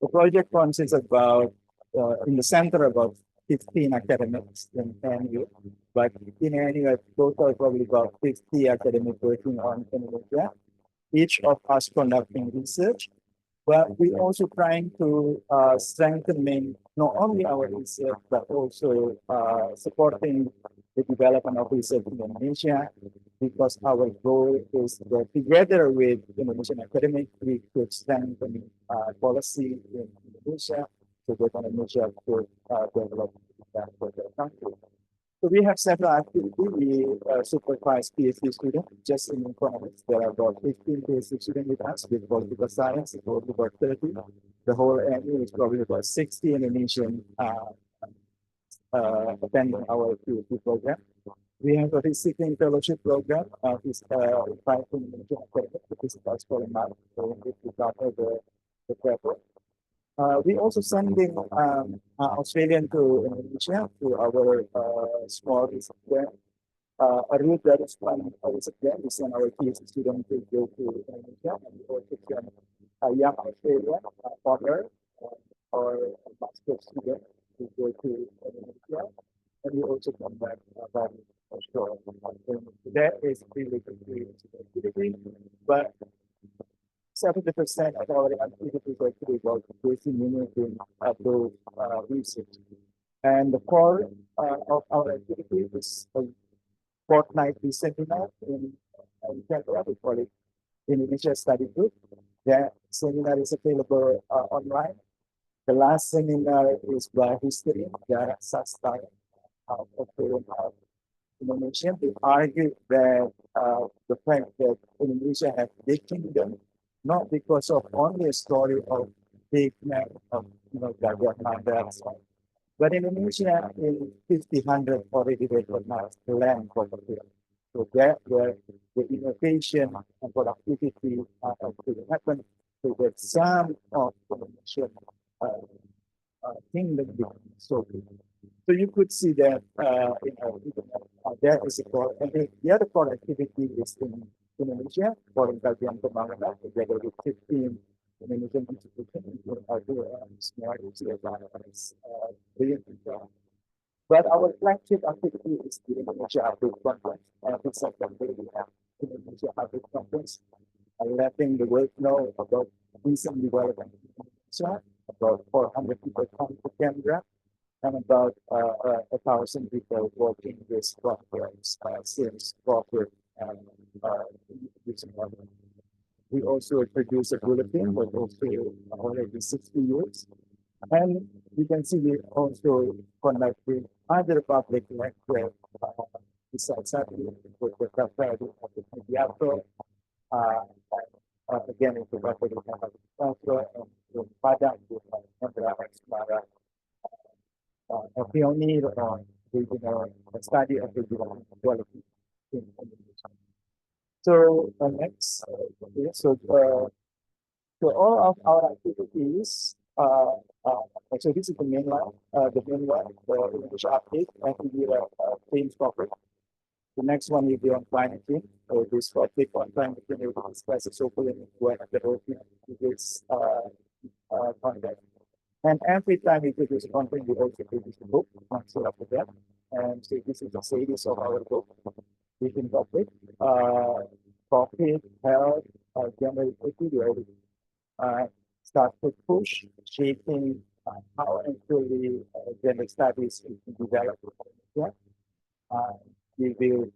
The project consists about, in the center, about 15 academics in ANU, but in ANU, total probably about 50 academics working on Indonesia, each of us conducting research. But we also trying to strengthen not only our research, but also supporting the development of research in Indonesia, because our goal is that together with Indonesian academics, we could strengthen policy in Indonesia so that Indonesia could develop that for the country. So we have several activities. We supervise PhD students. Just in economics, there are about 15 PhD students with us. With political science, it's probably about 30. The whole ANU is probably about 60 Indonesian attending our PhD program. We have a researching fellowship program. It's private Indonesian academic, which is post-colonial. So we cover the paper. We also sending Australian to Indonesia to our small research. A route that is fun we send our PhD students to go to Indonesia, and we also send a young Australian partner or a master student to go to Indonesia, and we also come back by shore. That is really good activity, but 70% of our activities are actually about facing unity those research. And the core of our activity is a fortnightly seminar in Jakarta. We call it Indonesia Study Group. That seminar is available online. The last seminar is by history, Jarak Sastra of Indonesia. They argue that the fact that Indonesia has big kingdom, not because of only a story of big men of Gajah Mada, but Indonesia in 1500 already recognized the land property. So that where the innovation and productivity could happen, so that some of the Indonesian kingdom became so big. So you could see that there is a core, and the other core activity is in Indonesia, foreign Kajian Pembangunan, together with 15 Indonesian institutions, but our flagship activity is the Indonesia Afiff Conference. Every September we have Indonesia Afiff Conference, letting the world know about recent development in Indonesia. About 400 people come to Canberra, and about 1,000 people working this conference since corporate. We also produce a bulletin, but also already 60 years. And you can see we also conducting other public lectures besides that, with the Cafe of the Mediator, again, in the Cafe of the and Padang, with Hendra Asmara, a pioneer on regional study of regional quality in Indonesia. So next, so all of our activities, so this is the main one, the Indonesia update, and we will change topic. The next one will be on climate change. So this topic on climate change will be discussed so in one of the this content. And every time we produce a content, we also produce a book, so after that. And so this is a series of our book. Different topic, profit, health, gender equity, start to push, shaping how actually gender studies is developed. Yeah. We will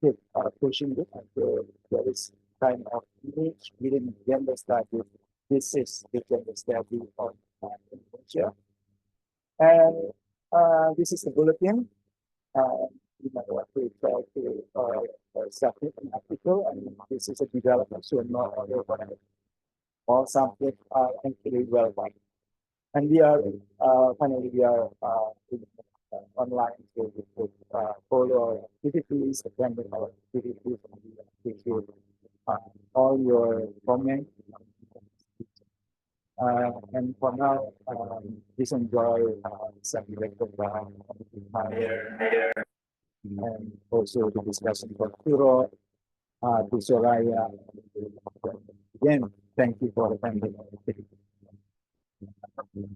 keep pushing it until there is kind of niche within gender studies. This is the gender study of Indonesia. And this is the bulletin. You might want to try to submit an article, and this is a development, so not overnight. All subjects are actually well done. And we are finally online to follow our activities, attending our activities, and we appreciate all your comments. And for now, please enjoy Sadli Lecture and also the discussion for Turro, to Suraya. Again, thank you for attending. Thank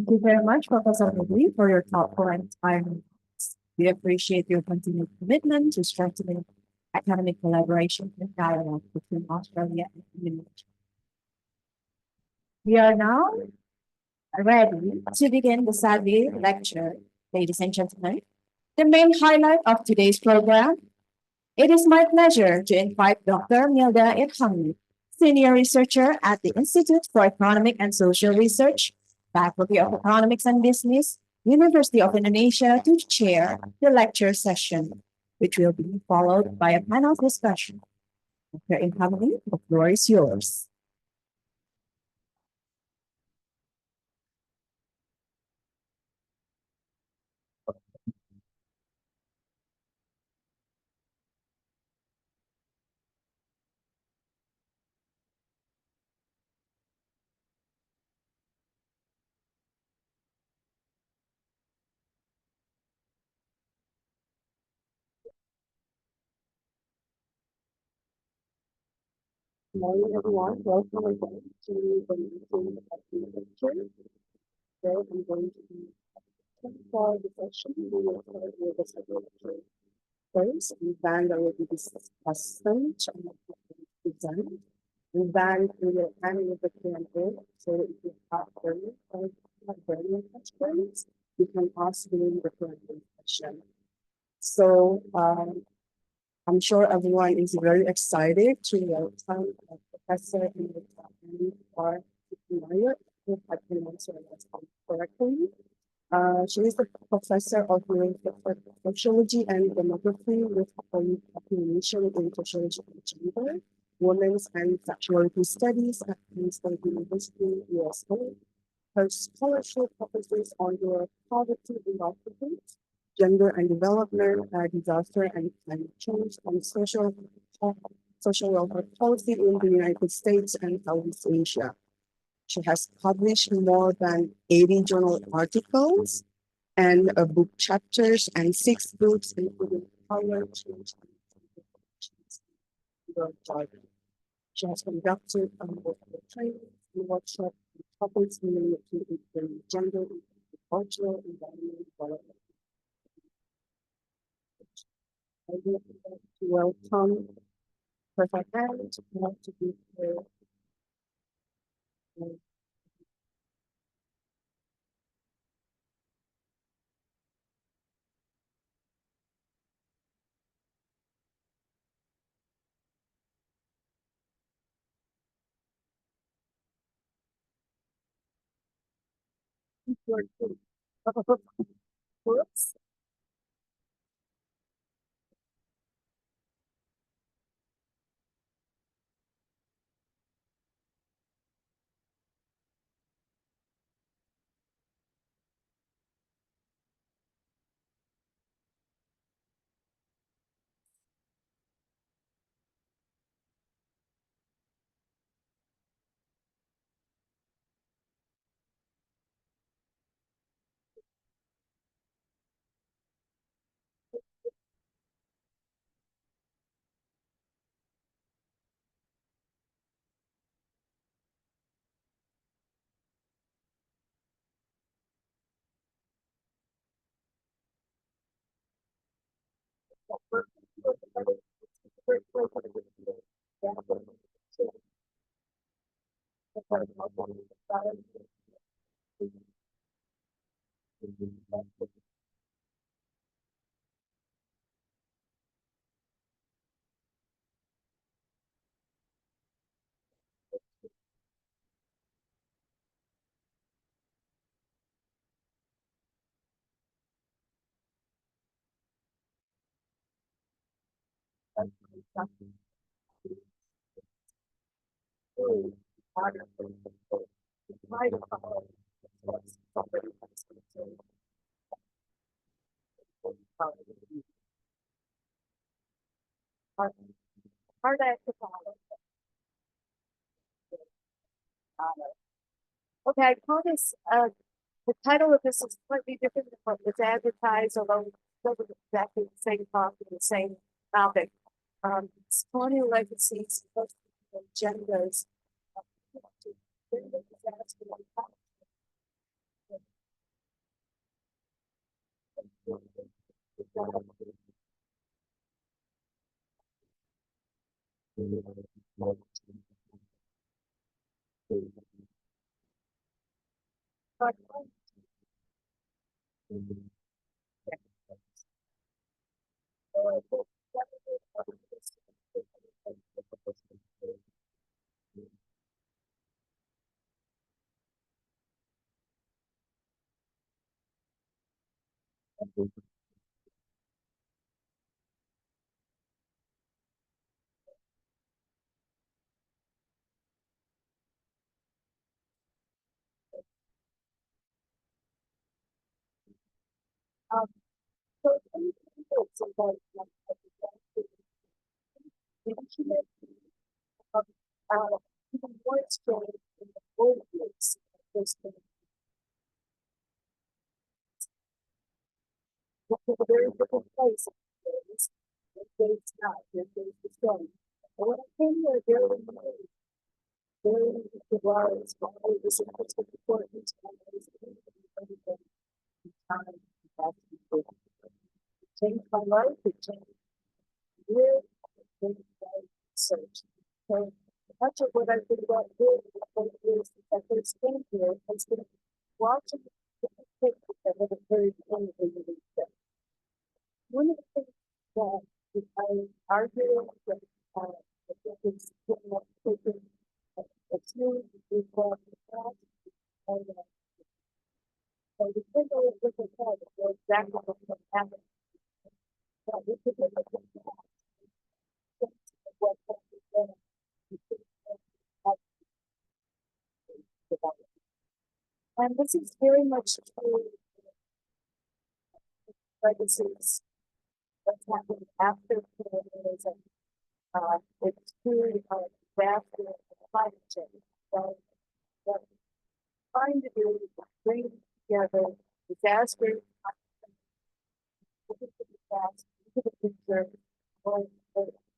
you very much, Professor Budy, for your thoughtful and inspiring remarks. We appreciate your continued commitment to strengthening academic collaboration and dialogue between Australia and Indonesia. We are now ready to begin the Sadli Lecture, ladies and gentlemen. The main highlight of today's program. It is my pleasure to invite Dr. Milda Irhami, Senior Researcher at the Institute for Economic and Social Research, Faculty of Economics and Business, University of Indonesia, to chair the lecture session, which will be followed by a panel discussion. Dr. Irhami, the floor is yours. Good morning, everyone. Welcome again to the meeting of the lecture. Today I'm going to be for the session. We will start with the Sadli Lecture first, and then there will be discussion on the design. And then we will end with the Q&A. So if you have burning questions, you can ask during the Q&A session. So I'm sure everyone is very excited to welcome Professor Emerita Ann R. Tickamyer, if I pronounce her last name correctly. She is the professor of sociology and demography with affiliation in sociology and gender, women's and sexuality studies at Princeton University, USA. Her scholarship focuses on the poverty in Africa, gender and development, disaster and climate change, and social welfare policy in the United States and Southeast Asia. She has published more than 80 journal articles and book chapters and 6 books, including Power Change and She has conducted training and workshops on topics related to gender, cultural, environment, development. I would like to welcome Professor Ann to be here. Oops. Okay, I promise the title of this is slightly different from what's advertised, although it doesn't exactly the same topic, the same topic. colonial legacies, agendas, to bring the disaster impact. But um, so anything else about the internet, um, even more strong in the old years. There's been a very different place. There's not, there's the same. And when I came here, very was all this interesting important and it changed my life, it changed years, it changed my research. So much of what I've been about doing for years since I first came here has been watching different pictures that have occurred in the university. One of the things that I argue with I think it's taking a few before and so the thing that was looking at was exactly what happened. So we could look at what and this is very much true legacies. What's happened after colonialism? It's true after climate change. So what we're trying to do is bring together disasters, look at the past, look at the future, and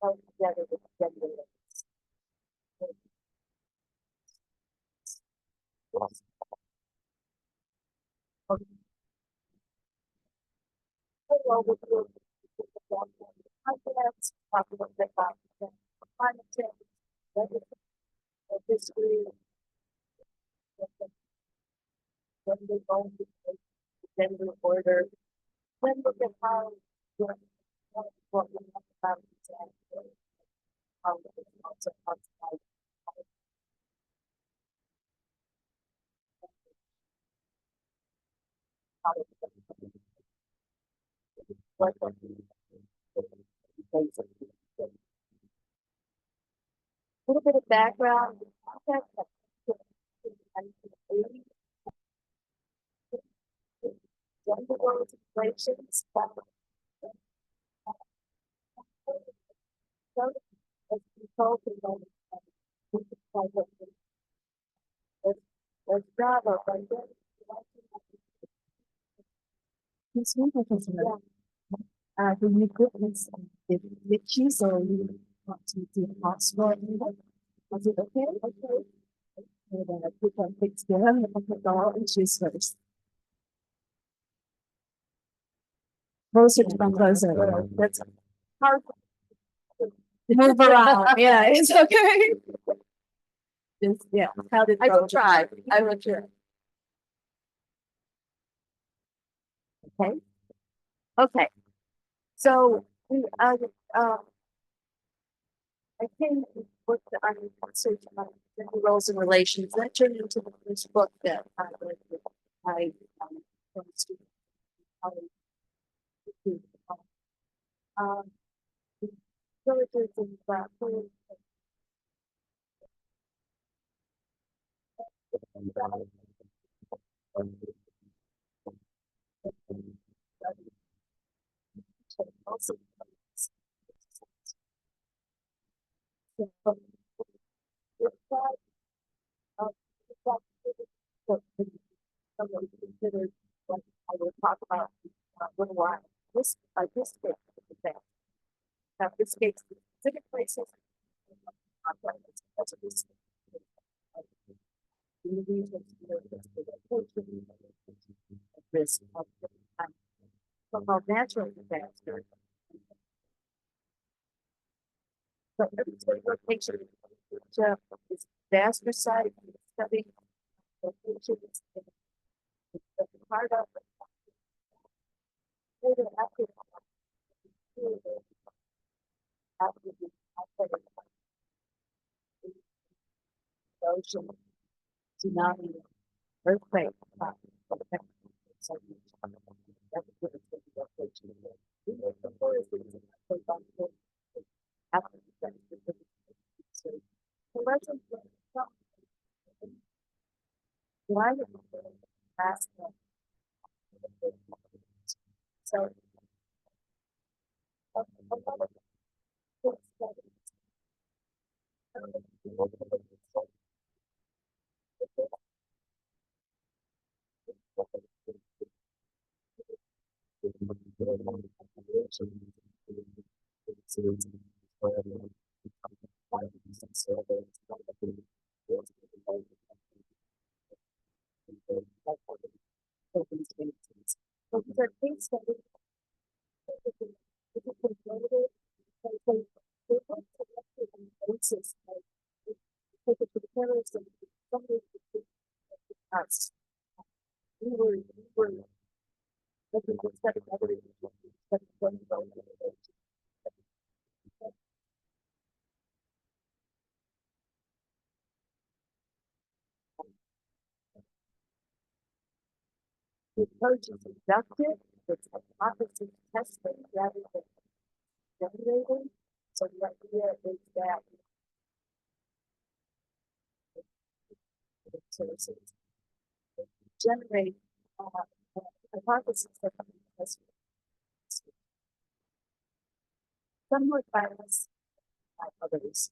come together with gender. Talk a little bit about climate change, history, when we're going to gender order, then look at how what we have about how it also outside. What a little bit of background, context, gender roles, relations, as consulting as Bravo, right there. This one, Professor. Can you put this with you so you want to do the hotspot? Is it okay? Okay. And then I put on fix them and I'll put all issues first. Closer to come closer. That's hard. Move around. Yeah, it's okay. Just, yeah. How did I will try. I will try. Okay. Okay. So we I came and worked on research on gender roles and relations. That turned into the first book that I read. From students. Villages and also someone considered what I will talk about a little while. This case, now this case Second place is risk of so-called natural disaster. So every state location is disaster site study locations part of ocean, tsunami, earthquake. So, these are case studies. The approach is inductive, it's hypothesis testing rather than generating. So the idea is that sources generate hypotheses that can be tested. Somewhat biased by others.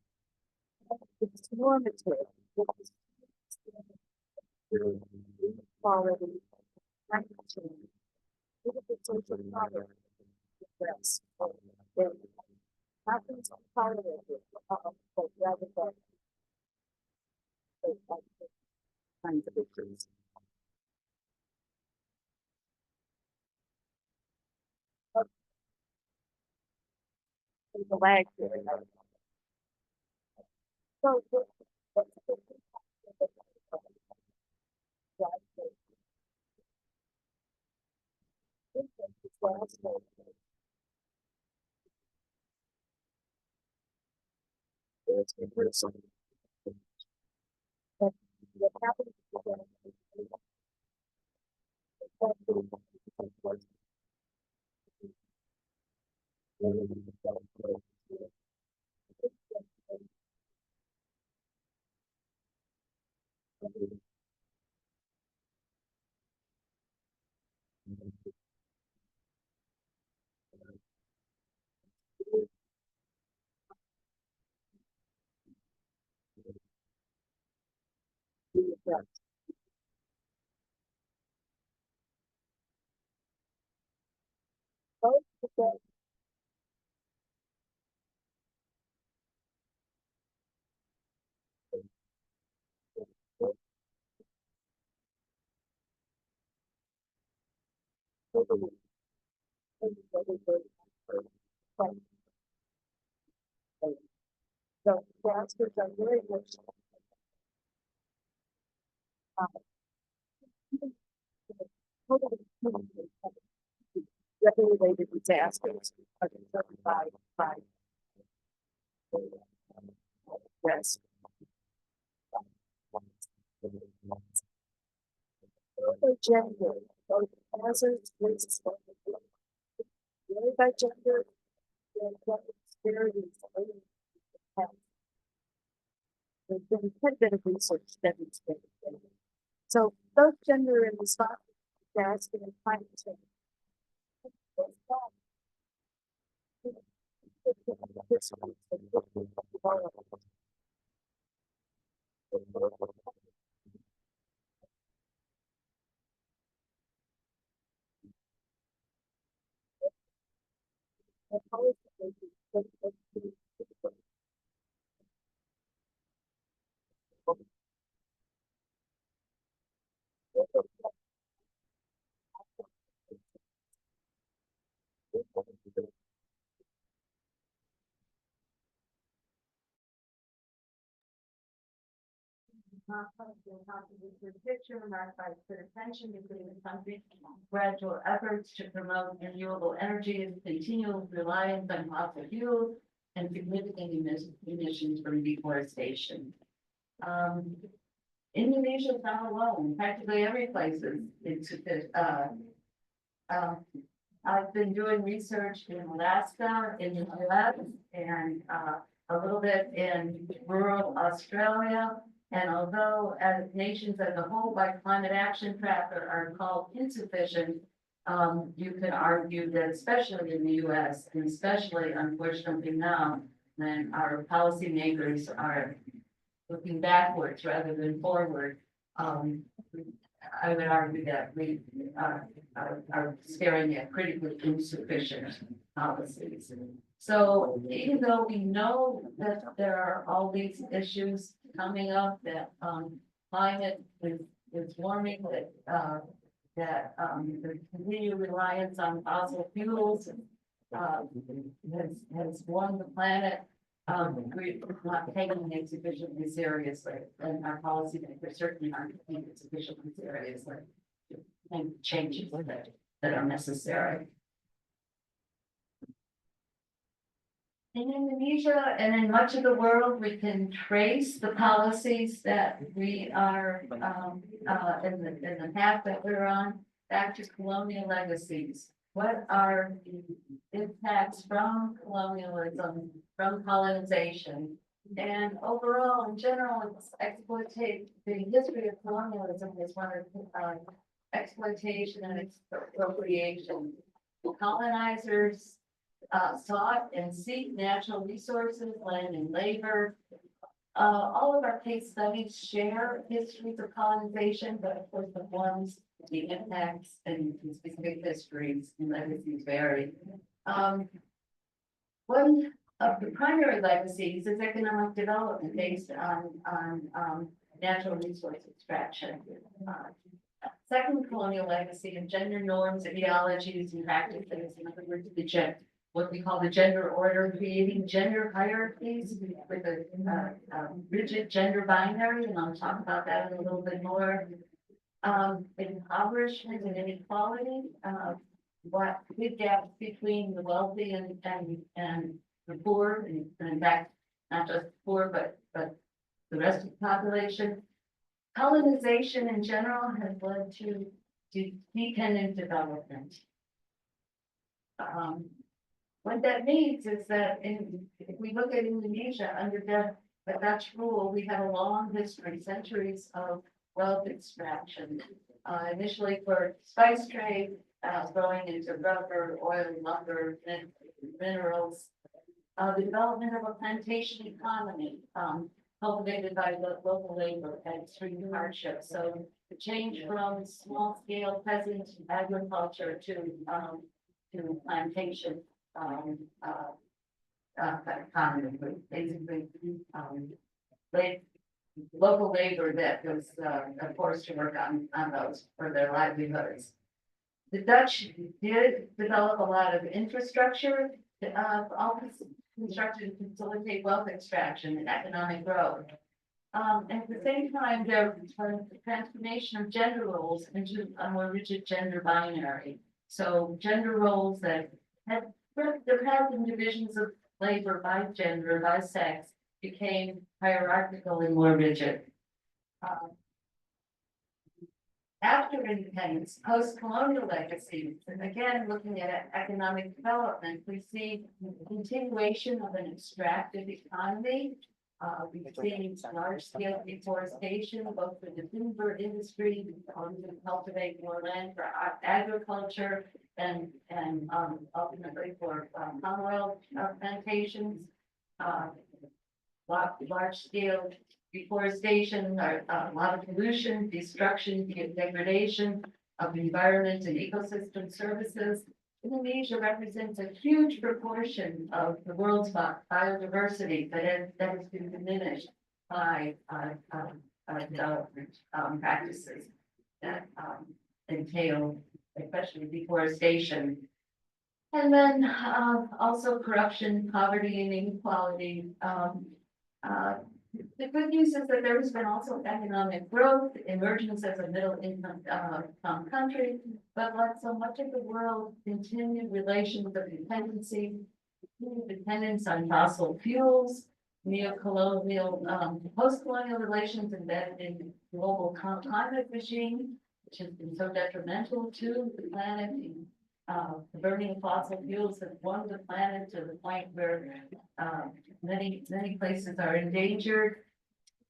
It's normative. Quality, change, the social problem address. Happens to tolerate it, but rather than kinds of issues. There's a lag here. So, what happens so transfers are very much regulated disasters are determined by risk. Gender, both hazards, risks, really by gender, disparities. There's been quite a bit of research demonstrated. So both gender and response to disaster and climate change. Picture marked by clear tension between the country's gradual efforts to promote renewable energy and continual reliance on fossil fuels and significant emissions from deforestation. Indonesia is not alone. Practically every place is I've been doing research in Alaska, in the US, and a little bit in rural Australia. And although as nations as a whole by climate action tracker are called insufficient, you could argue that especially in the US, and especially unfortunately now, when our policymakers are looking backwards rather than forward, I would argue that we are staring at critically insufficient policies. So even though we know that there are all these issues coming up, that climate is warming, that the continued reliance on fossil fuels has warmed the planet, we're not taking it sufficiently seriously, and our policymakers certainly aren't taking it sufficiently seriously. And changes that are necessary. In Indonesia and in much of the world, we can trace the policies that we are in the path that we're on back to colonial legacies. What are the impacts from colonialism, from colonization, and overall, in general, it's the history of colonialism is one of exploitation and expropriation. Colonizers sought and seek natural resources, land and labor. All of our case studies share histories of colonization, but of course the forms, the impacts, and the specific histories and legacies vary. One of the primary legacies is economic development based on natural resource extraction. Second colonial legacy of gender norms, ideologies, and practices. In other words, what we call the gender order, creating gender hierarchies with a rigid gender binary, and I'll talk about that in a little bit more. Impoverishment and inequality, what big gaps between the wealthy and the poor, and in fact, not just poor, but the rest of the population. Colonization in general has led to dependent development. What that means is that if we look at Indonesia under the Dutch rule, we have a long history, centuries of wealth extraction. Initially for spice trade, growing into rubber, oil, lumber, and minerals. The development of a plantation economy, cultivated by the local labor at extreme hardship. So the change from small scale peasant agriculture to plantation economy, basically local labor that was forced to work on those for their livelihoods. The Dutch did develop a lot of infrastructure, all constructed to facilitate wealth extraction and economic growth. At the same time, there was the transformation of gender roles into a more rigid gender binary. So gender roles that there have been divisions of labor by gender, by sex, became hierarchical and more rigid. After independence, post-colonial legacies, and again, looking at economic development, we see continuation of an extractive economy. We've seen large-scale deforestation, both for the timber industry, to cultivate more land for agriculture, and ultimately for palm oil plantations. Large-scale deforestation, a lot of pollution, destruction, degradation of the environment and ecosystem services. Indonesia represents a huge proportion of the world's biodiversity that has been diminished by development practices that entail especially deforestation. And then also corruption, poverty, and inequality. The good news is that there has been also economic growth, emergence as a middle income country, but like so much of the world, continued relations of dependency, dependence on fossil fuels, neocolonial, post-colonial relations embedded in global climate regime, which has been so detrimental to the planet. The burning of fossil fuels has warmed the planet to the point where many places are endangered.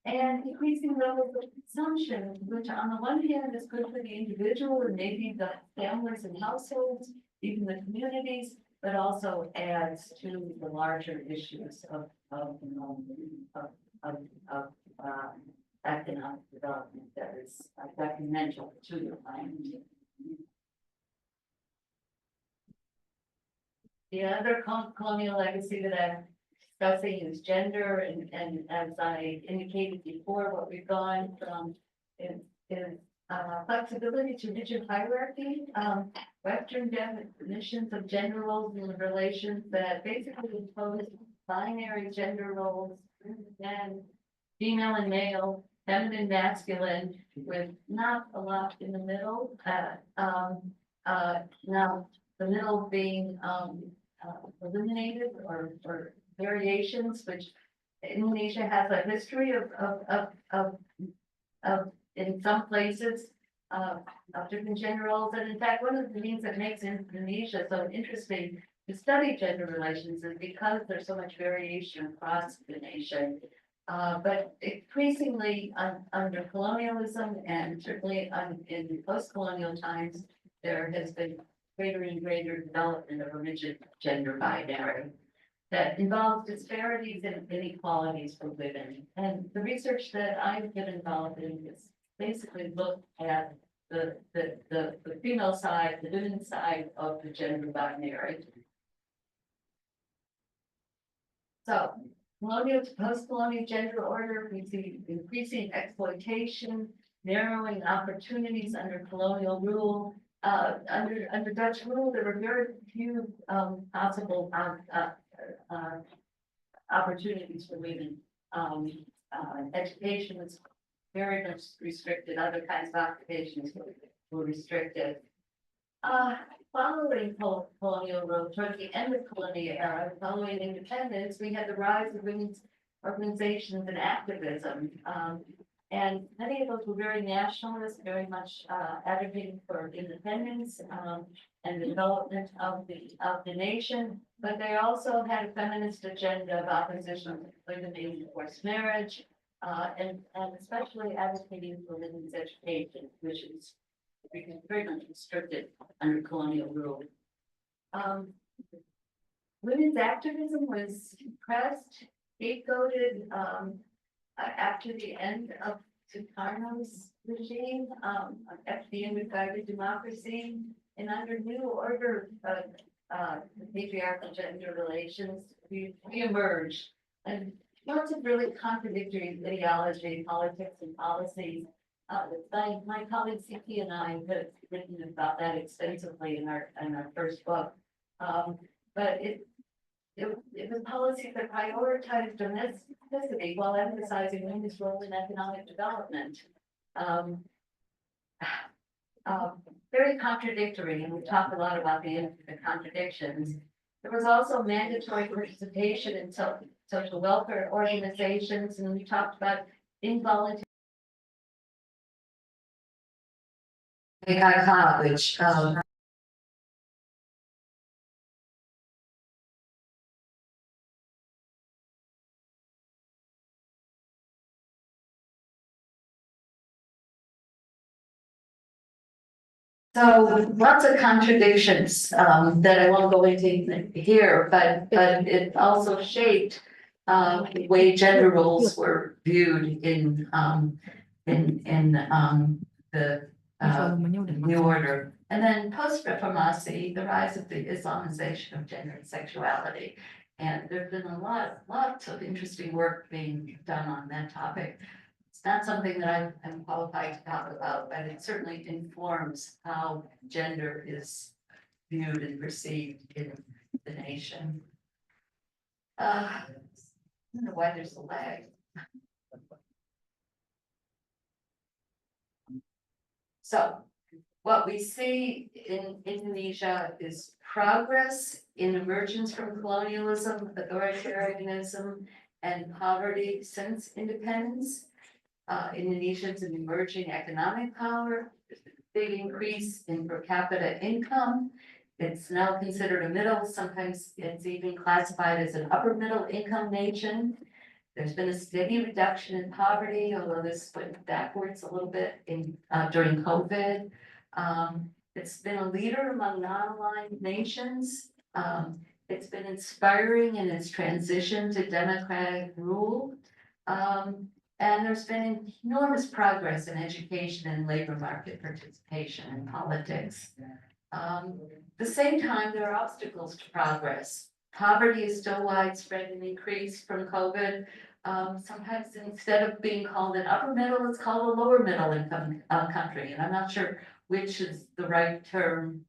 And increasing levels of consumption, which on the one hand is good for the individual and maybe the families and households, even the communities, but also adds to the larger issues of economic development that is detrimental to the planet. The other colonial legacy that I'm discussing is gender, and as I indicated before, what we've gone from is flexibility to rigid hierarchy, Western definitions of gender roles and relations that basically impose binary gender roles, and female and male, feminine, masculine, with not a lot in the middle. Now the middle being eliminated or variations, which Indonesia has a history of in some places of different gender roles. And in fact, one of the things that makes Indonesia so interesting to study gender relations is because there's so much variation across the nation. But increasingly under colonialism and certainly in post-colonial times, there has been greater and greater development of a rigid gender binary that involves disparities and inequalities for women. And the research that I've been involved in is basically look at the female side, the women's side of the gender binary. So colonial to post-colonial gender order, we see increasing exploitation, narrowing opportunities under colonial rule. Under Dutch rule, there were very few possible opportunities for women. Education was very much restricted. Other kinds of occupations were restricted. Following colonial rule, toward the end of colonial era, following independence, we had the rise of women's organizations and activism. And many of those were very nationalist, very much advocating for independence and the development of the nation. But they also had a feminist agenda of opposition to polygamy and forced marriage, and especially advocating for women's education, which is very much restricted under colonial rule. Women's activism was suppressed, scapegoated. After the end of Sukarno's regime, after the end of guided democracy, and under new order of patriarchal gender relations, we emerged. And lots of really contradictory ideology, politics, and policies. My colleague CP and I have written about that extensively in our first book. But it was policies that prioritized domesticity while emphasizing women's role in economic development. Very contradictory, and we talked a lot about the contradictions. There was also mandatory participation in social welfare organizations, and we talked about involuntary, which so lots of contradictions that I won't go into here, but it also shaped the way gender roles were viewed in the new order. And then post-reformasi, the rise of the Islamization of gender and sexuality. And there's been lots of interesting work being done on that topic. It's not something that I'm qualified to talk about, but it certainly informs how gender is viewed and perceived in the nation. I don't know why there's a lag. So what we see in Indonesia is progress in emergence from colonialism, authoritarianism, and poverty since independence. Indonesia is an emerging economic power, big increase in per capita income. It's now considered a middle, sometimes it's even classified as an upper middle income nation. There's been a steady reduction in poverty, although this went backwards a little bit in during COVID. It's been a leader among non-aligned nations. It's been inspiring in its transition to democratic rule. And there's been enormous progress in education and labor market participation in politics. At the same time, there are obstacles to progress. Poverty is still widespread and increased from COVID. Sometimes instead of being called an upper middle, it's called a lower middle income country. And I'm not sure which is the right term.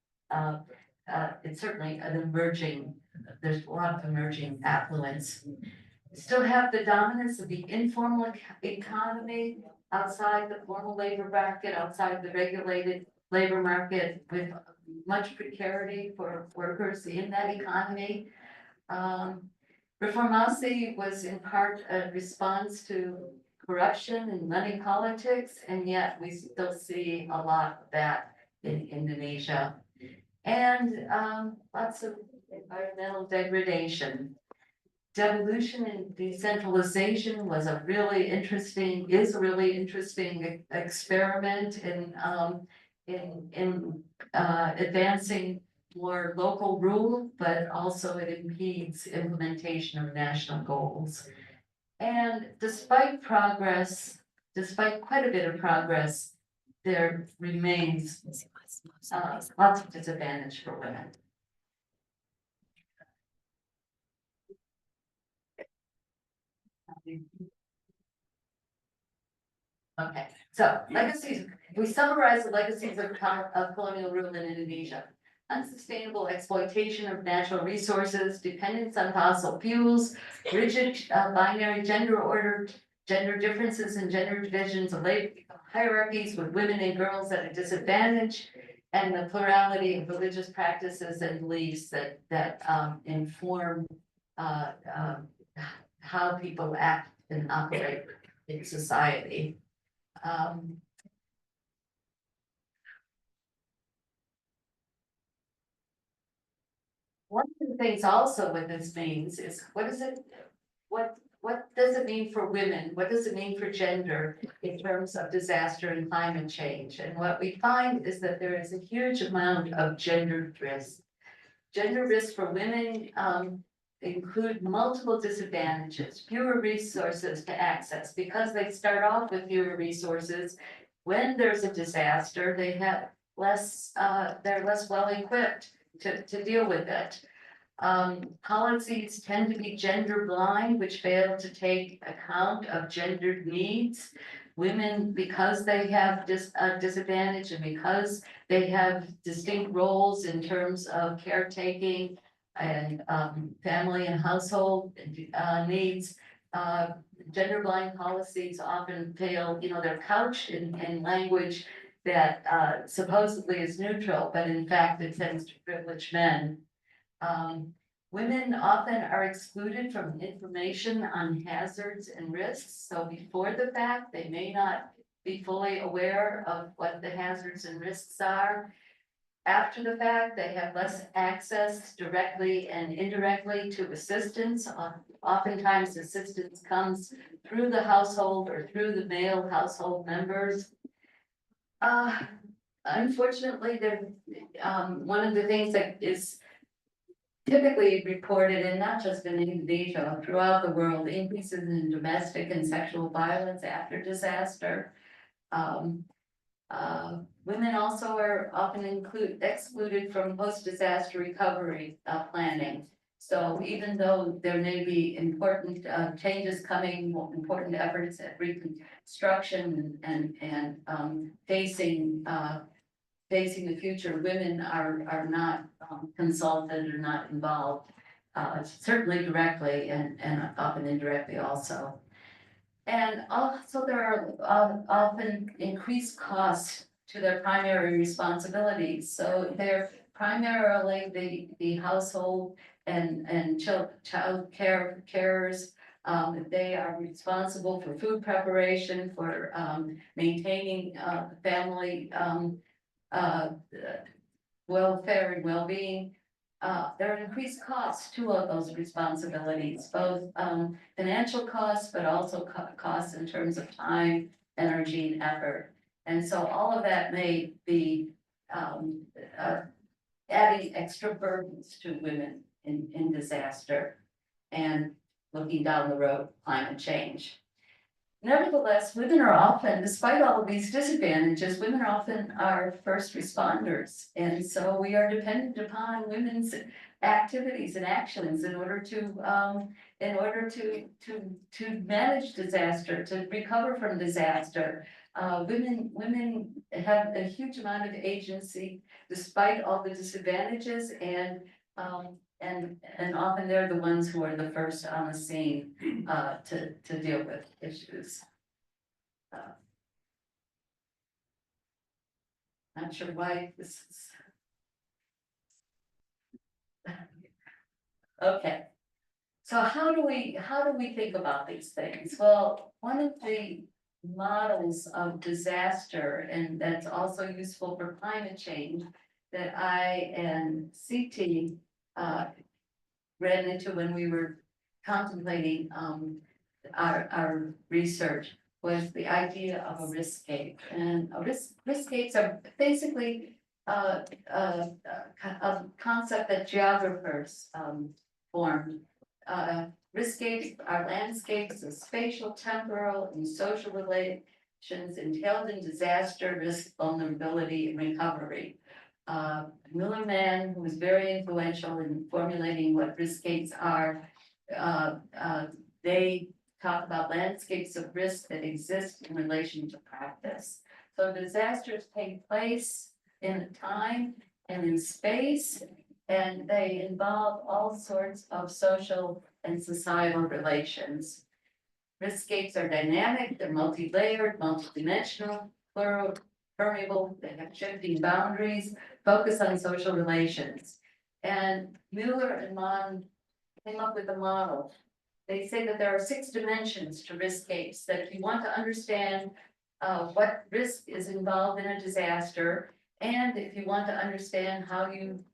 It's certainly an emerging, there's a lot of emerging affluence. We still have the dominance of the informal economy outside the formal labor market, outside the regulated labor market, with much precarity for workers in that economy. Reformasi was in part a response to corruption and money politics, and yet we still see a lot of that in Indonesia. And lots of environmental degradation. Devolution and decentralization was a really interesting, is a really interesting experiment in advancing more local rule, but also it impedes implementation of national goals. And despite progress, despite quite a bit of progress, there remains lots of disadvantage for women. Okay, so legacies, we summarize the legacies of colonial rule in Indonesia. Unsustainable exploitation of natural resources, dependence on fossil fuels, rigid binary gender order, gender differences and gender divisions of labor hierarchies with women and girls at a disadvantage, and the plurality of religious practices and beliefs that inform how people act and operate in society. One of the things also what this means is what does it mean for women? What does it mean for gender in terms of disaster and climate change? And what we find is that there is a huge amount of gender risk. Gender risk for women include multiple disadvantages, fewer resources to access because they start off with fewer resources. When there's a disaster, they have less, they're less well equipped to deal with it. Policies tend to be gender blind, which fail to take account of gendered needs. Women, because they have a disadvantage and because they have distinct roles in terms of caretaking and family and household needs, gender blind policies often fail, they're couched in language that supposedly is neutral, but in fact it tends to privilege men. Women often are excluded from information on hazards and risks. So before the fact, they may not be fully aware of what the hazards and risks are. After the fact, they have less access directly and indirectly to assistance. Oftentimes assistance comes through the household or through the male household members. Unfortunately, one of the things that is typically reported, and not just in Indonesia, throughout the world, increases in domestic and sexual violence after disaster. Women also are often excluded from post-disaster recovery planning. So even though there may be important changes coming, important efforts at reconstruction and facing the future, women are not consulted or not involved, certainly directly and often indirectly also. And also there are often increased costs to their primary responsibilities. So they're primarily the household and child carers. They are responsible for food preparation, for maintaining family welfare and well-being. There are increased costs to all those responsibilities, both financial costs, but also costs in terms of time, energy, and effort. And so all of that may be adding extra burdens to women in disaster and looking down the road, climate change. Nevertheless, women are often, despite all of these disadvantages, women are often our first responders. And so we are dependent upon women's activities and actions in order to manage disaster, to recover from disaster. Women have a huge amount of agency despite all the disadvantages, and often they're the ones who are the first on the scene to deal with issues. Not sure why this is. Okay. So how do we think about these things? Well, one of the models of disaster, and that's also useful for climate change, that I and CT ran into when we were contemplating our research, was the idea of a riskscape. And riskscapes are basically a concept that geographers formed. Riskscapes are landscapes of spatial, temporal, and social relations entailed in disaster, risk, vulnerability, and recovery. Millerman, who was very influential in formulating what riskscapes are, they talk about landscapes of risk that exist in relation to practice. So disasters take place in time and in space, and they involve all sorts of social and societal relations. Riskscapes are dynamic, they're multi-layered, multidimensional, plural, permeable, they have shifting boundaries, focus on social relations. And Mueller and Mann came up with a model. They say that there are 6 dimensions to riskscapes, that if you want to understand what risk is involved in a disaster, and if you want to understand how you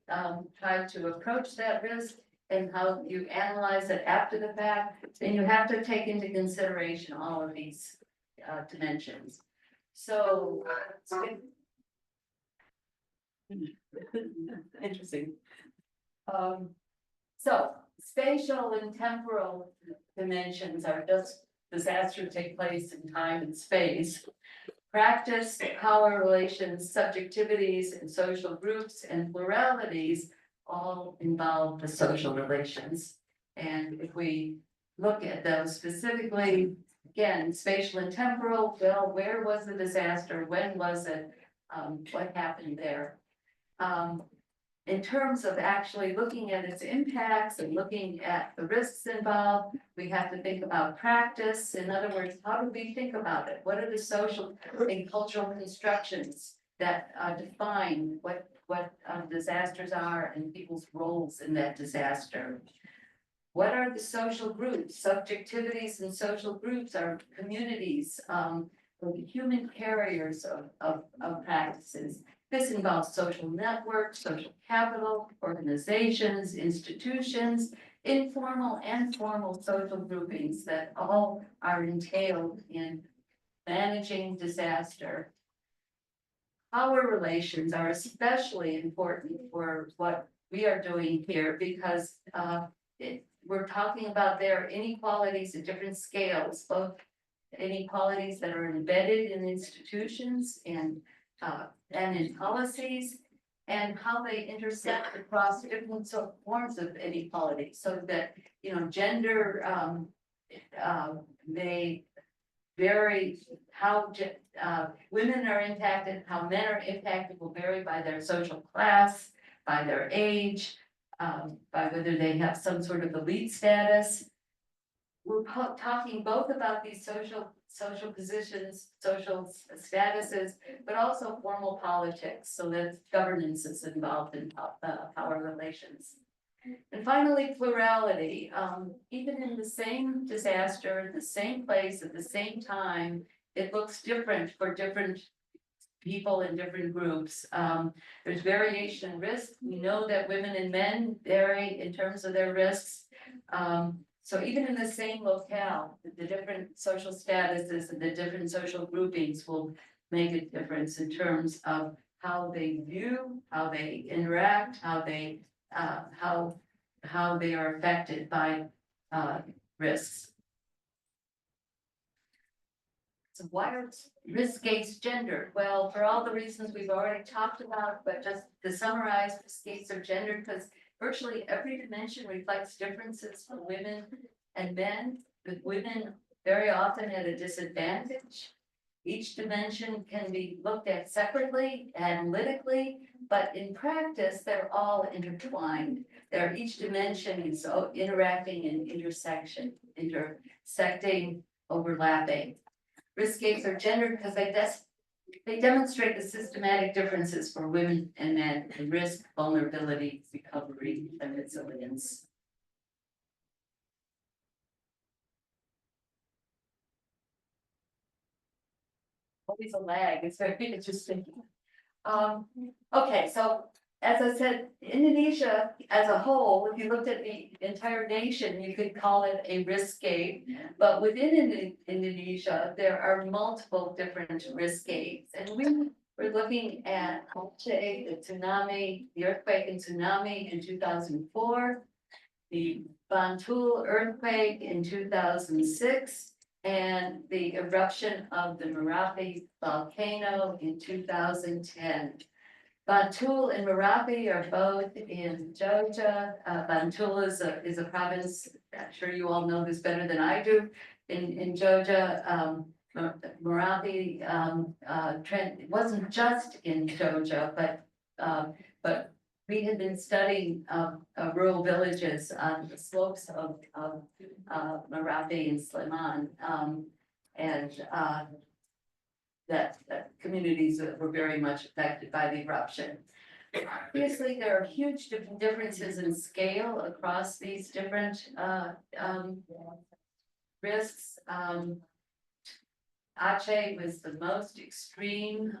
try to approach that risk and how you analyze it after the fact, then you have to take into consideration all of these dimensions. So, interesting. So spatial and temporal dimensions are just disasters take place in time and space. Practice, power relations, subjectivities, and social groups and pluralities all involve the social relations. And if we look at those specifically, again, spatial and temporal, well, where was the disaster? When was it? What happened there? In terms of actually looking at its impacts and looking at the risks involved, we have to think about practice. In other words, how do we think about it? What are the social and cultural constructions that define what disasters are and people's roles in that disaster? What are the social groups? Subjectivities and social groups are communities, human carriers of practices. This involves social networks, social capital, organizations, institutions, informal and formal social groupings that all are entailed in managing disaster. Power relations are especially important for what we are doing here because we're talking about their inequalities at different scales, both inequalities that are embedded in institutions and in policies, and how they intersect across different forms of inequality, so that gender may vary. How women are impacted, how men are impacted will vary by their social class, by their age, by whether they have some sort of elite status. we're talking both about these social positions, social statuses, but also formal politics, so that governance is involved in power relations. And finally, plurality. Even in the same disaster, the same place, at the same time, it looks different for different people in different groups. There's variation in risk. We know that women and men vary in terms of their risks. So even in the same locale, the different social statuses and the different social groupings will make a difference in terms of how they view, how they interact, how they are affected by risks. So why are risk gates gendered? Well, for all the reasons we've already talked about, but just to summarize, risk gates are gendered because virtually every dimension reflects differences for women and men, with women very often at a disadvantage. Each dimension can be looked at separately, analytically, but in practice, they're all intertwined. Each dimension is interacting and intersecting, overlapping. Risk gates are gendered because they demonstrate the systematic differences for women and men in risk, vulnerability, recovery, and resilience. Always a lag, it's very interesting. Okay, so as I said, Indonesia as a whole, if you looked at the entire nation, you could call it a risk gate. But within Indonesia, there are multiple different risk gates. And we're looking at Aceh, the tsunami, the earthquake and tsunami in 2004, the Bantul earthquake in 2006, and the eruption of the Merapi volcano in 2010. Bantul and Merapi are both in Jogja. Bantul is a province, I'm sure you all know this better than I do, in Jogja. Merapi it wasn't just in Jogja, but we had been studying rural villages on the slopes of Merapi and Sleman, and that communities were very much affected by the eruption. Obviously, there are huge differences in scale across these different risks. Aceh was the most extreme,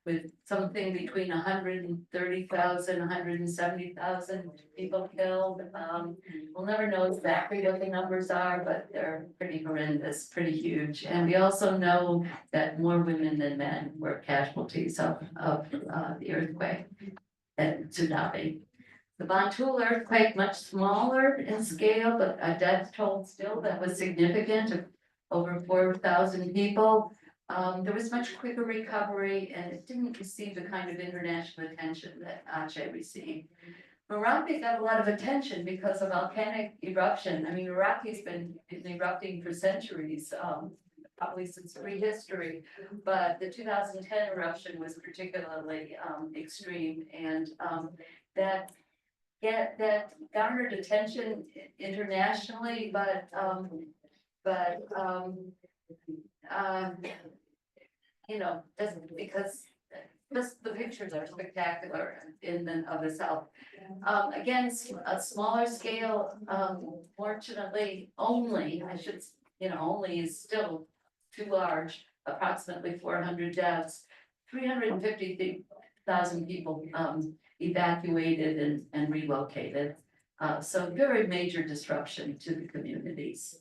with something between 130,000, 170,000 people killed. We'll never know exactly what the numbers are, but they're pretty horrendous, pretty huge. And we also know that more women than men were casualties of the earthquake and tsunami. The Bantul earthquake, much smaller in scale, but a death toll still that was significant, of over 4,000 people. There was much quicker recovery, and it didn't receive the kind of international attention that Aceh received. Merapi got a lot of attention because of volcanic eruption. I mean, Merapi's been erupting for centuries, probably since prehistory, but the 2010 eruption was particularly extreme, and that garnered attention internationally, but you know, because just the pictures are spectacular in and of itself. Again, a smaller scale, fortunately, only is still too large, approximately 400 deaths, 350,000 people evacuated and relocated. So very major disruption to the communities.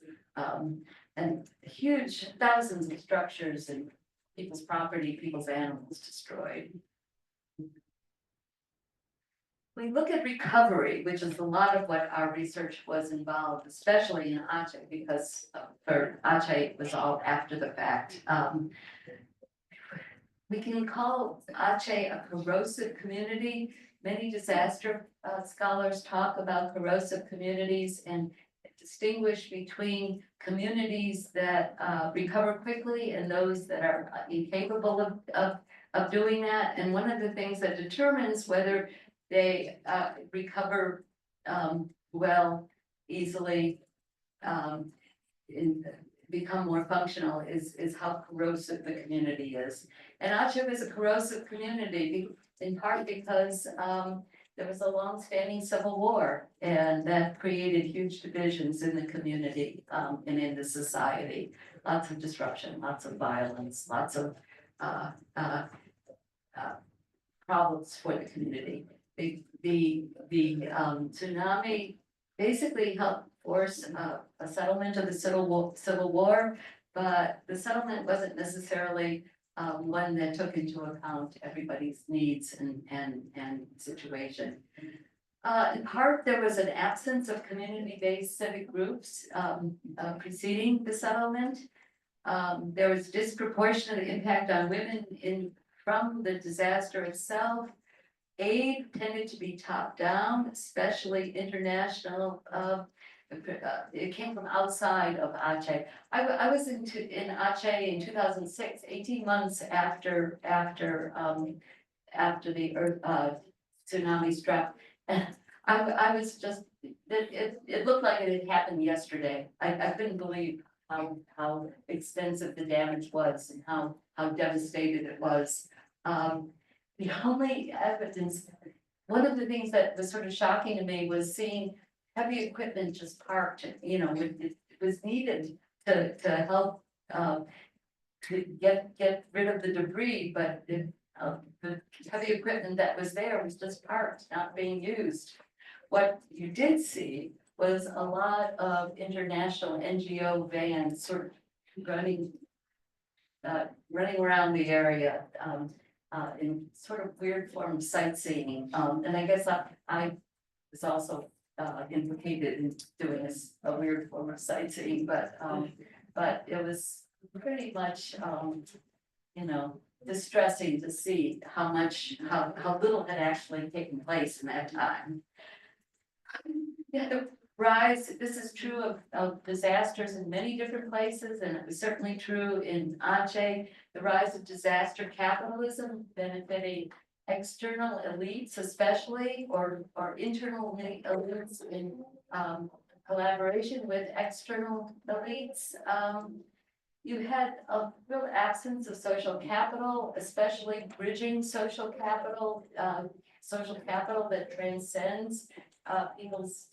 And huge, thousands of structures and people's property, people's animals destroyed. We look at recovery, which is a lot of what our research was involved, especially in Aceh, because for Aceh it was all after the fact. We can call Aceh a corrosive community. Many disaster scholars talk about corrosive communities and distinguish between communities that recover quickly and those that are incapable of doing that. And one of the things that determines whether they recover well, easily, become more functional is how corrosive the community is. And Aceh is a corrosive community in part because there was a long-standing civil war, and that created huge divisions in the community and in the society. Lots of disruption, lots of violence, lots of problems for the community. The tsunami basically helped force a settlement of the civil war, but the settlement wasn't necessarily one that took into account everybody's needs and situation. In part, there was an absence of community-based civic groups preceding the settlement. There was disproportionate impact on women from the disaster itself. Aid tended to be top down, especially international. It came from outside of Aceh. I was in Aceh in 2006, 18 months after the tsunami struck. And I was just, it looked like it had happened yesterday. I couldn't believe how extensive the damage was and how devastated it was. The only evidence, one of the things that was sort of shocking to me was seeing heavy equipment just parked, you know, it was needed to help to get rid of the debris, but the heavy equipment that was there was just parked, not being used. What you did see was a lot of international NGO vans sort of running around the area in sort of weird form of sightseeing. And I guess I was also implicated in doing a weird form of sightseeing, but it was pretty much, you know, distressing to see how little had actually taken place in that time. Yeah, the rise, this is true of disasters in many different places, and it was certainly true in Aceh. The rise of disaster capitalism benefiting external elites, especially, or internal elites in collaboration with external elites. You had a real absence of social capital, especially bridging social capital that transcends people's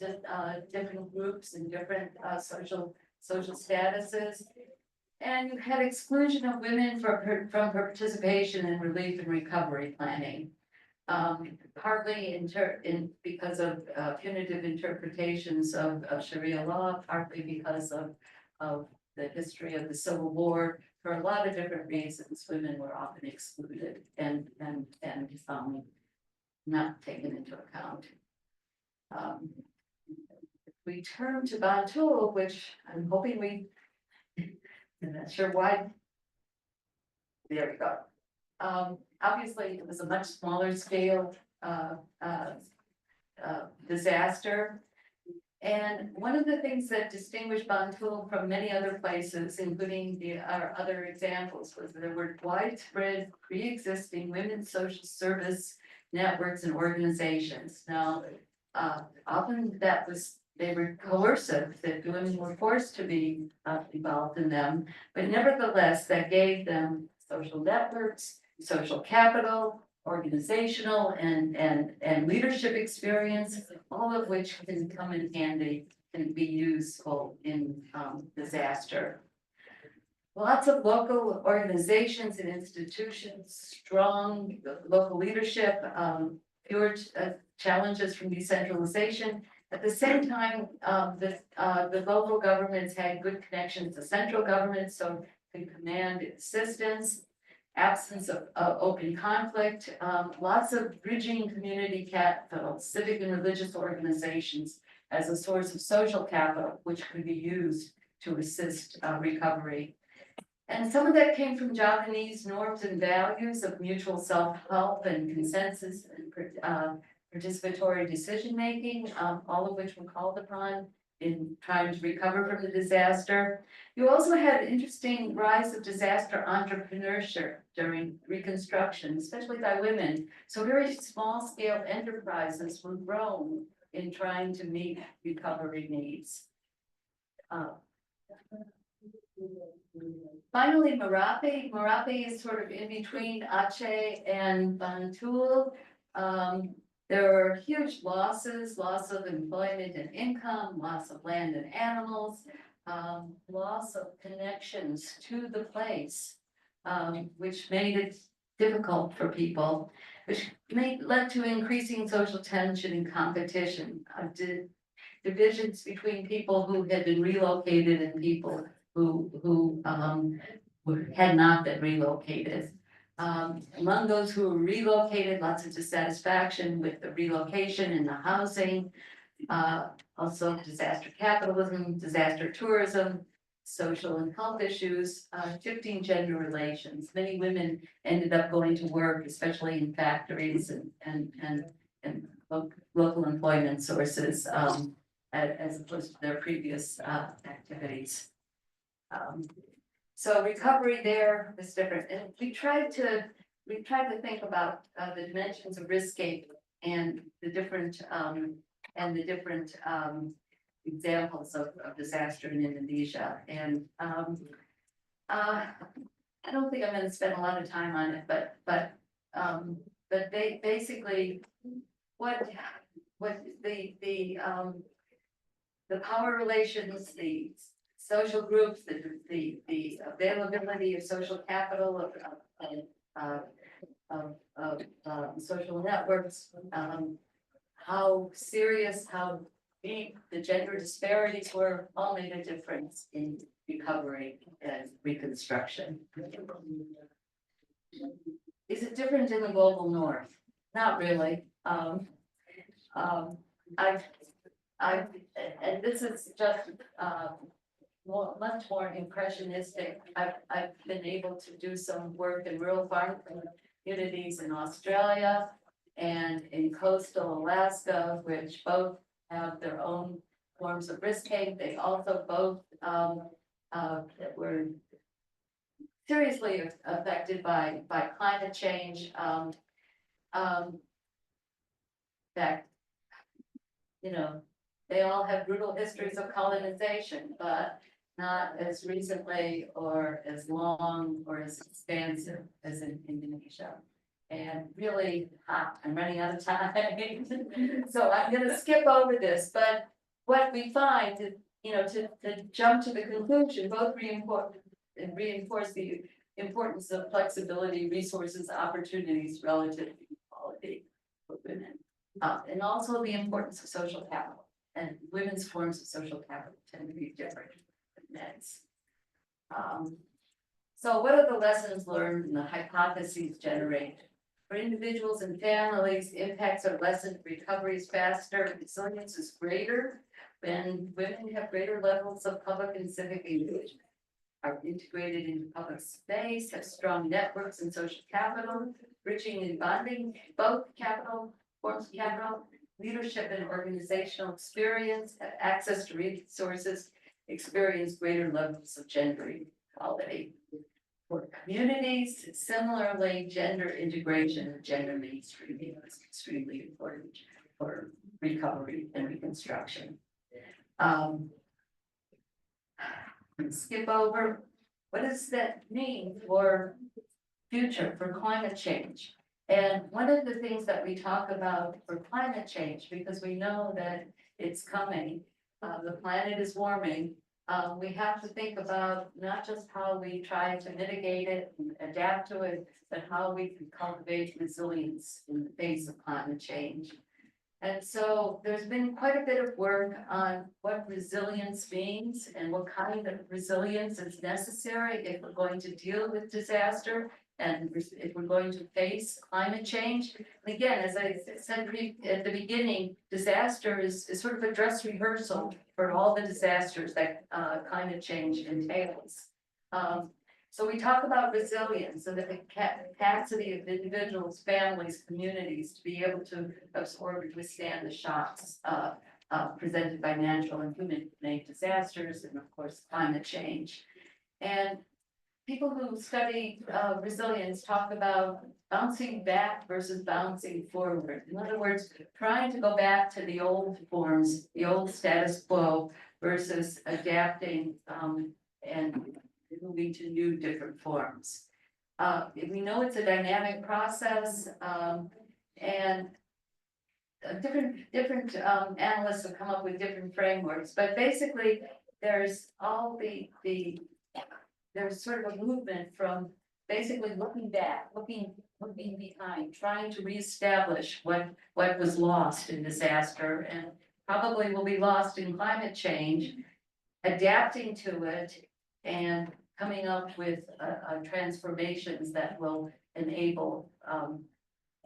different groups and different social statuses. And you had exclusion of women from participation in relief and recovery planning. Partly because of punitive interpretations of Sharia law, partly because of the history of the Civil War. For a lot of different reasons, women were often excluded and not taken into account. If we turn to Bantul, which I'm hoping I'm not sure why. There we go. Obviously, it was a much smaller scale disaster. And one of the things that distinguished Bantul from many other places, including our other examples, was that there were widespread pre-existing women's social service networks and organizations. Now, often they were coercive, that women were forced to be involved in them, but nevertheless, that gave them social networks, social capital, organizational and leadership experience, all of which can come in handy and be useful in disaster. Lots of local organizations and institutions, strong local leadership, fewer challenges from decentralization. At the same time, the local governments had good connections to central government, so could command assistance. Absence of open conflict, lots of bridging community capital, civic and religious organizations as a source of social capital, which could be used to assist recovery. And some of that came from Javanese norms and values of mutual self-help and consensus and participatory decision-making, all of which were called upon in trying to recover from the disaster. You also had interesting rise of disaster entrepreneurship during Reconstruction, especially by women. So very small scale enterprises were grown in trying to meet recovery needs. Finally, Merapi. Merapi is sort of in between Aceh and Bantul. There are huge losses, loss of employment and income, loss of land and animals, loss of connections to the place, which made it difficult for people, which led to increasing social tension and competition, divisions between people who had been relocated and people who had not been relocated. Among those who were relocated, lots of dissatisfaction with the relocation and the housing, also disaster capitalism, disaster tourism, social and health issues, shifting gender relations. Many women ended up going to work, especially in factories and local employment sources, as opposed to their previous activities. So recovery there is different, and we tried to think about the dimensions of riskscape and the different examples of disaster in Indonesia. And I don't think I'm going to spend a lot of time on it, but basically what the power relations, the social groups, the availability of social capital of social networks, how serious, how deep the gender disparities were, all made a difference in recovery and reconstruction. Is it different in the global north? Not really. And this is just much more impressionistic. I've been able to do some work in rural farm communities in Australia and in coastal Alaska, which both have their own forms of riskscape. They also both were seriously affected by climate change. In fact, you know, they all have brutal histories of colonization, but not as recently or as long or as expansive as in Indonesia. And really, I'm running out of time, so I'm going to skip over this. But what we find, to jump to the conclusion, both reinforce the importance of flexibility, resources, opportunities relative to equality for women, and also the importance of social capital. And women's forms of social capital tend to be different than men's. So what are the lessons learned and the hypotheses generated? For individuals and families, impacts are lessened, recovery is faster, resilience is greater when women have greater levels of public and civic engagement, are integrated into public space, have strong networks and social capital, bridging and bonding both forms of capital, leadership and organizational experience, have access to resources, experience greater levels of gender equality. For communities, similarly, gender integration and gender mainstreaming is extremely important for recovery and reconstruction. Skip over, what does that mean for future, for climate change? And one of the things that we talk about for climate change, because we know that it's coming, the planet is warming, we have to think about not just how we try to mitigate it and adapt to it, but how we can cultivate resilience in the face of climate change. And so there's been quite a bit of work on what resilience means and what kind of resilience is necessary if we're going to deal with disaster and if we're going to face climate change. And again, as I said at the beginning, disaster is sort of a dress rehearsal for all the disasters that climate change entails. So we talk about resilience and the capacity of individuals, families, communities to be able to absorb and withstand the shocks presented by natural and human-made disasters and, of course, climate change. And people who study resilience talk about bouncing back versus bouncing forward. In other words, trying to go back to the old forms, the old status quo, versus adapting and moving to new different forms. We know it's a dynamic process, and different analysts have come up with different frameworks, but basically there's all there's sort of a movement from basically looking back, looking behind, trying to reestablish what was lost in disaster and probably will be lost in climate change, adapting to it and coming up with transformations that will enable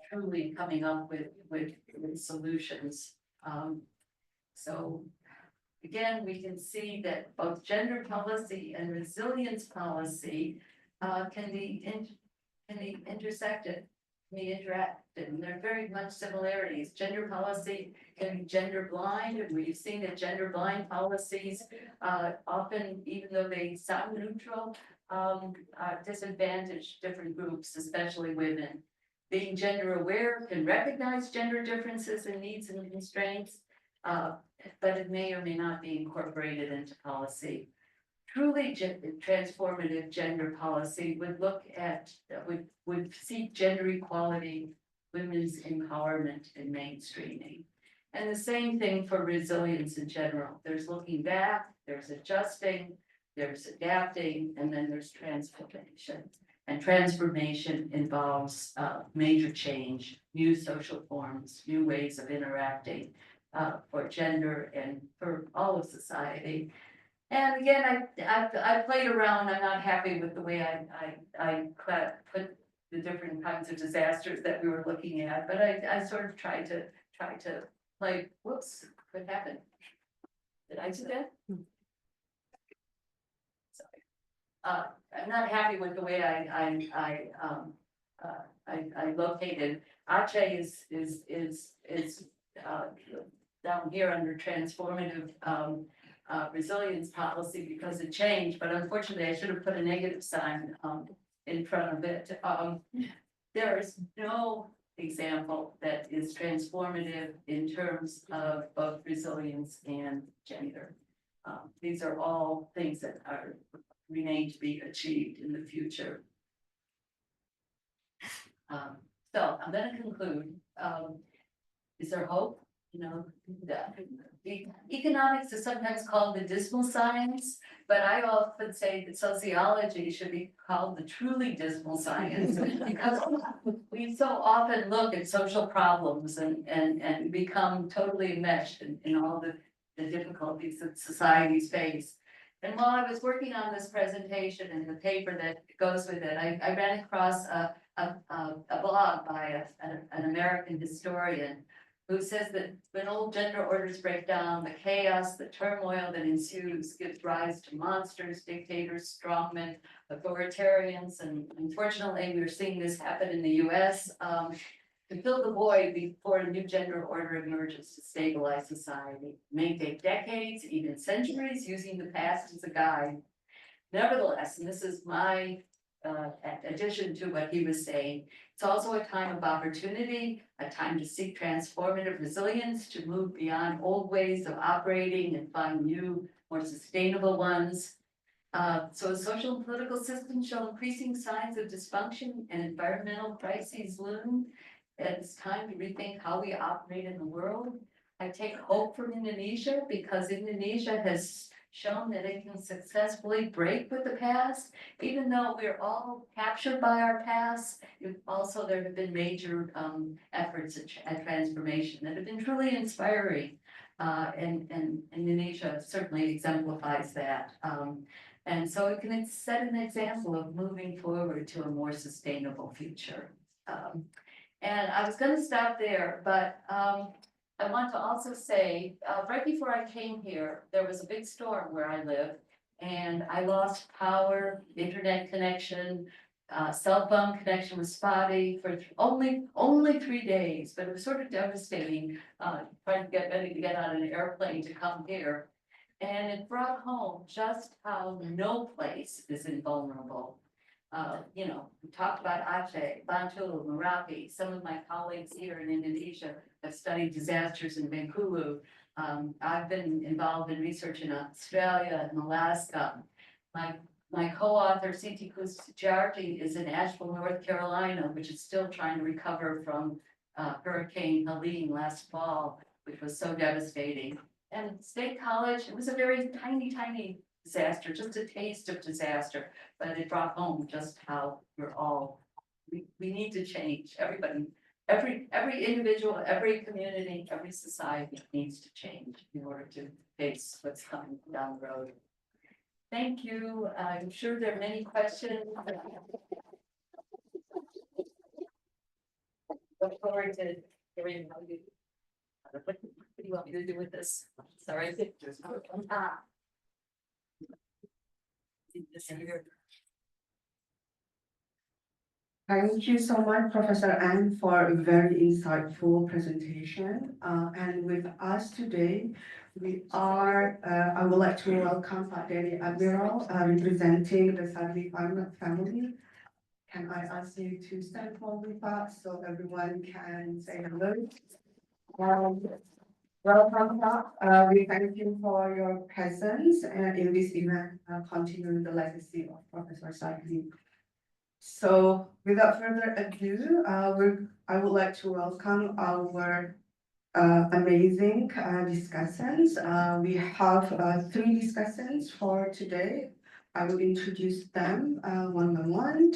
truly coming up with solutions. So again, we can see that both gender policy and resilience policy can be intersected, can be interacted, and there are very much similarities. Gender policy can be gender blind, and we've seen that gender blind policies often, even though they sound neutral, disadvantage different groups, especially women. Being gender aware can recognize gender differences in needs and constraints, but it may or may not be incorporated into policy. Truly transformative gender policy would look at, would seek gender equality, women's empowerment and mainstreaming. And the same thing for resilience in general. There's looking back, there's adjusting, there's adapting, and then there's transformation. And transformation involves major change, new social forms, new ways of interacting for gender and for all of society. And again, I played around. I'm not happy with the way I put the different kinds of disasters that we were looking at, but I sort of tried to play. Whoops, what happened? Did I do that? Sorry. I'm not happy with the way I located. Aceh is down here under transformative resilience policy because it changed, but unfortunately I should have put a negative sign in front of it. There is no example that is transformative in terms of both resilience and gender. These are all things that remain to be achieved in the future. So I'm going to conclude. Is there hope? You know, the economics is sometimes called the dismal science, but I often say that sociology should be called the truly dismal science because we so often look at social problems and become totally enmeshed in all the difficulties that societies face. And while I was working on this presentation and the paper that goes with it, I ran across a blog by an American historian who says that when old gender orders break down, the chaos, the turmoil that ensues gives rise to monsters, dictators, strongmen, authoritarians, and unfortunately, we're seeing this happen in the US. To fill the void before a new gender order emerges to stabilize society. It may take decades, even centuries, using the past as a guide. Nevertheless, and this is my addition to what he was saying, it's also a time of opportunity, a time to seek transformative resilience, to move beyond old ways of operating and find new, more sustainable ones. So as social and political systems show increasing signs of dysfunction and environmental crises loom, it's time to rethink how we operate in the world. I take hope from Indonesia because Indonesia has shown that it can successfully break with the past, even though we're all captured by our past. Also, there have been major efforts at transformation that have been truly inspiring, and Indonesia certainly exemplifies that. And so it can set an example of moving forward to a more sustainable future. And I was going to stop there, but I want to also say, right before I came here, there was a big storm where I live, and I lost power, internet connection, cell phone connection was spotty for only 3 days, but it was sort of devastating, trying to get ready to get on an airplane to come here. And it brought home just how no place is invulnerable. You know, we talked about Aceh, Bantul, Merapi. Some of my colleagues here in Indonesia have studied disasters in Bengkulu. I've been involved in research in Australia and Alaska. My co-author, Siti Kusjarti, is in Asheville, North Carolina, which is still trying to recover from Hurricane Helene last fall, which was so devastating. And State College, it was a very tiny disaster, just a taste of disaster, but it brought home just how we need to change. Everybody, every individual, every community, every society needs to change in order to face what's coming down the road. Thank you. I'm sure there are many questions. Look forward to hearing how you. What do you want me to do with this? Sorry. This here. Thank you so much, Professor Ann, for a very insightful presentation. And with us today, I would like to welcome Pak Daddy Admiral, representing the Sadli family. Can I ask you to stand forward, Pak, so everyone can say hello? Welcome, Pak. We thank you for your presence in this event, continuing the legacy of Professor Sadli. So without further ado, I would like to welcome our amazing discussants. We have 3 discussants for today. I will introduce them one by one.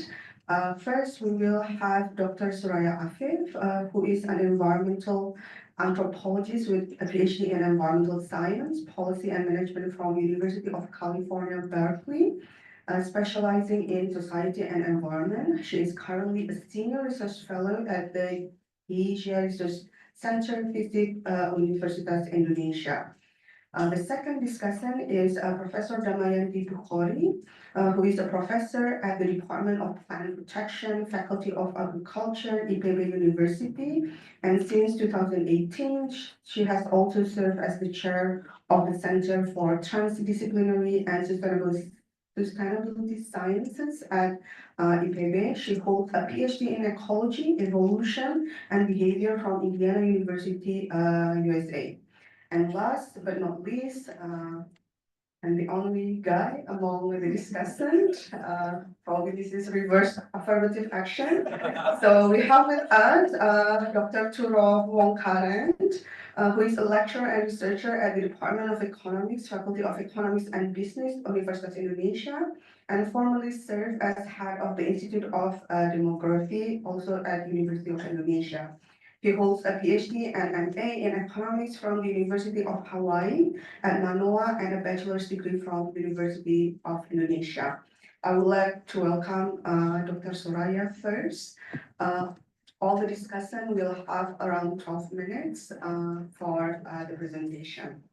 First, we will have Dr. Suraya Afiff, who is an environmental anthropologist with a PhD in environmental science, policy and management from University of California, Berkeley. Specializing in society and environment. She is currently a senior research fellow at the Asia Research Center, FEB Universitas Indonesia. The second discussant is Professor Damayanti Buchori, who is a professor at the Department of Plant Protection, Faculty of Agriculture, FEB University. And since 2018, she has also served as the chair of the Center for Transdisciplinary and Sustainability Sciences at FEB. She holds a PhD in ecology, evolution, and behavior from Indiana University, USA. And last but not least, and the only guy among the discussant, probably this is reverse affirmative action. So we have with us Dr. Turro Wongkaren, who is a lecturer and researcher at the Department of Economics, Faculty of Economics and Business, Universitas Indonesia, and formerly served as head of the Institute of Demography, also at University of Indonesia. He holds a PhD and MA in economics from the University of Hawaii at Manoa and a bachelor's degree from the University of Indonesia. I would like to welcome Dr. Suraya first. All the discussion will have around 12 minutes for the presentation.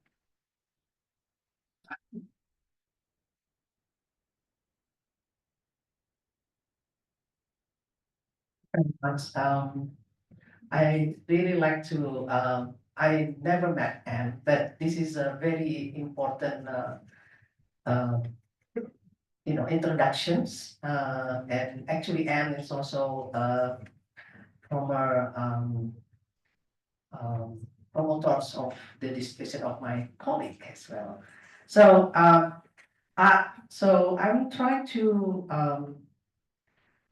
Very much. I really like to, I never met Anne, but this is a very important, introductions. And actually Anne is also former promoters of the discussion of my colleague as well. So, so I'm trying to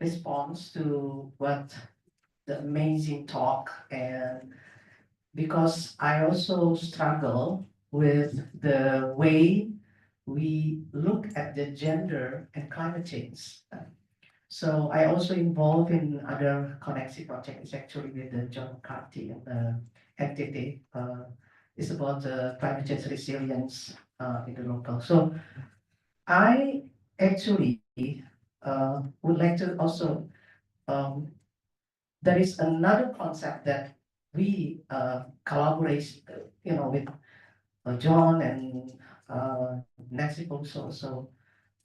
respond to what the amazing talk, and because I also struggle with the way we look at the gender and climate change. So I also involved in other KONEKSI project. It's actually with John McCarthy and the NTT. It's about climate change resilience in the local. So I actually would like to also there is another concept that we collaborate, with John and Nancy also. So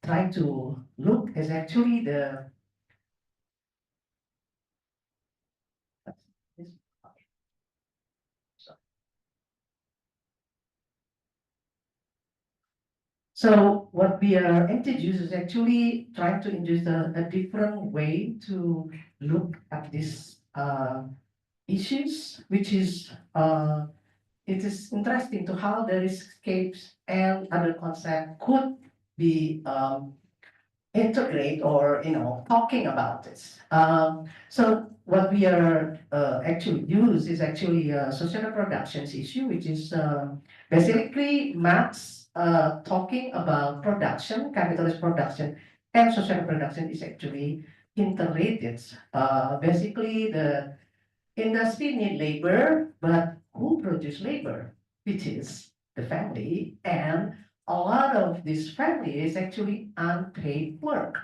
try to look is actually the so what we are introduced is actually trying to introduce a different way to look at these issues, which is it is interesting to how the riskscapes and other concepts could be integrate or talking about this. So what we are actually use is actually a social reproductions issue, which is basically Marx talking about production, capitalist production, and social reproduction is actually interrelated. Basically, the industry need labor, but who produce labor? Which is the family, and a lot of this family is actually unpaid work,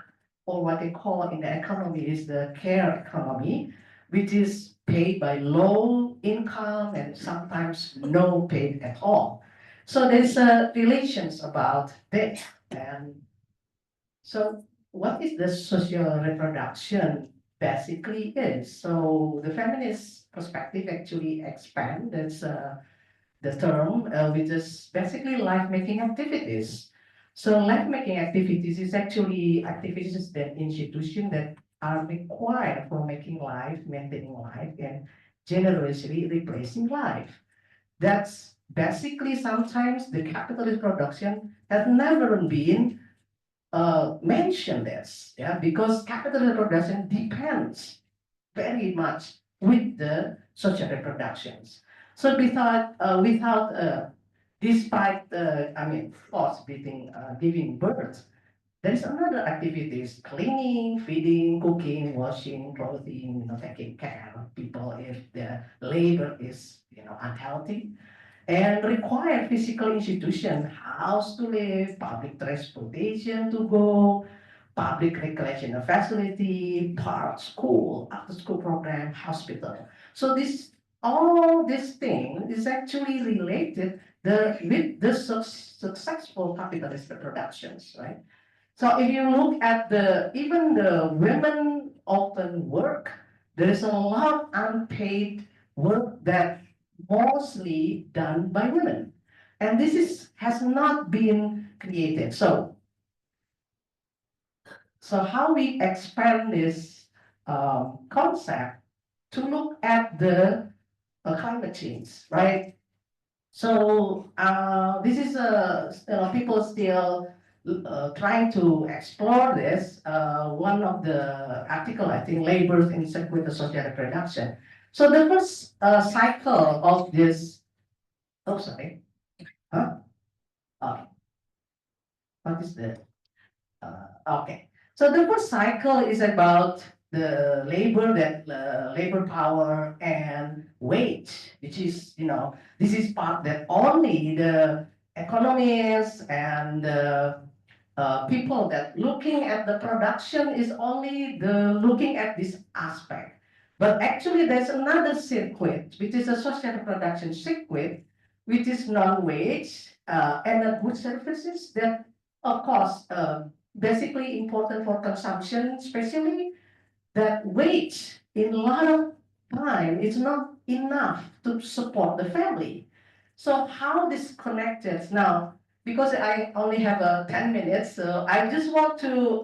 or what they call in the economy is the care economy, which is paid by low income and sometimes no paid at all. So there's relations about that. And so what is the social reproduction basically is? So the feminist perspective actually expand that's the term, which is basically life-making activities. So life-making activities is actually activities that institutions that are required for making life, maintaining life, and generously replacing life. That's basically sometimes the capitalist production has never been mentioned this, yeah, because capital reproduction depends very much with the social reproductions. So despite force giving birth, there is another activities: cleaning, feeding, cooking, washing, clothing, taking care of people if the labor is unhealthy, and require physical institution, house to live, public transportation to go, public recreational facility, park, school, after school program, hospital. So all this thing is actually related with the successful capitalist productions, right? So if you look at even the women often work, there is a lot of unpaid work that mostly done by women. And this has not been created. So how we expand this concept to look at the climate change, right? So this is people still trying to explore this. One of the article, I think, labors in sync with the social reproduction. So the first cycle of this, oh sorry, huh? Okay, what is the, okay. So the first cycle is about the labor power and wage, which is, this is part that only the economists and the people that looking at the production is only looking at this aspect. But actually there's another circuit, which is a social production circuit, which is non-wage and good services that, of course, basically important for consumption, especially that wage in a lot of time is not enough to support the family. So how this connected now? Because I only have 10 minutes, so I just want to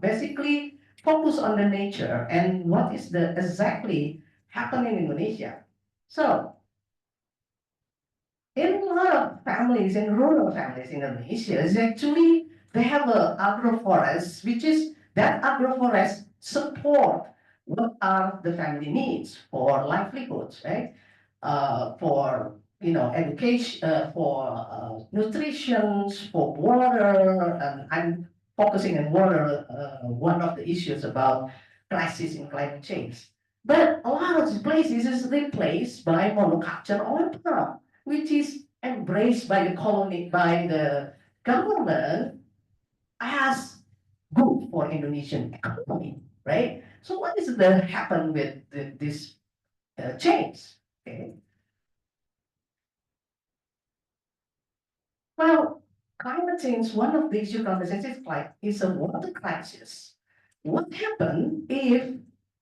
basically focus on the nature and what is exactly happening in Indonesia. So in a lot of families, in rural families in Indonesia, is actually they have a agroforest, which is that agroforest support what are the family needs for livelihoods, right? For education, for nutrition, for water, and I'm focusing on water. One of the issues about crisis in climate change, but a lot of places is replaced by monoculture oil palm, which is embraced by the government as good for Indonesian economy, right? So what is the happen with this change? Okay. Well, climate change, one of the issue conversations is a water crisis. What happens if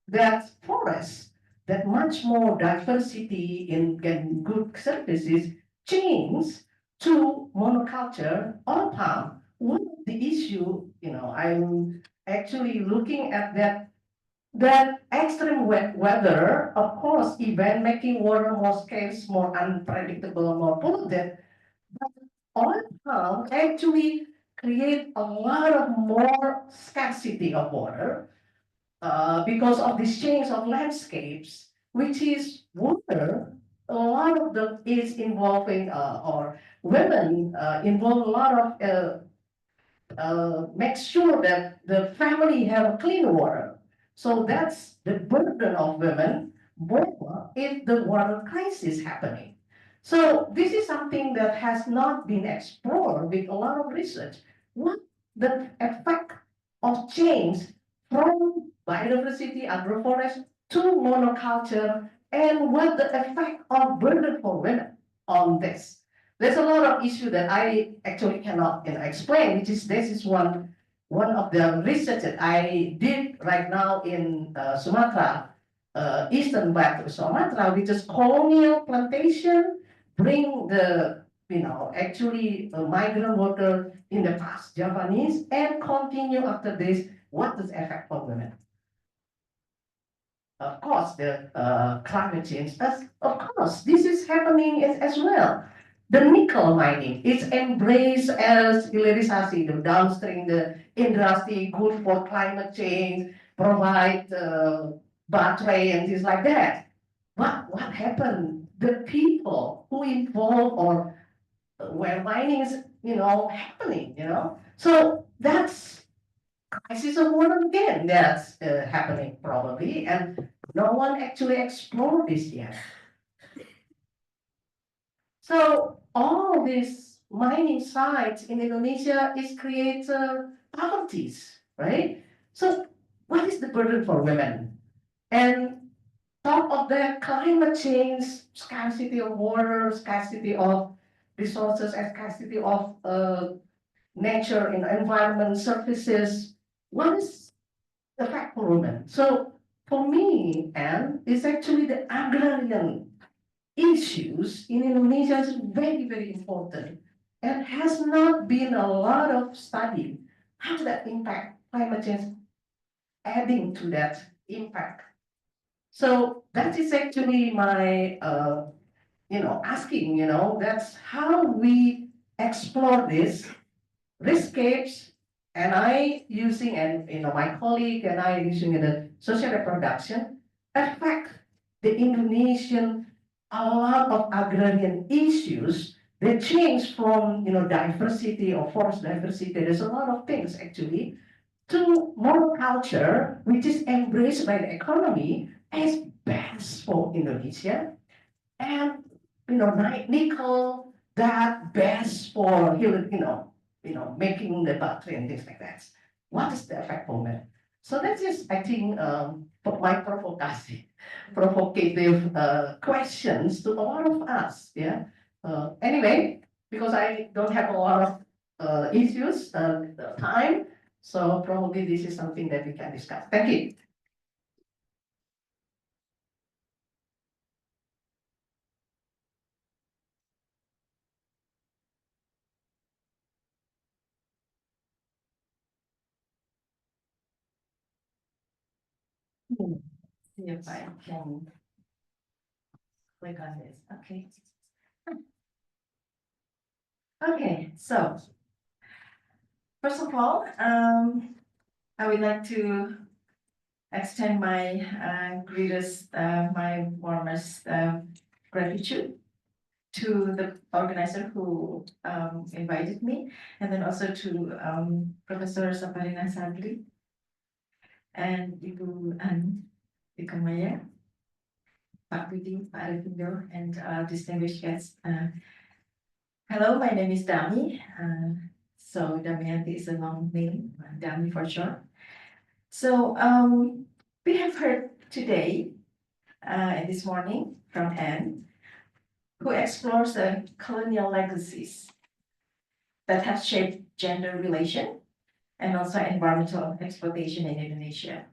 that forest, that much more diversity in good services, change to monoculture or palm? One of the issue, I'm actually looking at that that extreme weather, of course, event making water more scarce, more unpredictable, more polluted, but oil palm actually create a lot of more scarcity of water because of this change of landscapes, which is water. A lot of them is involving or women involve a lot of make sure that the family have clean water. So that's the burden of women more if the water crisis happening. So this is something that has not been explored with a lot of research. What the effect of change from biodiversity, agroforest to monoculture, and what the effect of burden for women on this. There's a lot of issue that I actually cannot explain, which is this is one of the research that I did right now in Sumatra, eastern part of Sumatra, which is colonial plantation, bring the actually migrant worker in the past, Japanese, and continue after this. What does effect for women? Of course, the climate change. Of course, this is happening as well. The nickel mining is embraced as hilirisasi, the downstream, the industry, good for climate change, provide battery and things like that. What happened? The people who involved or where mining is, happening, So that's crisis of water again that's happening probably, and no one actually explored this yet. So all these mining sites in Indonesia is create poverties, right? So what is the burden for women? And top of that, climate change, scarcity of water, scarcity of resources, and scarcity of nature and environment services. What is the fact for women? So for me, and it's actually the agrarian issues in Indonesia is very, very important and has not been a lot of study how that impact climate change, adding to that impact. So that is actually my, asking, that's how we explore this riskscapes, and I using, and my colleague and I using in the social reproduction, affect the Indonesian a lot of agrarian issues that change from diversity or forest diversity. There's a lot of things actually to monoculture, which is embraced by the economy as best for Indonesia, and nickel that best for making the battery and things like that. What is the effect for men? So that's just, I think, my provocative questions to a lot of us. Yeah. Anyway, because I don't have a lot of issues, time, so probably this is something that we can discuss. Thank you. See if I can click on this. Okay. Okay, so first of all, I would like to extend my greatest, my warmest gratitude to the organizer who invited me, and then also to Professor Saparinah Sadli and Ibu Ann Tickamyer, Pak Budy, Pak Arifindo, and distinguished guests. Hello, my name is Dami. So Damayanti is a long name, Dami for short. So we have heard today and this morning from Anne, who explores the colonial legacies that have shaped gender relation and also environmental exploitation in Indonesia.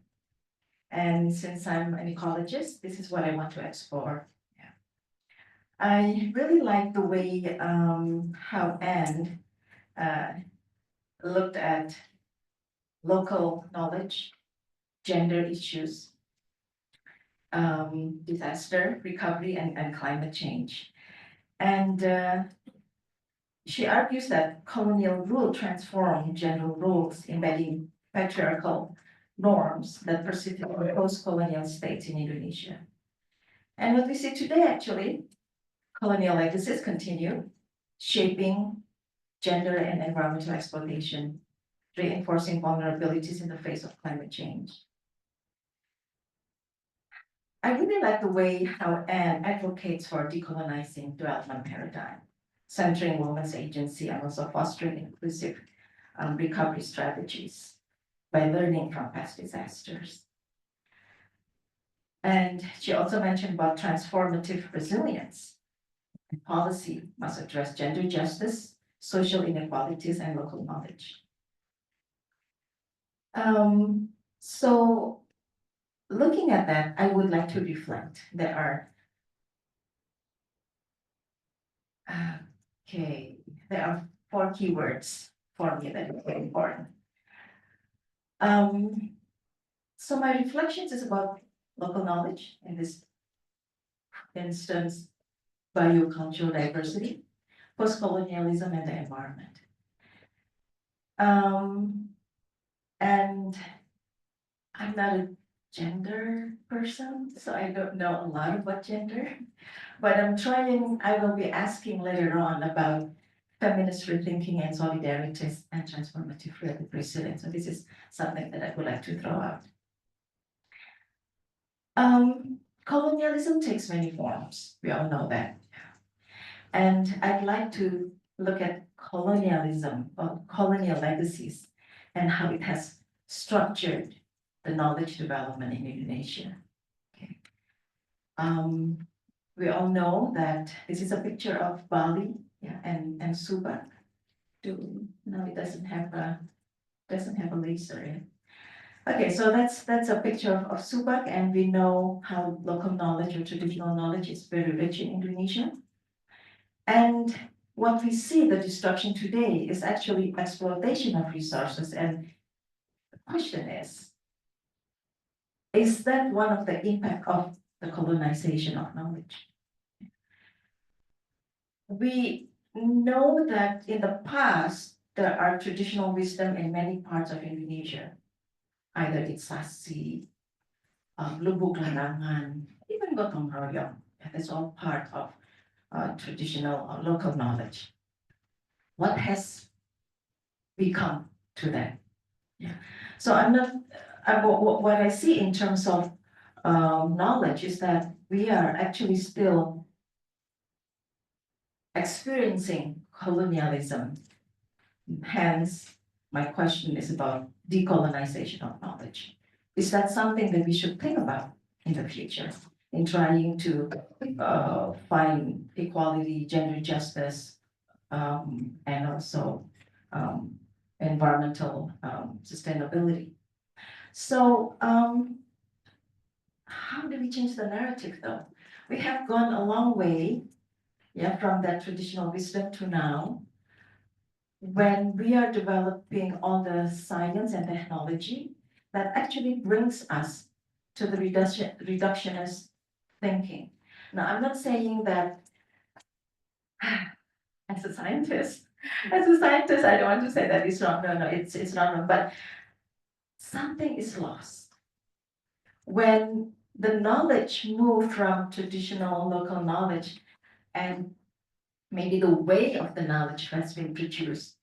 And since I'm an ecologist, this is what I want to explore. Yeah. I really like the way how Anne looked at local knowledge, gender issues, disaster recovery and climate change. And she argues that colonial rule transformed general rules, embedding patriarchal norms that persisted in post-colonial states in Indonesia. And what we see today, actually, colonial legacies continue shaping gender and environmental exploitation, reinforcing vulnerabilities in the face of climate change. I really like the way how Anne advocates for decolonizing development paradigm, centering women's agency and also fostering inclusive recovery strategies by learning from past disasters. And she also mentioned about transformative resilience. And policy must address gender justice, social inequalities, and local knowledge. So looking at that, I would like to reflect. There are four keywords for me that are very important. So my reflections is about local knowledge, in this instance, biocultural diversity, post-colonialism, and the environment. And I'm not a gender person, so I don't know a lot about gender, but I will be asking later on about feminist rethinking and solidarities and transformative resilience. So this is something that I would like to throw out. Colonialism takes many forms, we all know that. And I'd like to look at colonialism or colonial legacies and how it has structured the knowledge development in Indonesia. Okay. We all know that this is a picture of Bali, yeah, and Subak. No, it doesn't have a laser. Yeah. Okay, so that's a picture of Subak, and we know how local knowledge or traditional knowledge is very rich in Indonesia. And what we see, the destruction today, is actually exploitation of resources. And the question is that one of the impact of the colonization of knowledge? We know that in the past, there are traditional wisdom in many parts of Indonesia, either it's Sasi, Lubuk Larangan, even Gotong Royong. That's all part of traditional local knowledge. What has become to that? Yeah. So I'm not, what I see in terms of knowledge is that we are actually still experiencing colonialism. Hence, my question is about decolonization of knowledge. Is that something that we should think about in the future in trying to find equality, gender justice, and also environmental sustainability? So how do we change the narrative though? We have gone a long way, yeah, from that traditional wisdom to now, when we are developing all the science and technology that actually brings us to the reductionist thinking. Now, I'm not saying that as a scientist, I don't want to say that it's wrong. No, it's not wrong, but something is lost. When the knowledge moved from traditional local knowledge and maybe the way of the knowledge has been produced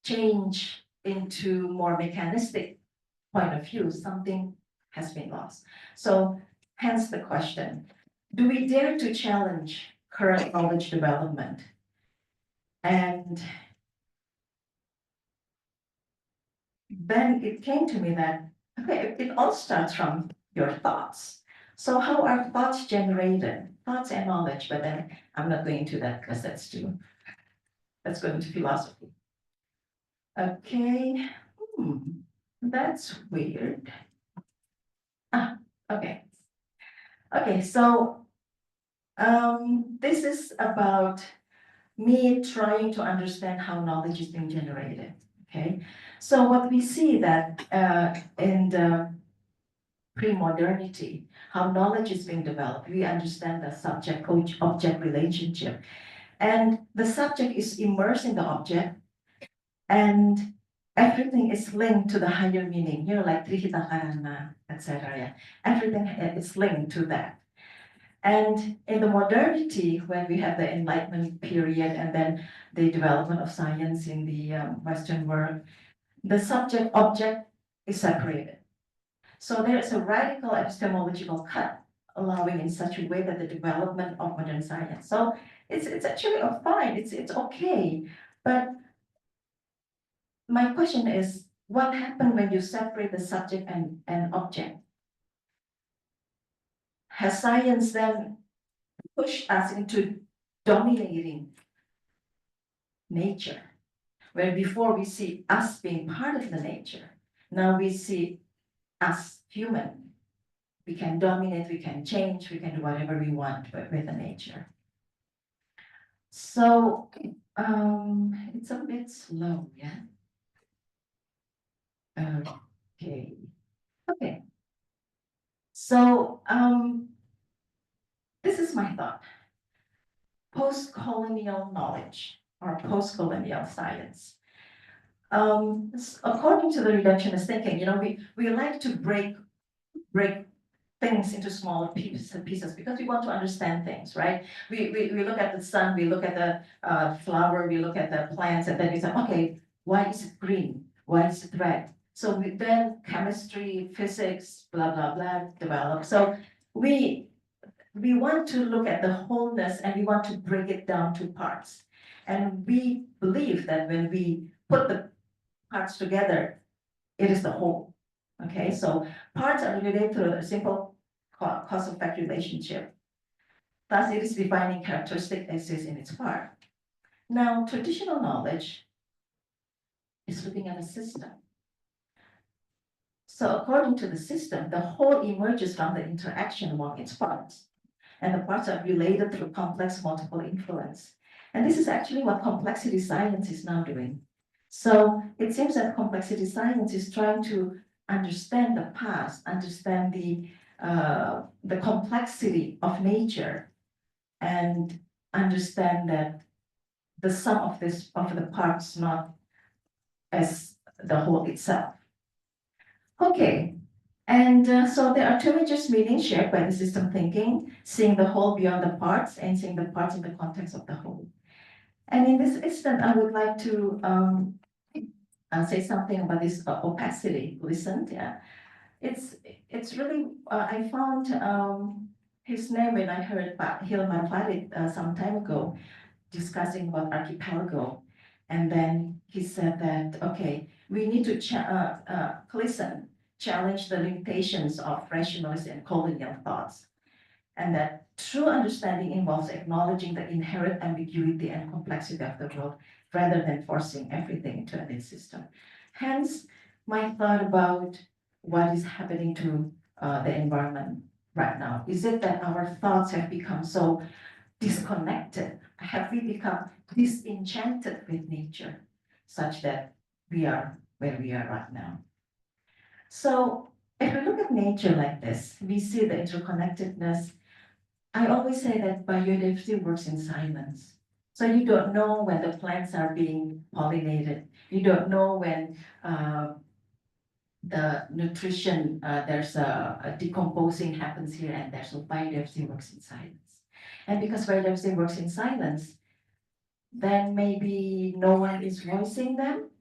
change into more mechanistic point of view, something has been lost. So hence the question, do we dare to challenge current knowledge development? And then it came to me that, okay, it all starts from your thoughts. So how are thoughts generated? Thoughts and knowledge, but then I'm not going into that because that's going to philosophy. Okay, that's weird. Okay. Okay, so this is about me trying to understand how knowledge is being generated. Okay, so what we see that in the pre-modernity, how knowledge is being developed. We understand the subject-object relationship. And the subject is immersed in the object, and everything is linked to the higher meaning, like Trihita Karana, etc. Yeah. Everything is linked to that. And in the modernity, when we have the Enlightenment period and then the development of science in the Western world, the subject-object is separated. So there is a radical epistemological cut, allowing in such a way that the development of modern science. So it's actually fine, it's okay. But my question is, what happened when you separate the subject and object? Has science then pushed us into dominating nature? Where before we see us being part of the nature, now we see us human. We can dominate, we can change, we can do whatever we want with the nature. So it's a bit slow, yeah? Okay. Okay. So this is my thought. Post-colonial knowledge or post-colonial science. According to the reductionist thinking, we like to break things into smaller pieces because we want to understand things, right? We look at the sun, we look at the flower, we look at the plants, and then we say, okay, why is it green? Why is it red? So then chemistry, physics, blah, blah, blah, develop. So we want to look at the wholeness and we want to break it down to parts. And we believe that when we put the parts together, it is the whole. Okay, so parts are related to a simple cause-effect relationship. Thus, it is defining characteristic exists in its part. Now, traditional knowledge is looking at a system. So according to the system, the whole emerges from the interaction among its parts. And the parts are related through complex multiple influence. And this is actually what complexity science is now doing. So it seems that complexity science is trying to understand the past, understand the complexity of nature, and understand that the sum of the parts, not as the whole itself. Okay, and so there are two major meanings shared by the system thinking: seeing the whole beyond the parts and seeing the parts in the context of the whole. And in this instant, I would like to say something about this opacity. Listen, yeah, it's really I found his name when I heard Hilman Farid some time ago discussing about archipelago, and then he said that okay, we need to challenge the limitations of rationalist and colonial thoughts, and that true understanding involves acknowledging the inherent ambiguity and complexity of the world rather than forcing everything into a system. Hence, my thought about what is happening to the environment right now. Is it that our thoughts have become so disconnected? Have we become disenchanted with nature such that we are where we are right now? So if we look at nature like this, we see the interconnectedness. I always say that biodiversity works in silence. So you don't know when the plants are being pollinated. You don't know when the nutrition, there's a decomposing happens here and there. So biodiversity works in silence. And because biodiversity works in silence, then maybe no one is voicing them.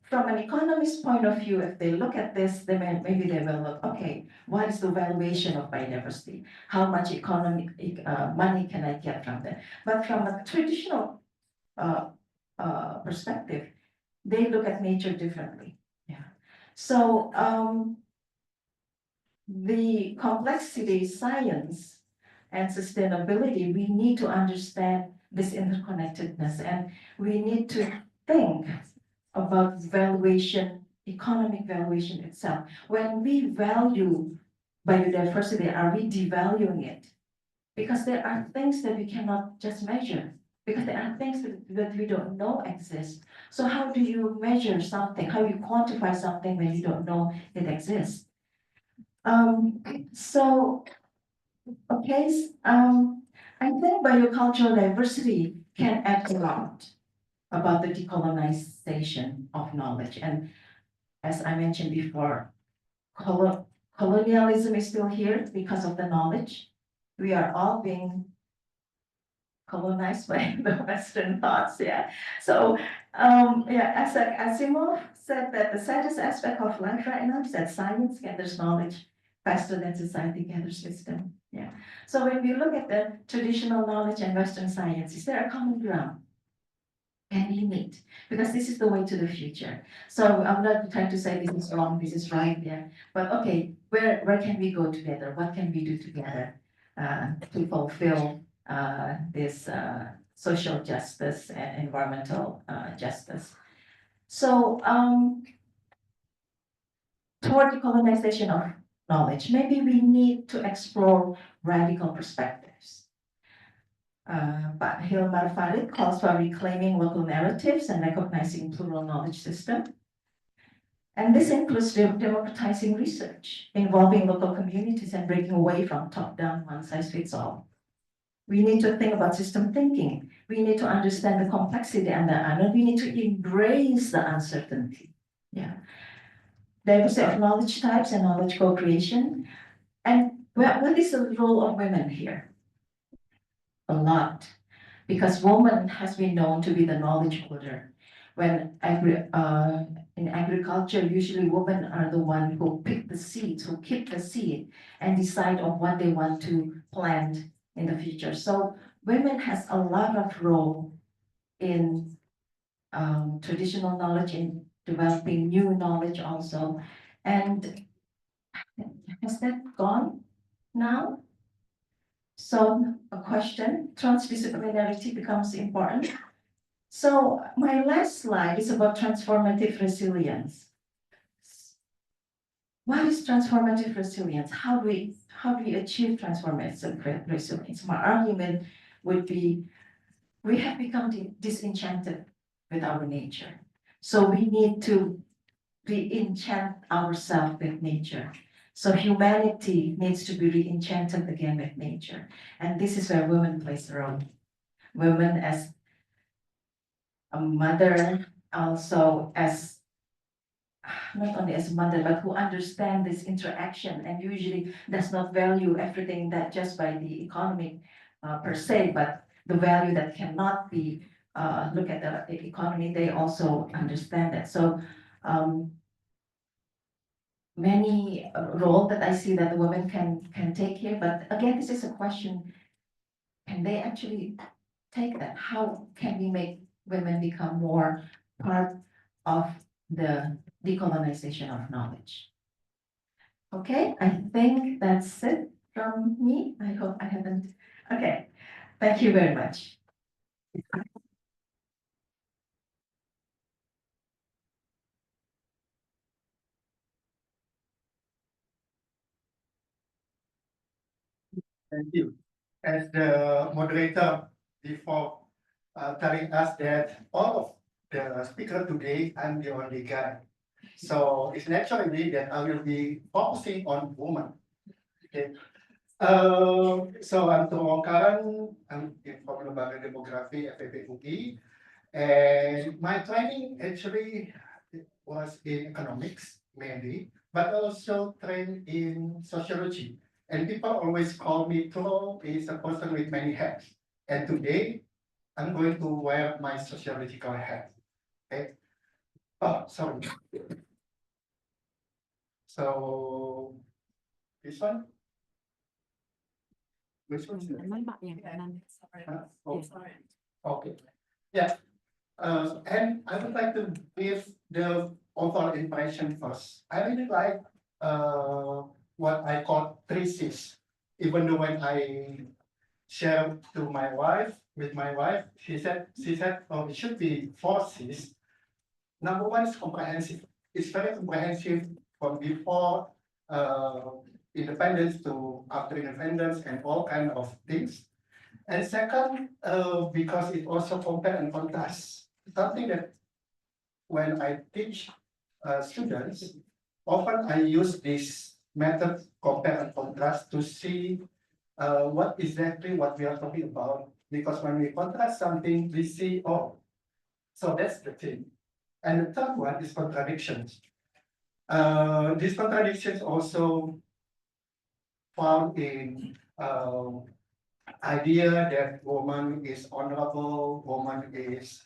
From an economist's point of view, if they look at this, maybe they will look, okay, what is the valuation of biodiversity? How much economic money can I get from that? But from a traditional perspective, they look at nature differently. Yeah. So the complexity, science, and sustainability, we need to understand this interconnectedness, and we need to think about valuation, economic valuation itself. When we value biodiversity, are we devaluing it? Because there are things that we cannot just measure, because there are things that we don't know exist. So how do you measure something? How do you quantify something when you don't know it exists? So, okay, I think biocultural diversity can add a lot about the decolonization of knowledge. And as I mentioned before, colonialism is still here because of the knowledge. We are all being colonized by the Western thoughts, yeah. So, yeah, as Asimov said that the saddest aspect of life right now is that science gathers knowledge faster than society gathers wisdom, yeah. So when we look at the traditional knowledge and Western science, is there a common ground? Can we meet? Because this is the way to the future. So I'm not trying to say this is wrong, this is right, yeah. But okay, where can we go together? What can we do together to fulfill this social justice and environmental justice? So toward the colonization of knowledge, maybe we need to explore radical perspectives. But Hilmar Farid calls for reclaiming local narratives and recognizing plural knowledge system. And this includes democratizing research, involving local communities and breaking away from top-down one-size-fits-all. We need to think about system thinking. We need to understand the complexity and the unknown. We need to embrace the uncertainty. Yeah. Diversity of knowledge types and knowledge co-creation. And what is the role of women here? A lot, because woman has been known to be the knowledge holder. When in agriculture, usually women are the one who pick the seeds, who keep the seed and decide on what they want to plant in the future. So women has a lot of role in traditional knowledge, in developing new knowledge also. And has that gone now? So a question, transdisciplinarity becomes important. So my last slide is about transformative resilience. What is transformative resilience? How do we achieve transformative resilience? My argument would be, we have become disenchanted with our nature. So we need to re-enchant ourselves with nature. So humanity needs to be re-enchanted again with nature. And this is where women plays a role. Women as a mother, also as, not only as a mother, but who understand this interaction and usually does not value everything that just by the economic per se, but the value that cannot be, look at the economy, they also understand that. So many role that I see that the women can take here, but again, this is a question, can they actually take that? How can we make women become more part of the decolonization of knowledge? Okay, I think that's it from me. I hope I haven't, okay, thank you very much. Thank you. As the moderator before telling us that all of the speakers today, I'm the only guy. So it's naturally that I will be focusing on women. Okay. So I'm Turro Wongkaren, I'm from Lembaga Demografi FEB UI, and my training actually was in economics mainly, but also trained in sociology. And people always call me Turro is a person with many hats. And today, I'm going to wear my sociological hat. Okay. Oh, sorry. So this one. Which one is it? Oh, okay. Yeah. And I would like to give the overall impression first. I really like what I call 3 Cs. Even though when I share to my wife, she said, oh, it should be 4 Cs. Number 1 is comprehensive. It's very comprehensive from before independence to after independence and all kind of things. And second, because it also compare and contrast. Something that when I teach students, often I use this method compare and contrast to see what exactly what we are talking about. Because when we contrast something, we see, oh, so that's the thing. And the third one is contradictions. These contradictions also found in idea that woman is honorable, woman is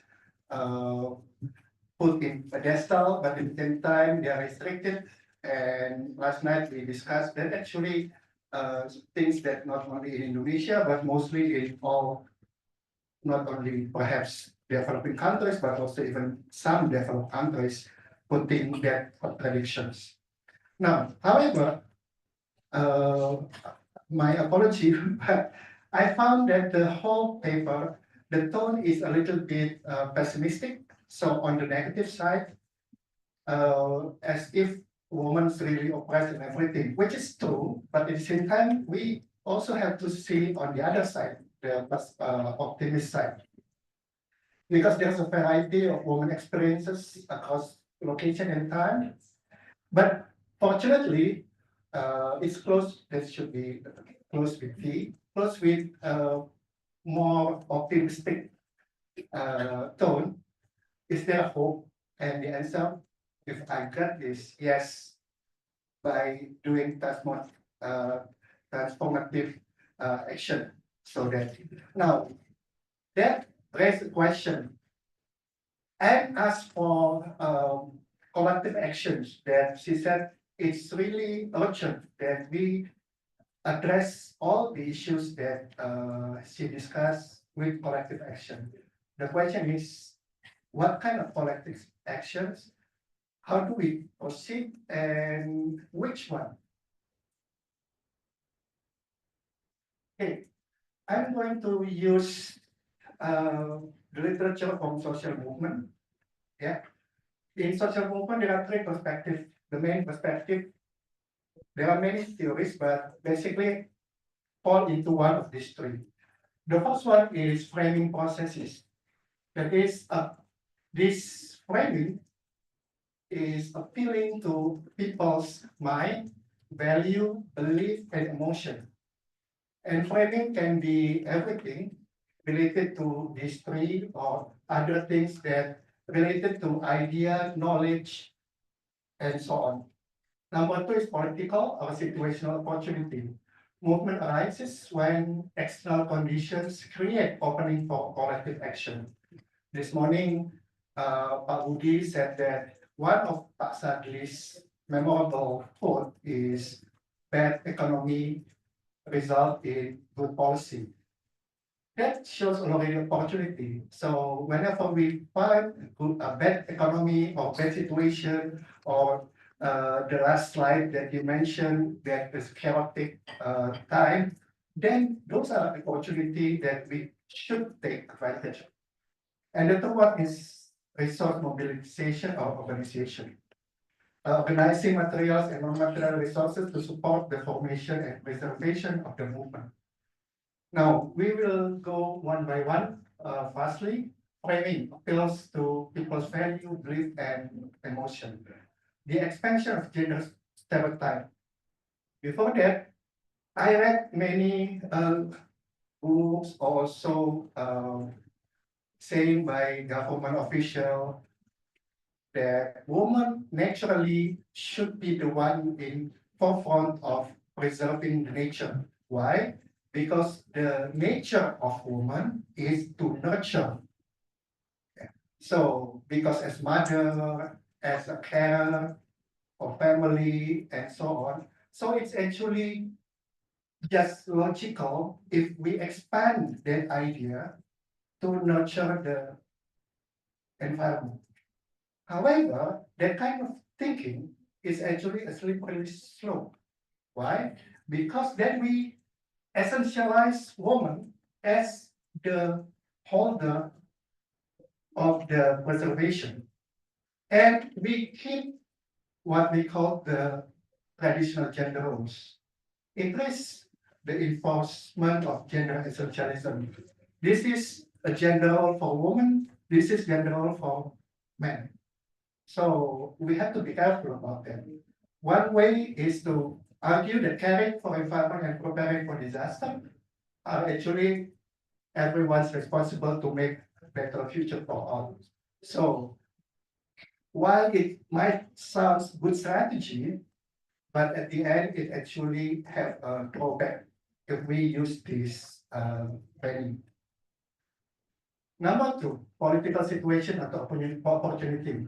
put in pedestal, but at the same time they are restricted. And last night we discussed that actually things that not only in Indonesia, but mostly in all, not only perhaps developing countries, but also even some developed countries putting that contradictions. Now, however, my apology, but I found that the whole paper, the tone is a little bit pessimistic. So on the negative side, as if women's really oppressed and everything, which is true, but at the same time, we also have to see on the other side, the optimist side. Because there's a variety of women experiences across location and time. But fortunately, it's close, that should be close with V, close with more optimistic tone. Is there hope? And the answer, if I got this, yes, by doing transformative action. So that now that raised the question and asked for collective actions that she said it's really urgent that we address all the issues that she discussed with collective action. The question is, what kind of collective actions? How do we proceed and which one? Okay, I'm going to use the literature from social movement. Yeah, in social movement, there are three perspectives. The main perspective, there are many theories, but basically fall into one of these three. The first one is framing processes. That is, this framing is appealing to people's mind, value, belief, and emotion. And framing can be everything related to history or other things that related to idea, knowledge, and so on. Number two is political or situational opportunity. Movement arises when external conditions create opening for collective action. This morning, Pak Budy said that one of Pak Sadli's memorable quote is bad economy result in good policy. That shows already opportunity. So whenever we find a bad economy or bad situation, or the last slide that you mentioned that is chaotic time, then those are opportunity that we should take advantage of. And the third one is resource mobilization or organization. Organizing materials and non-material resources to support the formation and preservation of the movement. Now, we will go one by one. Firstly, framing appeals to people's value, belief, and emotion. The expansion of gender stereotype. Before that, I read many books also saying by government official that women naturally should be the one in forefront of preserving the nature. Why? Because the nature of woman is to nurture. So, because as mother, as a carer for family, and so on, so it's actually just logical if we expand that idea to nurture the environment. However, that kind of thinking is actually a slippery slope. Why? Because then we essentialize woman as the holder of the preservation. And we keep what we call the traditional gender roles. It is the enforcement of gender essentialism. This is a gender role for women, this is gender role for men. So we have to be careful about that. One way is to argue that caring for environment and preparing for disaster are actually everyone's responsible to make a better future for all. So while it might sound good strategy, but at the end it actually have a drawback if we use this value. Number two, political situation atau opportunity.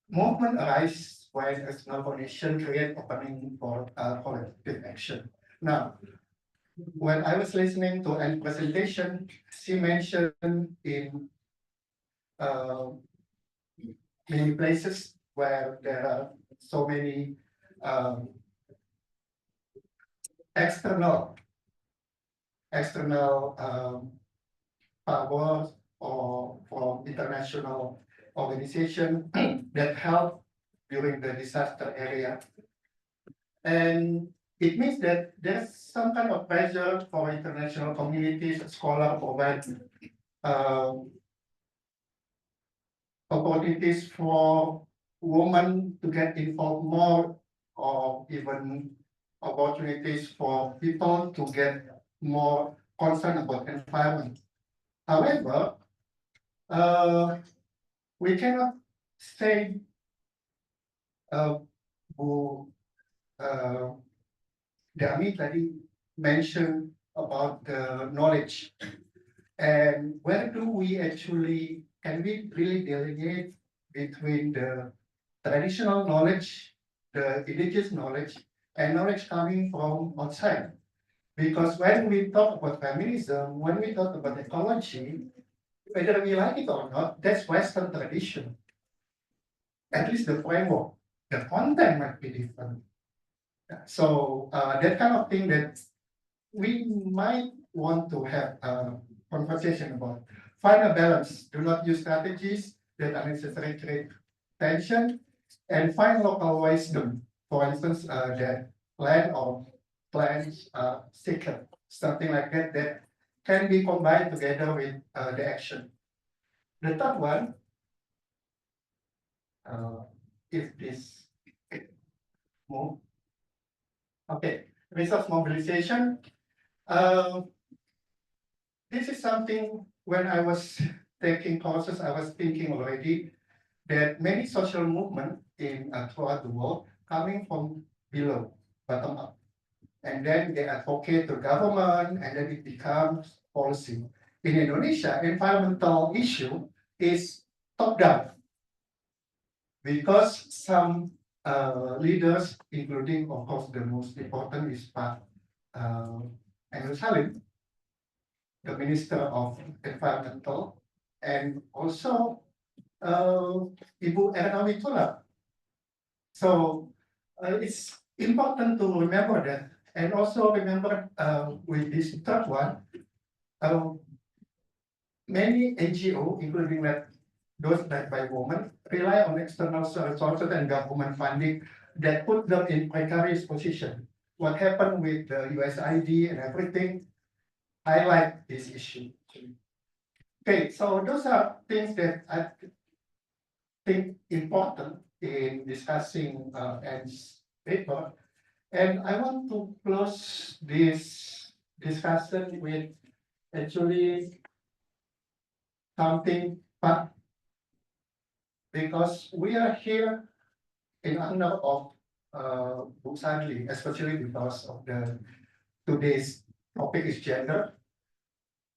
Movement arise when external condition create opening for collective action. Now, when I was listening to Anne's presentation, she mentioned in many places where there are so many external powers or from international organization that help during the disaster area. And it means that there's some kind of pressure for international communities, scholars provide opportunities for women to get involved more, or even opportunities for people to get more concerned about environment. However, we cannot say Bu Dami tadi mentioned about the knowledge, and where do we actually, can we really delineate between the traditional knowledge, the indigenous knowledge, and knowledge coming from outside? Because when we talk about feminism, when we talk about ecology, whether we like it or not, that's Western tradition. At least the framework, the content might be different. So that kind of thing that we might want to have a conversation about. Find a balance. Do not use strategies that unnecessarily create tension, and find local wisdom. For instance, that land or plans secret, something like that, that can be combined together with the action. The third one, if this move, okay, resource mobilization. This is something when I was taking courses, I was thinking already that many social movements in throughout the world coming from below, bottom up. And then they advocate to government, and then it becomes policy. In Indonesia, environmental issue is top down because some leaders, including of course the most important is Pak Emil Salim, the Minister of Environmental, and also Ibu Erna Witola. So it's important to remember that, and also remember with this third one, many NGO, including that those led by women, rely on external resources and government funding that put them in precarious position. What happened with the USID and everything highlight this issue. Okay, so those are things that I think important in discussing Anne's paper. And I want to close this discussion with actually something fun, because we are here in honor of Bu Sadli, especially because of the today's topic is gender.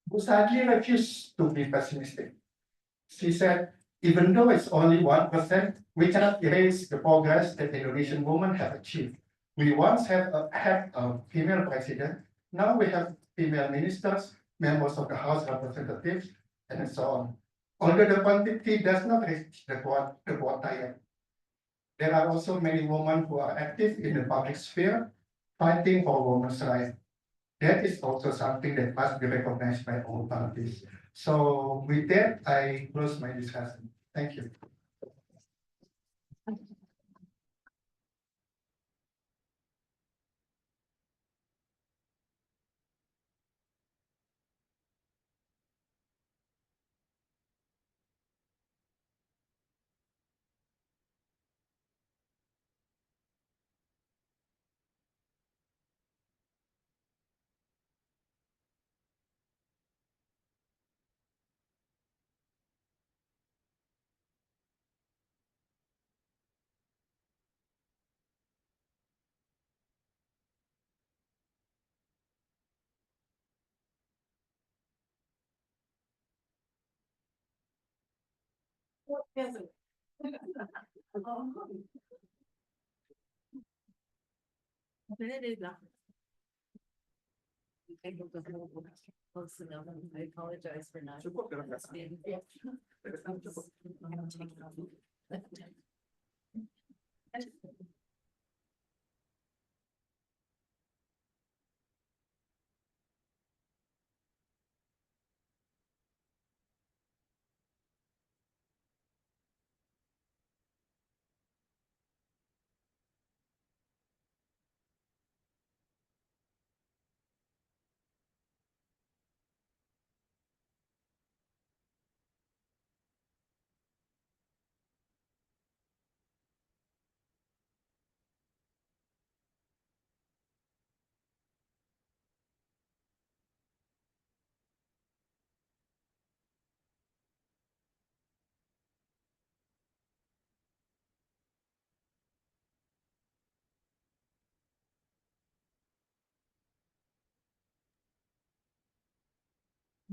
Bu Sadli refused to be pessimistic. She said, even though it's only 1%, we cannot erase the progress that Indonesian women have achieved. We once had a female president, now we have female ministers, members of the House of Representatives, and so on. Although the quantity does not reach the quota yet, there are also many women who are active in the public sphere, fighting for women's rights. That is also something that must be recognized by all parties. So with that, I close my discussion. Thank you. I apologize for not. being-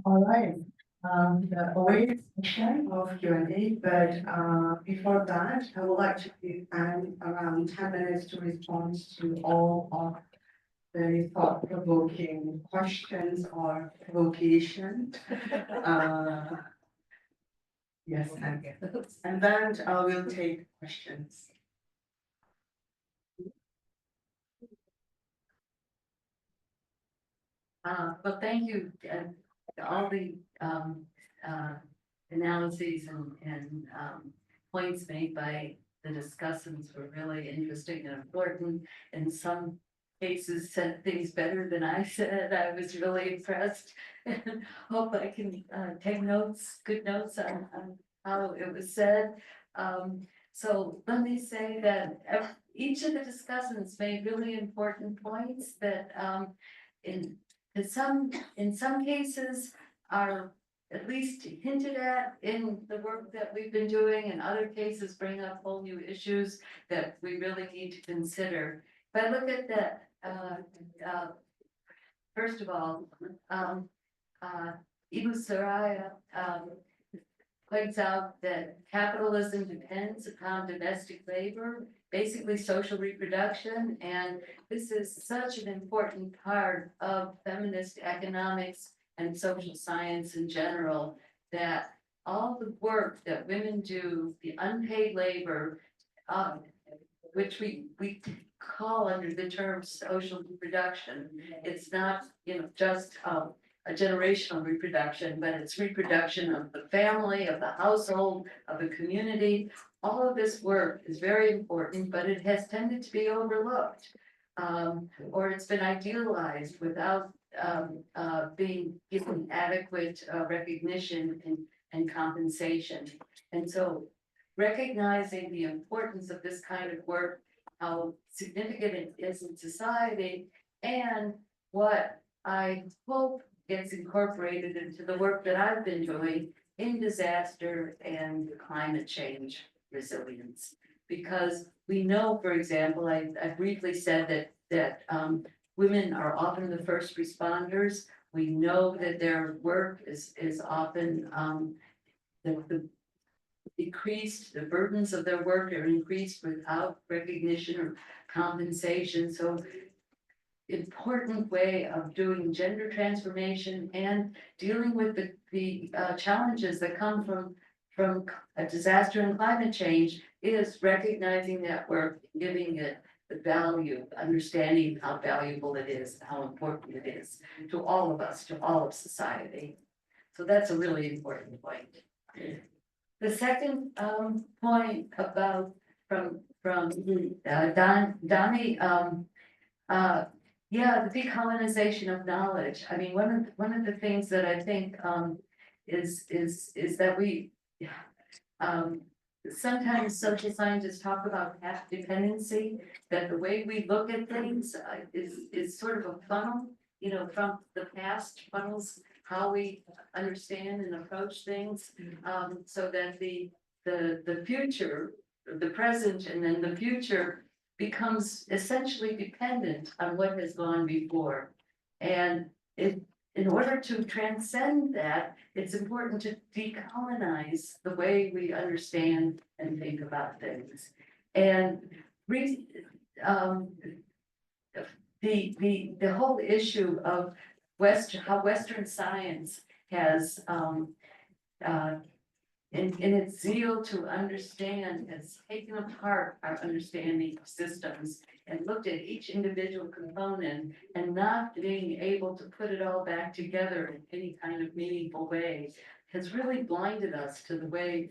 All right, the awaited session of Q&A, but before that, I would like to give Anne around 10 minutes to respond to all of the thought-provoking questions or provocation. Yes, and then we'll take questions. Well, thank you, all the, analyses and, points made by the discussants were really interesting and important. In some cases said things better than I said. I was really impressed. Hope I can, take notes, good notes on how it was said. So let me say that each of the discussants made really important points that, in some cases are at least hinted at in the work that we've been doing, and other cases bring up whole new issues that we really need to consider. If I look at that, first of all, Ibu Suraya, points out that capitalism depends upon domestic labor, basically social reproduction, and this is such an important part of feminist economics and social science in general, that all the work that women do, the unpaid labor, which we call under the term social reproduction, it's not, just a generational reproduction, but it's reproduction of the family, of the household, of the community. All of this work is very important, but it has tended to be overlooked. Or it's been idealized without being given adequate recognition and compensation. And so recognizing the importance of this kind of work, how significant it is in society, and what I hope gets incorporated into the work that I've been doing in disaster and climate change resilience. Because we know, for example, I briefly said that women are often the first responders. We know that their work is often the decreased, the burdens of their work are increased without recognition or compensation. So important way of doing gender transformation and dealing with the challenges that come from a disaster and climate change is recognizing that work, giving it the value, understanding how valuable it is, how important it is to all of us, to all of society. So that's a really important point. The second point about from Dami, yeah, the decolonization of knowledge. I mean, one of the things that I think is that we sometimes social scientists talk about path dependency, that the way we look at things is sort of a funnel, from the past funnels how we understand and approach things, so that the future, the present, and then the future becomes essentially dependent on what has gone before. And in order to transcend that, it's important to decolonize the way we understand and think about things. And the whole issue of how Western science has in its zeal to understand, has taken apart our understanding of systems and looked at each individual component and not being able to put it all back together in any kind of meaningful way, has really blinded us to the way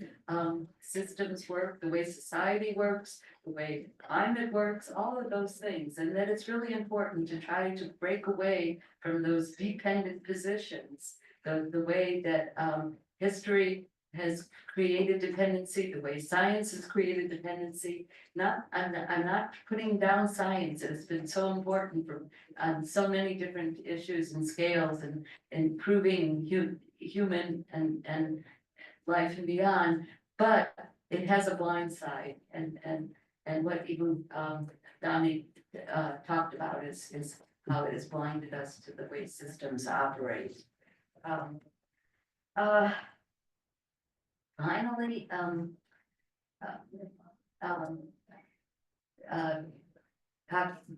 systems work, the way society works, the way climate works, all of those things. And that it's really important to try to break away from those dependent positions, the way that history has created dependency, the way science has created dependency. I'm not putting down science. It's been so important for so many different issues and scales and improving human and life and beyond, but it has a blind side, and what even Dami talked about is how it has blinded us to the way systems operate. Finally,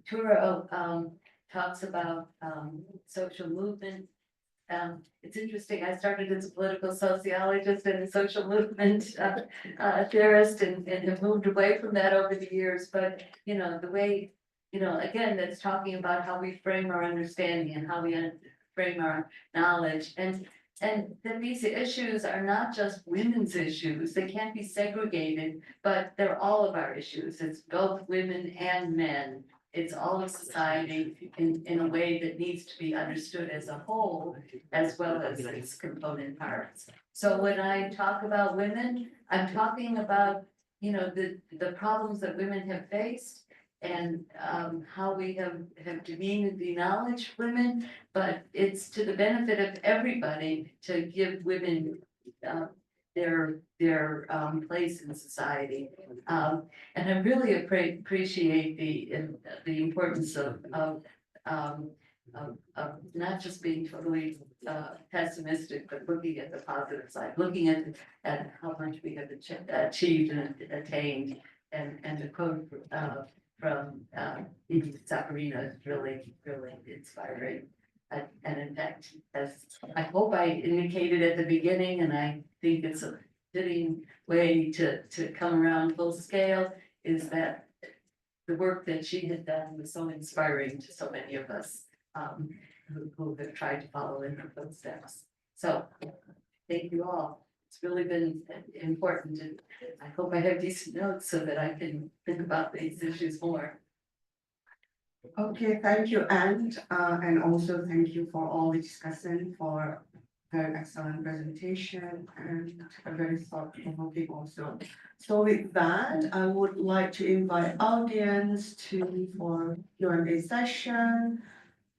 Turro talks about social movement. It's interesting, I started as a political sociologist and a social movement theorist and have moved away from that over the years, but the way, again, that's talking about how we frame our understanding and how we frame our knowledge, and then these issues are not just women's issues, they can't be segregated, but they're all of our issues. It's both women and men. It's all of society in a way that needs to be understood as a whole, as well as its component parts. So when I talk about women, I'm talking about, the problems that women have faced and how we have demeaned and acknowledged women, but it's to the benefit of everybody to give women their place in society. And I really appreciate the importance of not just being totally pessimistic, but looking at the positive side, looking at how much we have achieved and attained, and the quote from Saparinah is really inspiring. And in fact, as I hope I indicated at the beginning, and I think it's a fitting way to come around full scale, is that the work that she had done was so inspiring to so many of us who have tried to follow in her footsteps. So thank you all. It's really been important, and I hope I have decent notes so that I can think about these issues more. Okay, thank you, Anne, and also thank you for all the discussion, for an excellent presentation and a very thought-provoking also. So with that, I would like to invite audience for Q&A session.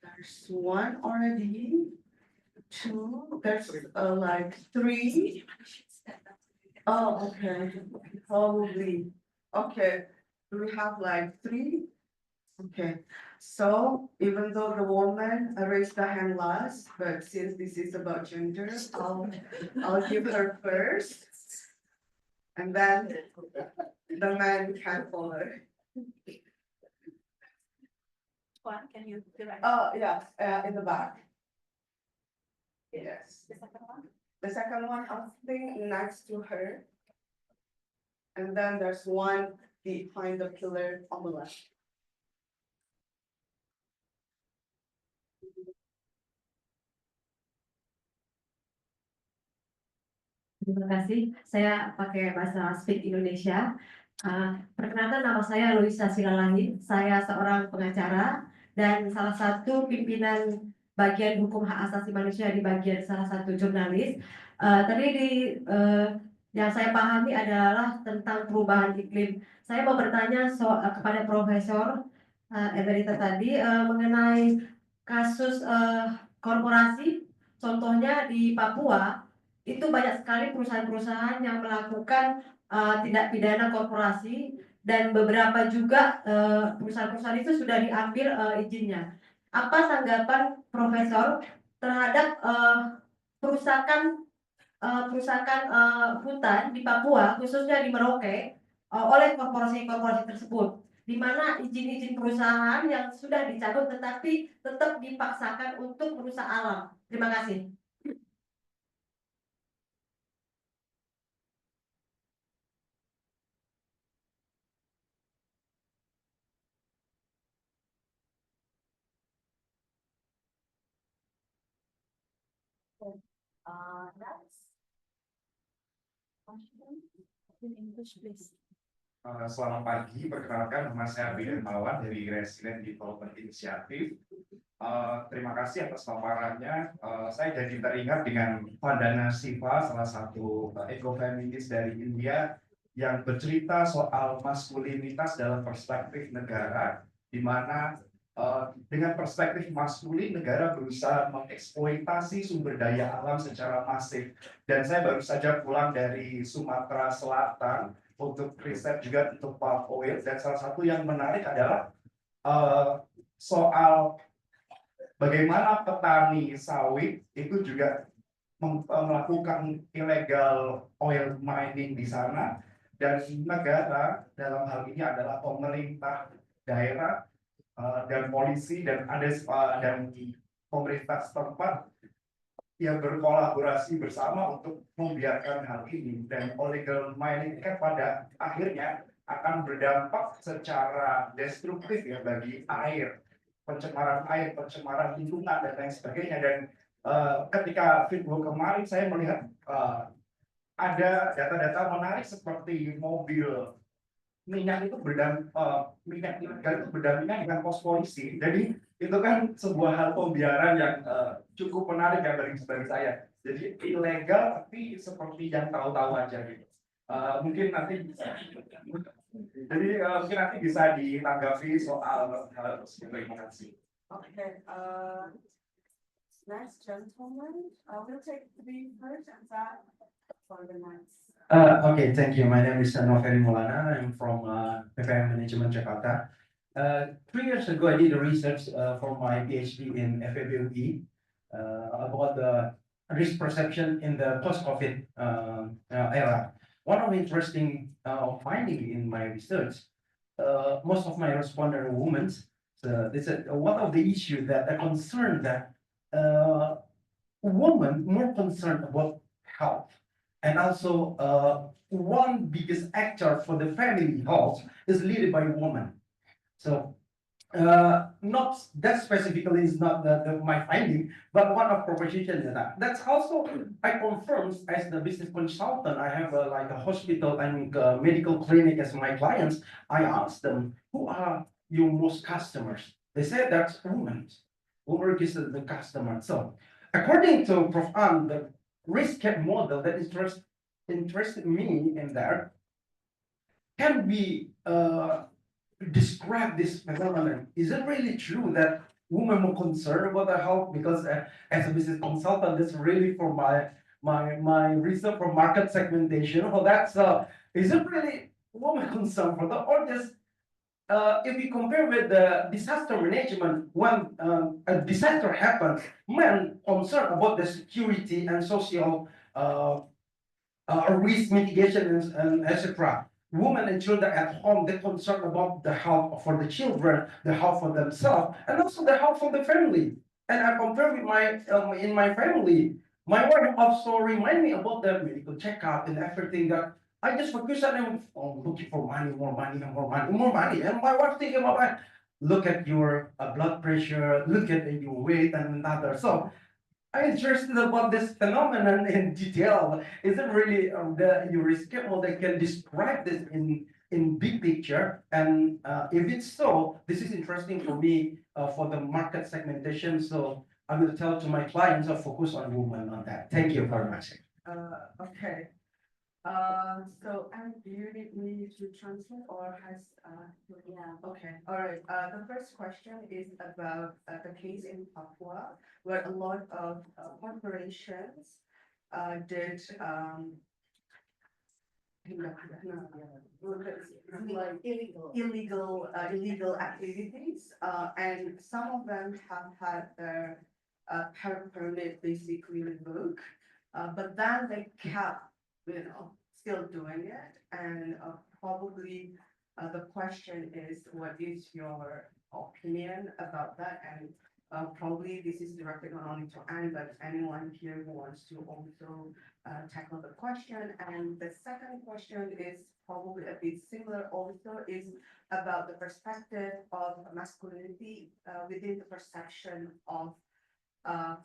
There's one already, two, there's like three. Oh, okay, probably. Okay, do we have like three? Okay, so even though the woman raised the hand last, but since this is about gender, I'll give her first. And then the man can follow. One, can you direct? Oh, yes, in the back. Yes. The second one? The second one, I think next to her. And then there's one behind the pillar on the left. Terima kasih. Saya pakai bahasa speak Indonesia. Perkenalkan, nama saya Luisa Silalahi. Saya seorang pengacara dan salah satu pimpinan bagian hukum hak asasi manusia di bagian salah satu jurnalis. Yang saya pahami adalah tentang perubahan iklim. Saya mau bertanya kepada Profesor Emerita tadi mengenai kasus korporasi. Contohnya di Papua. Itu banyak sekali perusahaan-perusahaan yang melakukan tindak pidana korporasi, dan beberapa juga perusahaan-perusahaan itu sudah diambil izinnya. Apa tanggapan Profesor terhadap perusakan hutan di Papua, khususnya di Merauke, oleh korporasi-korporasi tersebut, di mana izin-izin perusahaan yang sudah dicabut tetapi tetap dipaksakan untuk merusak alam. Terima kasih. Next. In English, please. Selamat pagi, perkenalkan nama saya Budy dari Resident Development Initiative. Terima kasih atas paparannya. Saya jadi teringat dengan Vandana Shiva, salah satu ekofeminis dari India, yang bercerita soal maskulinitas dalam perspektif negara, di mana dengan perspektif maskulin negara berusaha mengeksploitasi sumber daya alam secara masif. Dan saya baru saja pulang dari Sumatera Selatan untuk riset juga untuk palm oil, dan salah satu yang menarik adalah soal bagaimana petani sawit itu juga melakukan illegal oil mining di sana, dan negara dalam hal ini adalah pemerintah daerah dan polisi dan dan pemerintah setempat yang berkolaborasi bersama untuk membiarkan hal ini. Dan illegal mining kan pada akhirnya akan berdampak secara destruktif ya bagi air, pencemaran lingkungan dan lain sebagainya. Dan ketika FEB UI kemarin saya melihat ada data-data menarik seperti mobil minyak itu minyak ilegal itu berdampingan dengan pos polisi. Jadi itu kan sebuah hal pembiaran yang cukup menarik ya bagi saya. Jadi ilegal tapi seperti yang tahu-tahu aja gitu. Mungkin nanti bisa ditanggapi soal hal tersebut. Terima kasih. Okay, next gentleman, we'll take 3 first and that for the next. Okay, thank you. My name is Noveri Maulana. I'm from FEB Management Jakarta. 3 years ago, I did a research for my PhD in FEB UI about the risk perception in the post-COVID era. One of the interesting finding in my research, most of my respondents are women. So they said one of the issues that are concerned that women more concerned about health. And also, one biggest actor for the family health is led by women. So, not that specifically is not my finding, but one of proposition that's also I confirm as the business consultant. I have like a hospital and medical clinic as my clients. I asked them, who are your most customers? They said that's women. Women is the customer. So, according to Prof. Ann, the risk cap model that interested me in there can be describe this phenomenon. Is it really true that women are concerned about their health? Because as a business consultant, this really for my research for market segmentation. Well, that's is it really women concerned for that, or just if we compare with the disaster management, when a disaster happens, men concerned about the security and social risk mitigation and etc. Women and children at home, they're concerned about the health for the children, the health for themselves, and also the health for the family. And I compare with my in my family, my wife also remind me about the medical checkup and everything that I just focus on looking for money, more money, and more money, more money. And my wife thinking about look at your blood pressure, look at your weight and another. So I'm interested about this phenomenon in detail. Is it really your schedule that can describe this in big picture? And if it's so, this is interesting for me for the market segmentation. So I will tell to my clients to focus on women on that. Thank you very much. Okay. So, and do you need me to translate or has, Yeah. okay, all right. The first question is about the case in Papua, where a lot of corporations did like illegal activities, and some of them have had their permit basically revoked. But then they kept, still doing it. And probably the question is, what is your opinion about that? And probably this is directed not only to Anne, but anyone here who wants to also tackle the question. And the second question is probably a bit similar also, is about the perspective of masculinity within the perception of a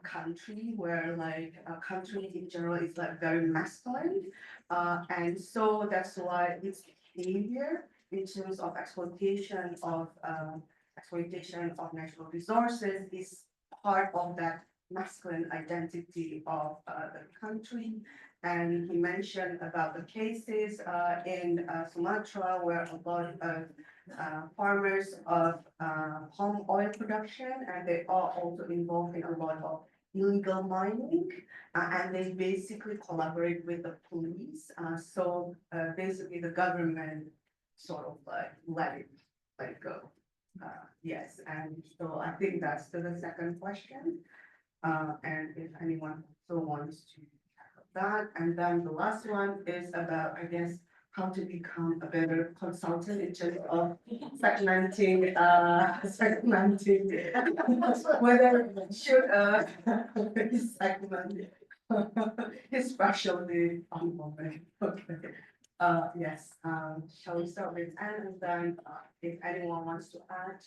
country where like a country in general is like very masculine. And so that's why its behavior in terms of exploitation of natural resources is part of that masculine identity of the country. And he mentioned about the cases in Sumatra where a lot of farmers of palm oil production, and they are also involved in a lot of illegal mining, and they basically collaborate with the police. So basically the government sort of like let it go. Yes, and so I think that's the second question. And if anyone also wants to tackle that, and then the last one is about, I guess, how to become a better consultant in terms of segmenting, whether should segment his specialty on women. Okay. Yes, shall we start with Anne, and then if anyone wants to add,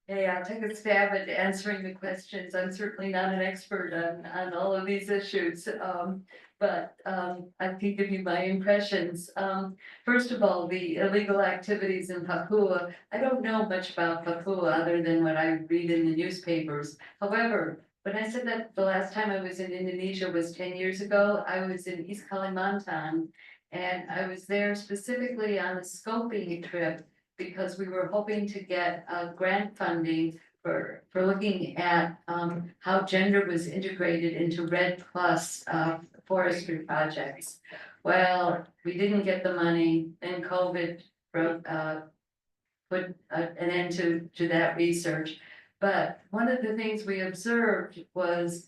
Hey, I'll take a stab at answering the questions. I'm certainly not an expert on all of these issues. But I can give you my impressions. First of all, the illegal activities in Papua. I don't know much about Papua other than what I read in the newspapers. However, when I said that the last time I was in Indonesia was 10 years ago, I was in East Kalimantan, and I was there specifically on a scoping trip because we were hoping to get grant funding for looking at how gender was integrated into REDD+ forestry projects. Well, we didn't get the money, and COVID put an end to that research. But one of the things we observed was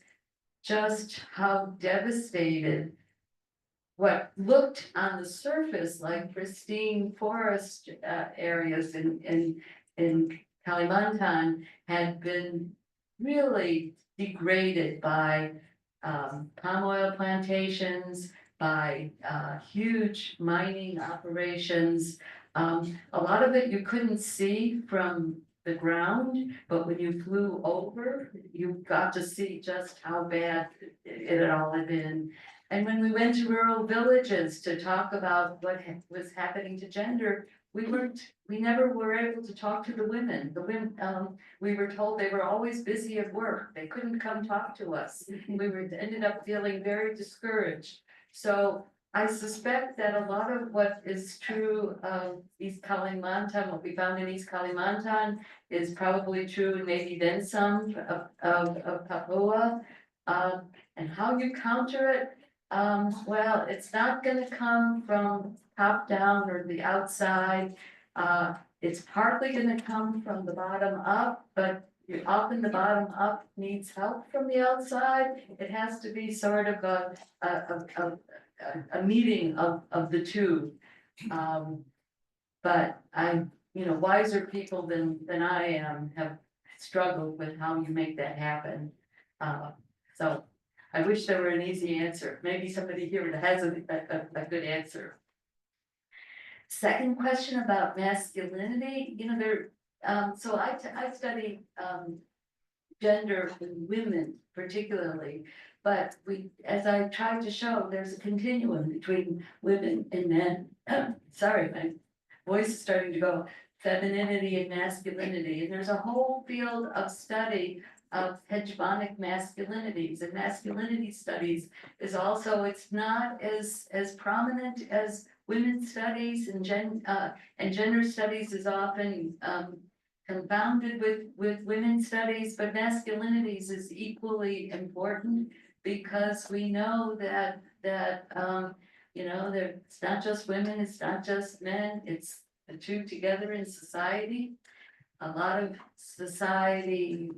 just how devastated what looked on the surface like pristine forest areas in Kalimantan had been really degraded by palm oil plantations, by huge mining operations. A lot of it you couldn't see from the ground, but when you flew over, you got to see just how bad it all had been. And when we went to rural villages to talk about what was happening to gender, we never were able to talk to the women. The women, we were told they were always busy at work. They couldn't come talk to us. Ended up feeling very discouraged. So I suspect that a lot of what is true of East Kalimantan, what we found in East Kalimantan, is probably true, and maybe then some of Papua. And how you counter it, well, it's not going to come from top down or the outside. It's partly going to come from the bottom up, but often the bottom up needs help from the outside. It has to be sort of a meeting of the two. But wiser people than I am have struggled with how you make that happen. So I wish there were an easy answer. Maybe somebody here has a good answer. Second question about masculinity, so I study gender in women particularly, but as I tried to show, there's a continuum between women and men. Sorry, my voice is starting to go. Femininity and masculinity, and there's a whole field of study of hegemonic masculinities, and masculinity studies is also, it's not as prominent as women's studies, and gender studies is often confounded with women's studies, but masculinities is equally important because we know that it's not just women, it's not just men, it's the two together in society. a lot of societies,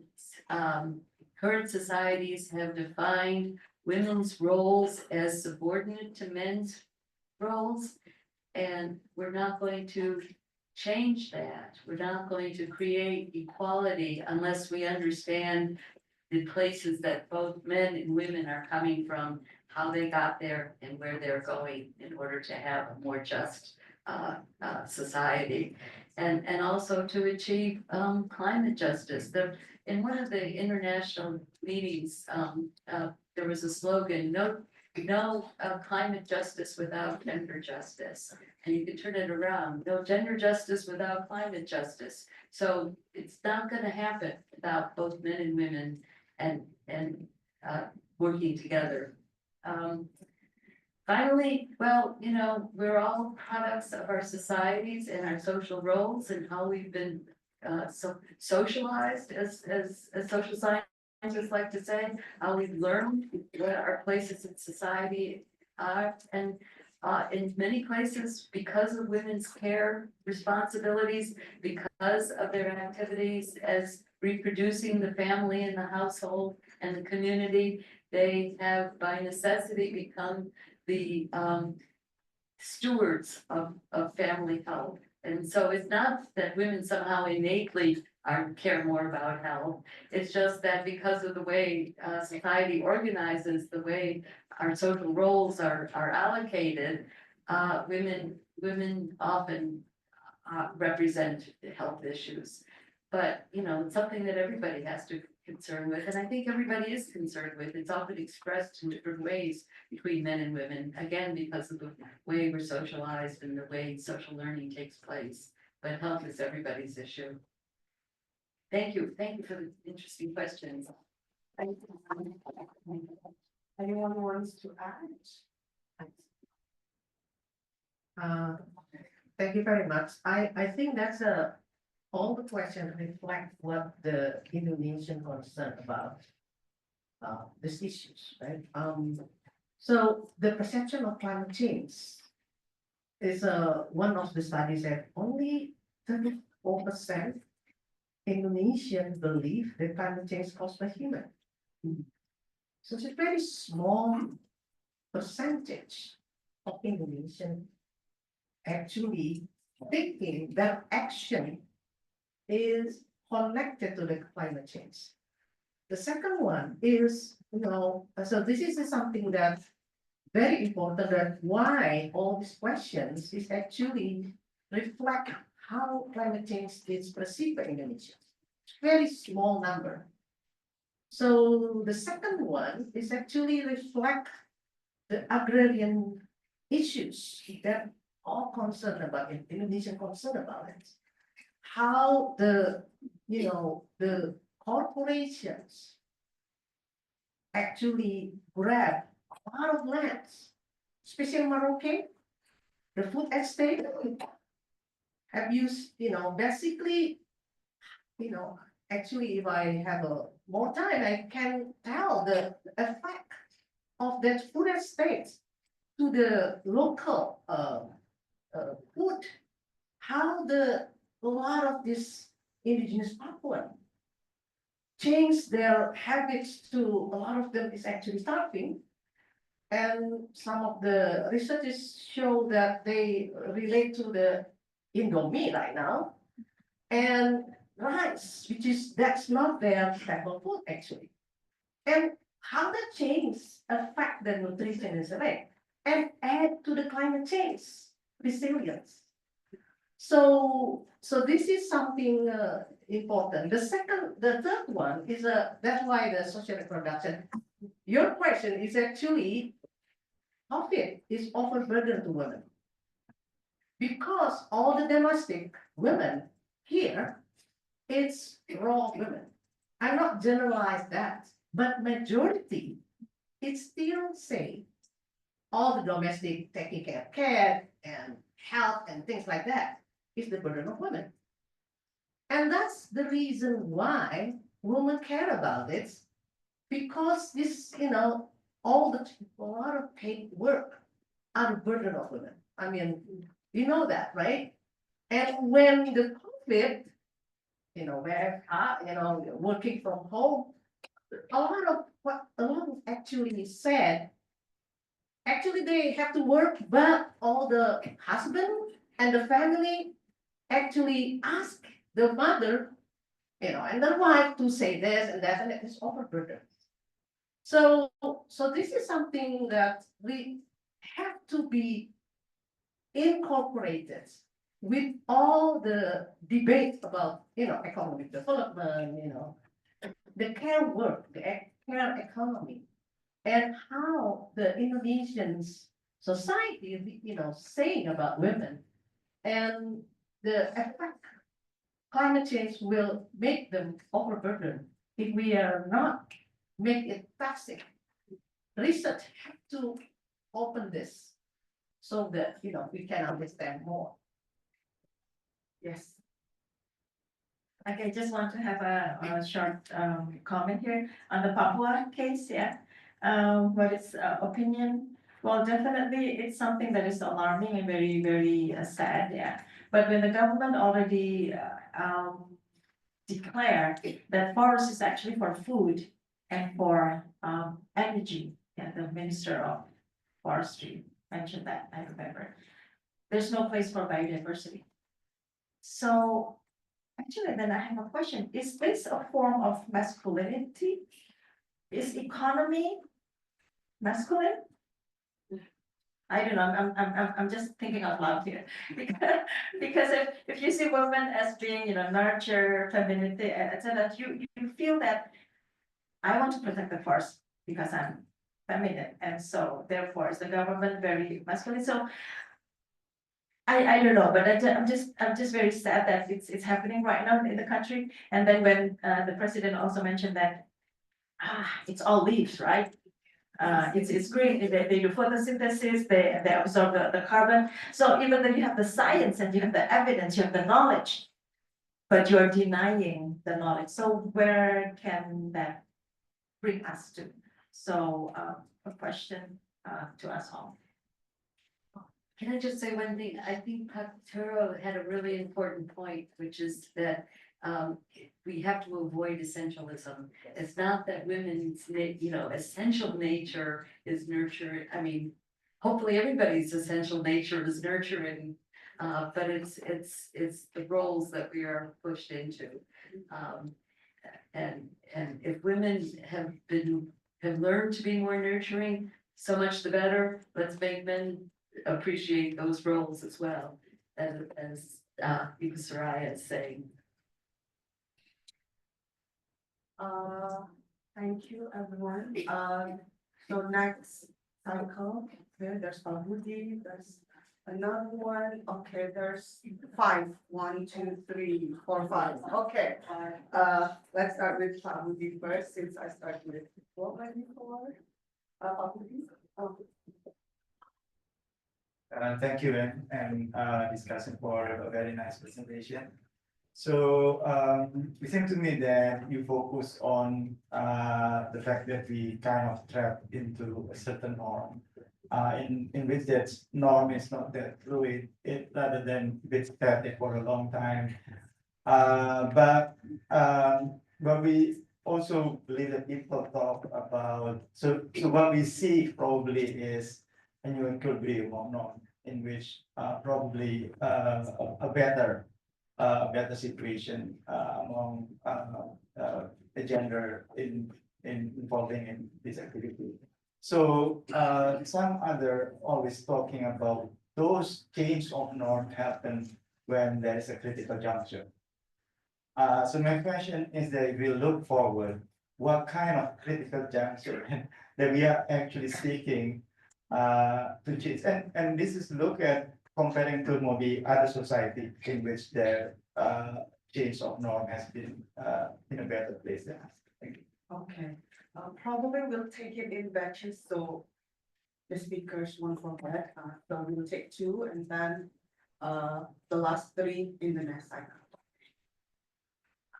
current societies have defined women's roles as subordinate to men's roles. And we're not going to change that. We're not going to create equality unless we understand the places that both men and women are coming from, how they got there and where they're going in order to have a more just society. And also to achieve climate justice. In one of the international meetings, there was a slogan, no climate justice without gender justice. And you can turn it around, no gender justice without climate justice. So it's not gonna happen without both men and women and working together. Finally, well, you know, we're all products of our societies and our social roles and how we've been socialized as social scientists like to say, how we've learned what our places in society are. And in many places, because of women's care responsibilities, because of their activities as reproducing the family and the household and the community, they have by necessity become the stewards of family health. And so it's not that women somehow innately care more about health. It's just that because of the way society organizes, the way our social roles are allocated, women often represent health issues. But, you know, it's something that everybody has to concern with, and I think everybody is concerned with. It's often expressed in different ways between men and women, again, because of the way we're socialized and the way social learning takes place. But health is everybody's issue. Thank you for the interesting questions. Anyone wants to add? Thank you very much. I think that's all the questions reflect what the Indonesian concern about these issues, right? So the perception of climate change is one of the studies that only 34% Indonesians believe that climate change is caused by human. So it's a very small percentage of Indonesian actually thinking that action is connected to the climate change. The second one is, so this is something that very important, that why all these questions is actually reflect how climate change is perceived by Indonesia. Very small number. So the second one is actually reflect the agrarian issues that all concerned about it, Indonesian concerned about it. How the corporations actually grab a lot of lands, especially Morocco, the food estate have used, basically, actually, if I have more time, I can tell the effect of that food estate to the local food, how a lot of this indigenous Papuan change their habits to, a lot of them is actually starving. And some of the researchers show that they relate to the Indomie right now, and rice, that's not their staple food actually. And how that change affect the nutrition is right, and add to the climate change resilience. So this is something important. The third one is that's why the social reproduction. Your question is actually COVID is overburden to women, because all the domestic women here, it's raw women. I'm not generalize that, but majority, it still say all the domestic taking care of care and health and things like that is the burden of women. And that's the reason why women care about it, because this, a lot of paid work are the burden of women. I mean, you know that, right? And when the COVID working from home. A lot of actually said, actually they have to work, but all the husband and the family actually ask the mother, and the wife to say this and that, and it's overburdened. So this is something that we have to be incorporated with all the debate about, economic development, the care work, the care economy, and how the Indonesian society is, saying about women, and the effect climate change will make them overburdened if we are not make it toxic. Research have to open this so that we can understand more. Yes. Okay, just want to have a short comment here on the Papua case, yeah. What is opinion? Well, definitely it's something that is alarming and very, very sad, yeah. But when the government already declared that forest is actually for food and for energy, and the Minister of Forestry mentioned that, I remember. There's no place for biodiversity. So actually, then I have a question. Is this a form of masculinity? Is economy masculine? I don't know. I'm just thinking out loud here. Because if you see women as being, nurture, femininity, etc., you feel that I want to protect the forest because I'm feminine, and so therefore is the government very masculine. So I don't know, but I'm just very sad that it's happening right now in the country. And then when the president also mentioned that it's all leaves, right? It's green. They do photosynthesis. They absorb the carbon. So even though you have the science and you have the evidence, you have the knowledge, but you are denying the knowledge. So where can that bring us to? So a question to us all. Can I just say one thing? I think Turro had a really important point, which is that we have to avoid essentialism. It's not that women's, essential nature is nurture. I mean, hopefully everybody's essential nature is nurturing, but it's the roles that we are pushed into. And if women have learned to be more nurturing, so much the better. Let's make men appreciate those roles as well, as Suraya is saying. Thank you, everyone. So next cycle, okay, there's Budy, there's another one. Okay, there's 5. 1, 2, 3, 4, 5. Okay. Let's start with Budy first, since I started with before. Budy. Thank you, and discussing for a very nice presentation. So it seems to me that you focus on the fact that we kind of trapped into a certain norm, in which that norm is not that fluid, rather than bit static for a long time. But we also believe that people talk about, so what we see probably is a new equilibrium of norm, in which probably a better situation among the gender involving in this activity. So some other always talking about those change of norm happen when there is a critical juncture. So my question is that if we look forward, what kind of critical juncture that we are actually seeking to change, and this is look at comparing to maybe other society in which the change of norm has been in a better place than us. Thank you. Okay, probably we'll take it in batches, so the speakers one for that. So we will take 2, and then the last 3 in the next cycle.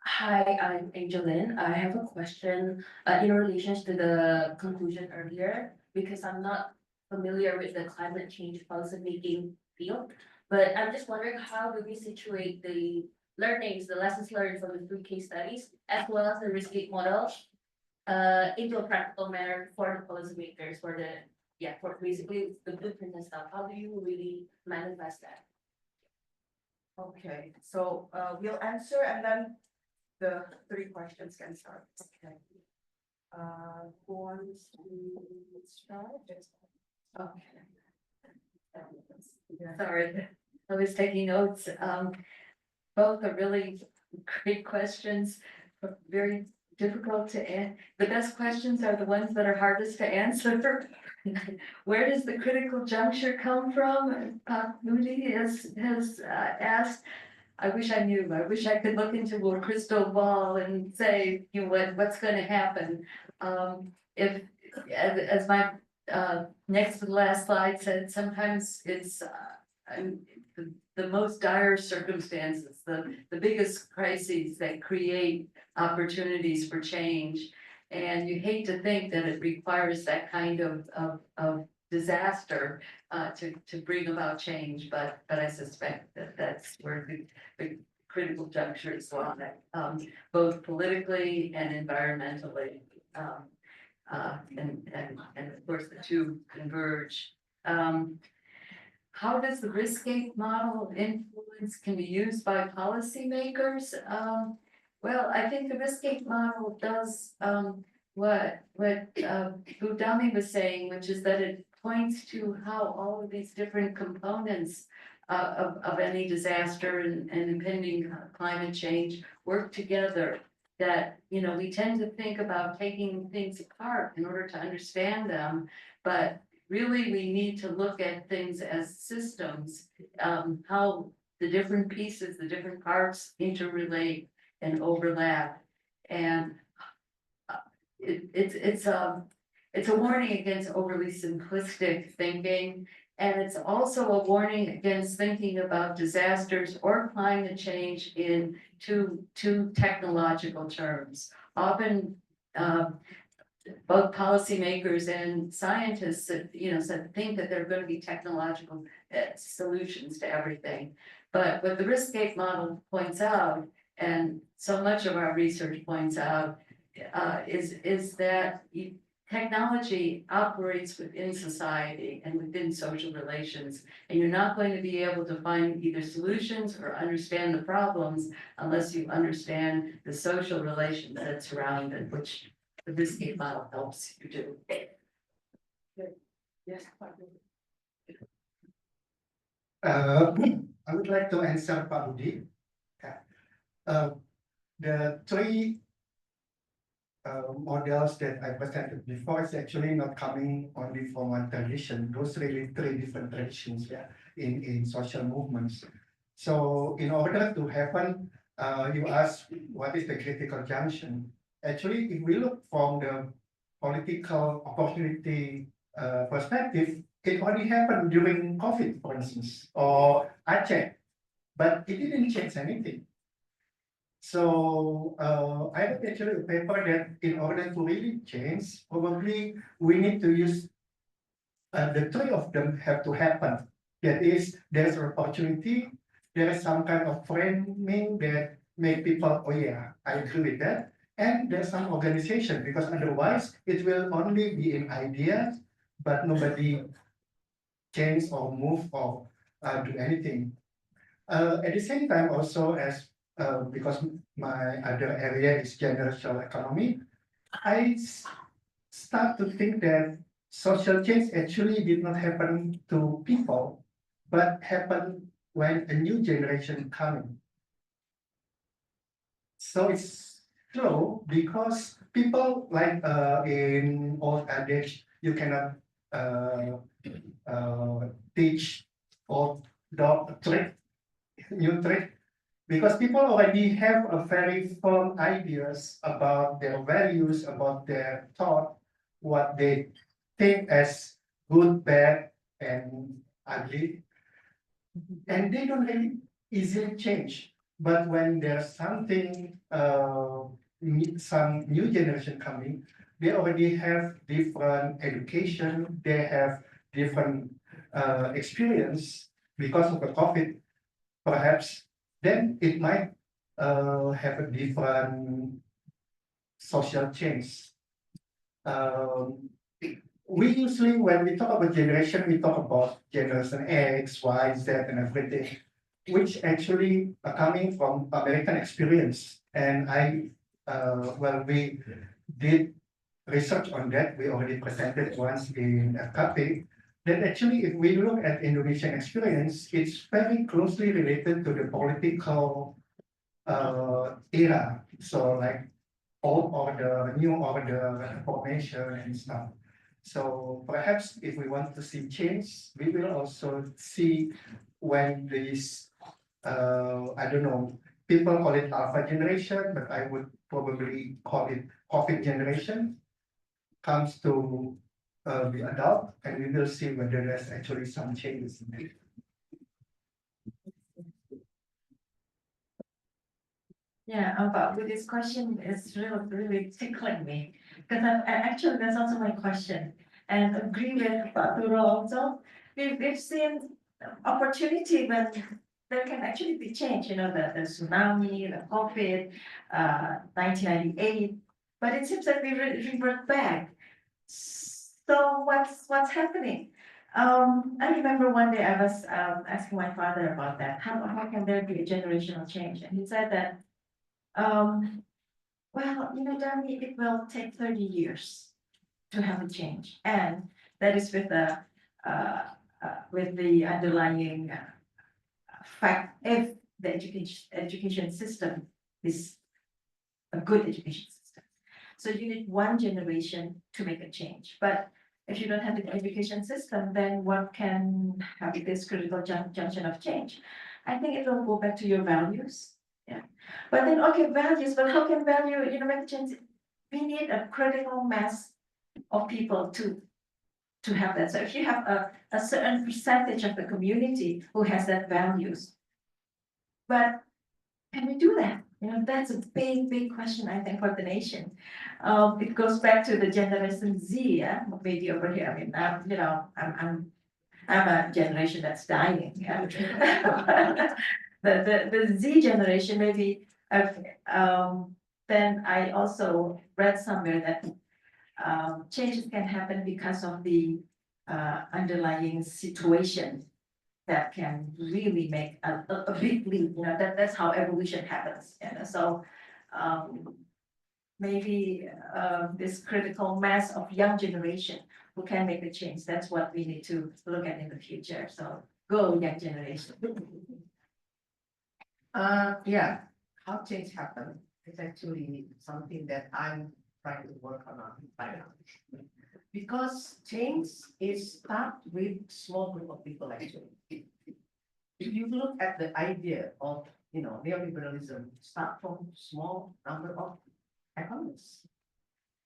Hi, I'm Angeline. I have a question in relation to the conclusion earlier, because I'm not familiar with the climate change policy making field, but I'm just wondering, how do we situate the learnings, the lessons learned from the 3 case studies, as well as the risk-gate model, into a practical manner for the policymakers, for basically the blueprint and stuff. How do you really manifest that? Okay, so we'll answer and then the 3 questions can start. Okay. Who wants to start? Okay. Sorry, I was taking notes. Both are really great questions, but very difficult to answer. The best questions are the ones that are hardest to answer. Where does the critical juncture come from? Budy has asked. I wish I knew. I wish I could look into a crystal ball and say, you know, what's going to happen. If, as my next to the last slide said, sometimes it's the most dire circumstances, the biggest crises that create opportunities for change. And you hate to think that it requires that kind of disaster to bring about change, but I suspect that that's where the critical junctures lie, both politically and environmentally. And of course, the two converge. How does the risk-gate model influence, can be used by policymakers? Well, I think the risk-gate model does what Budami was saying, which is that it points to how all of these different components of any disaster and impending climate change work together. That, you know, we tend to think about taking things apart in order to understand them, but really we need to look at things as systems, how the different pieces, the different parts interrelate and overlap. And it's a warning against overly simplistic thinking. And it's also a warning against thinking about disasters or climate change in two technological terms. Often, both policymakers and scientists, think that there are going to be technological solutions to everything. But what the risk-gate model points out, and so much of our research points out, is that technology operates within society and within social relations, and you're not going to be able to find either solutions or understand the problems unless you understand the social relations that surround it, which the risk-gate model helps you do. Yes. I would like to answer Pak Budy. The 3 models that I presented before is actually not coming only from one tradition. Those really 3 different traditions, in social movements. So in order to happen, you ask what is the critical junction? Actually, if we look from the political opportunity perspective, it already happened during COVID, for instance, or Aceh, but it didn't change anything. So I have actually a paper that in order to really change, probably we need to use the 3 of them have to happen. That is, there's an opportunity, there is some kind of framing that make people, oh yeah, I agree with that. And there's some organization, because otherwise it will only be an idea, but nobody change or move or do anything. At the same time, also as because my other area is general economy, I start to think that social change actually did not happen to people, but happened when a new generation coming. So it's slow because people like in old adage, you cannot teach old dog trick, new trick. Because people already have a very firm ideas about their values, about their thought, what they think as good, bad, and ugly. And they don't really easily change. But when there's something, some new generation coming, they already have different education, they have different experience because of the COVID, perhaps. Then it might have a different social change. We usually, when we talk about generation, we talk about generation X, Y, Z, and everything, which actually are coming from American experience. And well, we did research on that. We already presented once in a cafe. That actually, if we look at Indonesian experience, it's very closely related to the political era. So like old order, new order, formation and stuff. So perhaps if we want to see change, we will also see when this, I don't know, people call it alpha generation, but I would probably call it COVID generation, comes to be adult, and we will see whether there's actually some changes in it. Yeah, but with this question, it's really tickling me because actually that's also my question, and agree with Turro also. We've seen opportunity when there can actually be change. You know, the tsunami, the COVID, 1998, but it seems like we revert back. So what's happening? I remember one day I was asking my father about that. How can there be a generational change? And he said that. Well, you know, Dami, it will take 30 years to have a change, and that is with the underlying fact if the education system is a good education system. So you need one generation to make a change, but if you don't have the education system, then what can have this critical junction of change? I think it will go back to your values. Yeah, but then, okay, values, but how can value, you know, make a change? We need a critical mass of people to have that. So if you have a certain percentage of the community who has that values, but can we do that? You know, that's a big question, I think, for the nation. It goes back to the Generation Z, yeah, maybe over here. I mean, you know, I'm a generation that's dying. Yeah. The Z generation, maybe, then I also read somewhere that changes can happen because of the underlying situation that can really make a big leap. You know, that's how evolution happens. And so maybe this critical mass of young generation who can make a change. That's what we need to look at in the future. So go young generation. Yeah, how change happen is actually something that I'm trying to work on right now. Because change is start with small group of people actually. If you look at the idea of, you know, neoliberalism, start from small number of economists.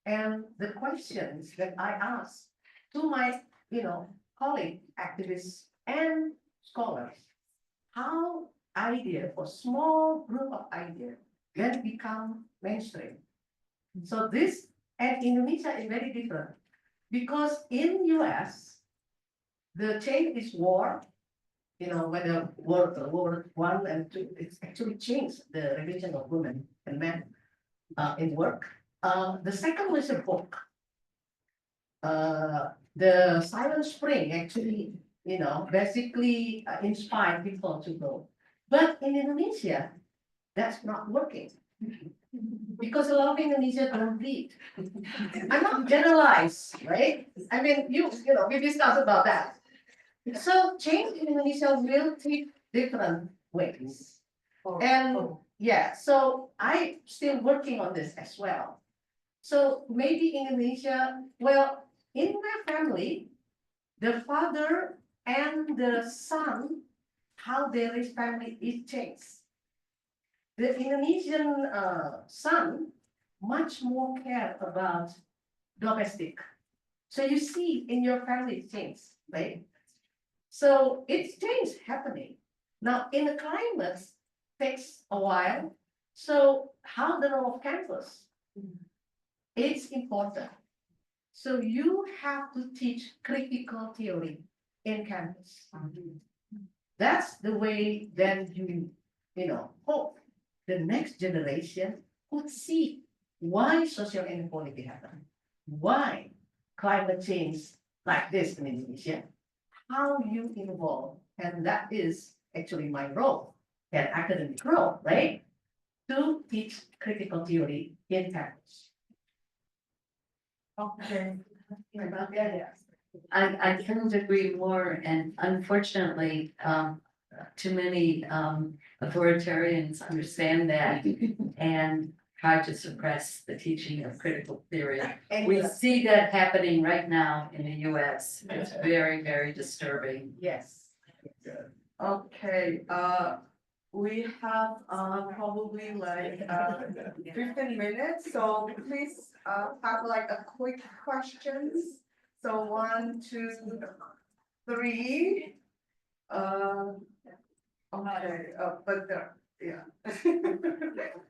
And the questions that I ask to my, you know, colleague activists and scholars, how idea or small group of ideas can become mainstream. So this and Indonesia is very different because in US the change is war. You know, when the World War I and II, it's actually changed the relation of women and men in work. The second was a book. The Silent Spring actually, you know, basically inspired people to go. But in Indonesia, that's not working. Because a lot of Indonesians don't read. I'm not generalize, right? I mean, you know, we discussed about that. So change in Indonesia will take different ways. And yeah, so I'm still working on this as well. So maybe in Indonesia, well, in my family, the father and the son, how they raise family is changed. The Indonesian son much more care about domestic. So you see in your family change, right? So it's change happening. Now in the climate takes a while. So how the role of campus? It's important. So you have to teach critical theory in campus. That's the way then you know, hope the next generation could see why social inequality happen, why climate change like this in Indonesia, how you involve, and that is actually my role and academic role, right? To teach critical theory in campus. Okay. I couldn't agree more, and unfortunately, too many authoritarians understand that and try to suppress the teaching of critical theory. We see that happening right now in the US. It's very, very disturbing. Yes. Okay, we have probably like 15 minutes, so please have like a quick questions. So 1, 2, 3. Okay, but there, yeah.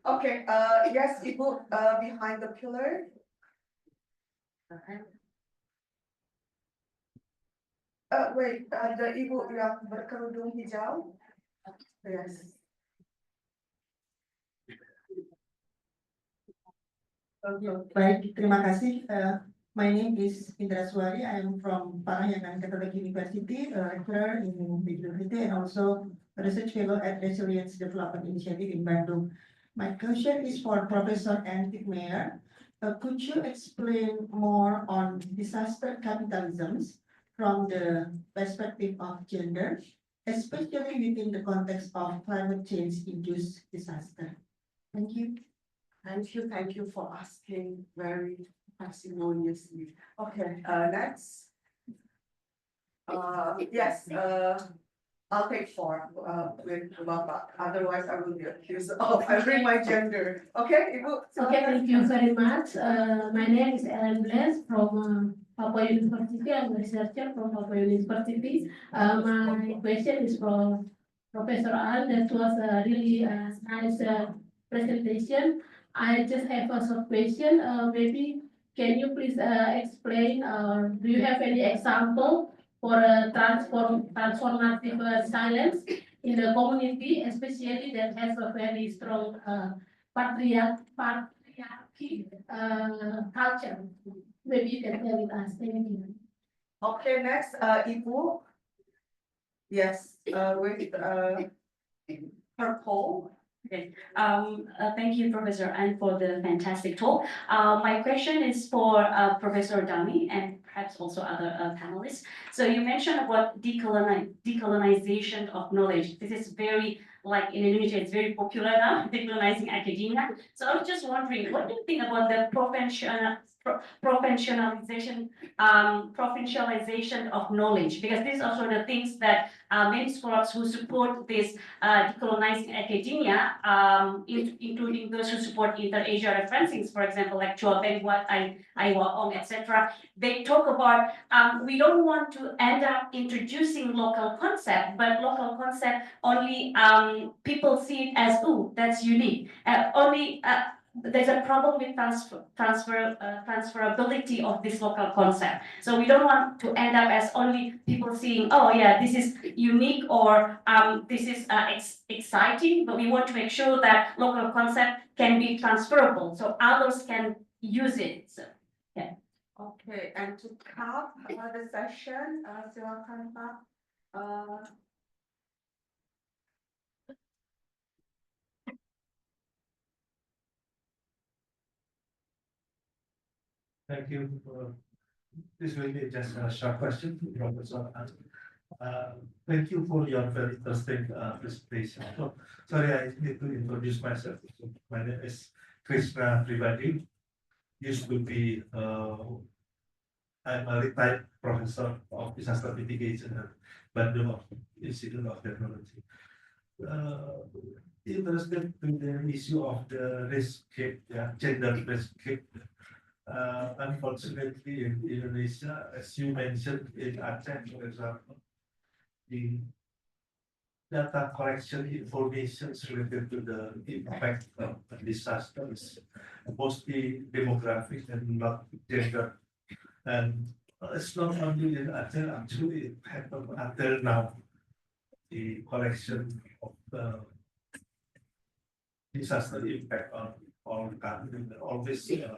Okay, yes, Ibu, behind the pillar. Wait, the Ibu yang berkerudung hijau. Yes. Baik, terima kasih. My name is Indra Suwari. I am from Parahyangan Catholic University, a lecturer in the university and also a research fellow at Resilience Development Initiative in Bandung. My question is for Professor Tickamyer. Could you explain more on disaster capitalisms from the perspective of gender, especially within the context of climate change-induced disaster? Thank you. Thank you for asking very parsimoniously. Okay, next. Yes, I'll take 4 with Bapak. Otherwise, I will be accused of having my gender. Okay, Ibu. Okay, thank you very much. My name is Ellen Blaise from Papua University. I'm a researcher from Papua University. My question is from Professor Ann. That was a really nice presentation. I just have a short question. Maybe can you please explain, do you have any example for a transformative silence in the community, especially that has a very strong patriarchy culture? Maybe you can tell us. Thank you. Okay, next, Ibu. Yes, with purple. Okay. Thank you, Professor Ann, for the fantastic talk. My question is for Professor Dami and perhaps also other panelists. So you mentioned about decolonization of knowledge. This is very, like in Indonesia, it's very popular now, decolonizing academia. So I was just wondering, what do you think about the provincialization of knowledge? Because these are sort of things that many scholars who support this decolonizing academia, including those who support inter-Asia referencing, for example, like Chua Beng Wat, Aiwa Ong, etc., they talk about we don't want to end up introducing local concept, but local concept only people see it as, oh, that's unique. There's a problem with transferability of this local concept. So we don't want to end up as only people seeing, oh yeah, this is unique or this is exciting, but we want to make sure that local concept can be transferable so others can use it. So, yeah. Okay, and to cap the session, silakan Pak. Thank you. This will be just a short question to Professor Ann. Thank you for your very interesting presentation. So, sorry, I need to introduce myself. So, my name is Krishna Pribadi. Used to be, I'm a retired professor of disaster mitigation at Bandung Institute of Technology. Interested in the issue of the risk gap, gender risk gap. Unfortunately, in Indonesia, as you mentioned in Aceh, for example, the data collection information related to the impact of the disaster is mostly demographic and not gender. And it's not only in Aceh, actually it happened until now. The collection of disaster impact on all the country, all this, because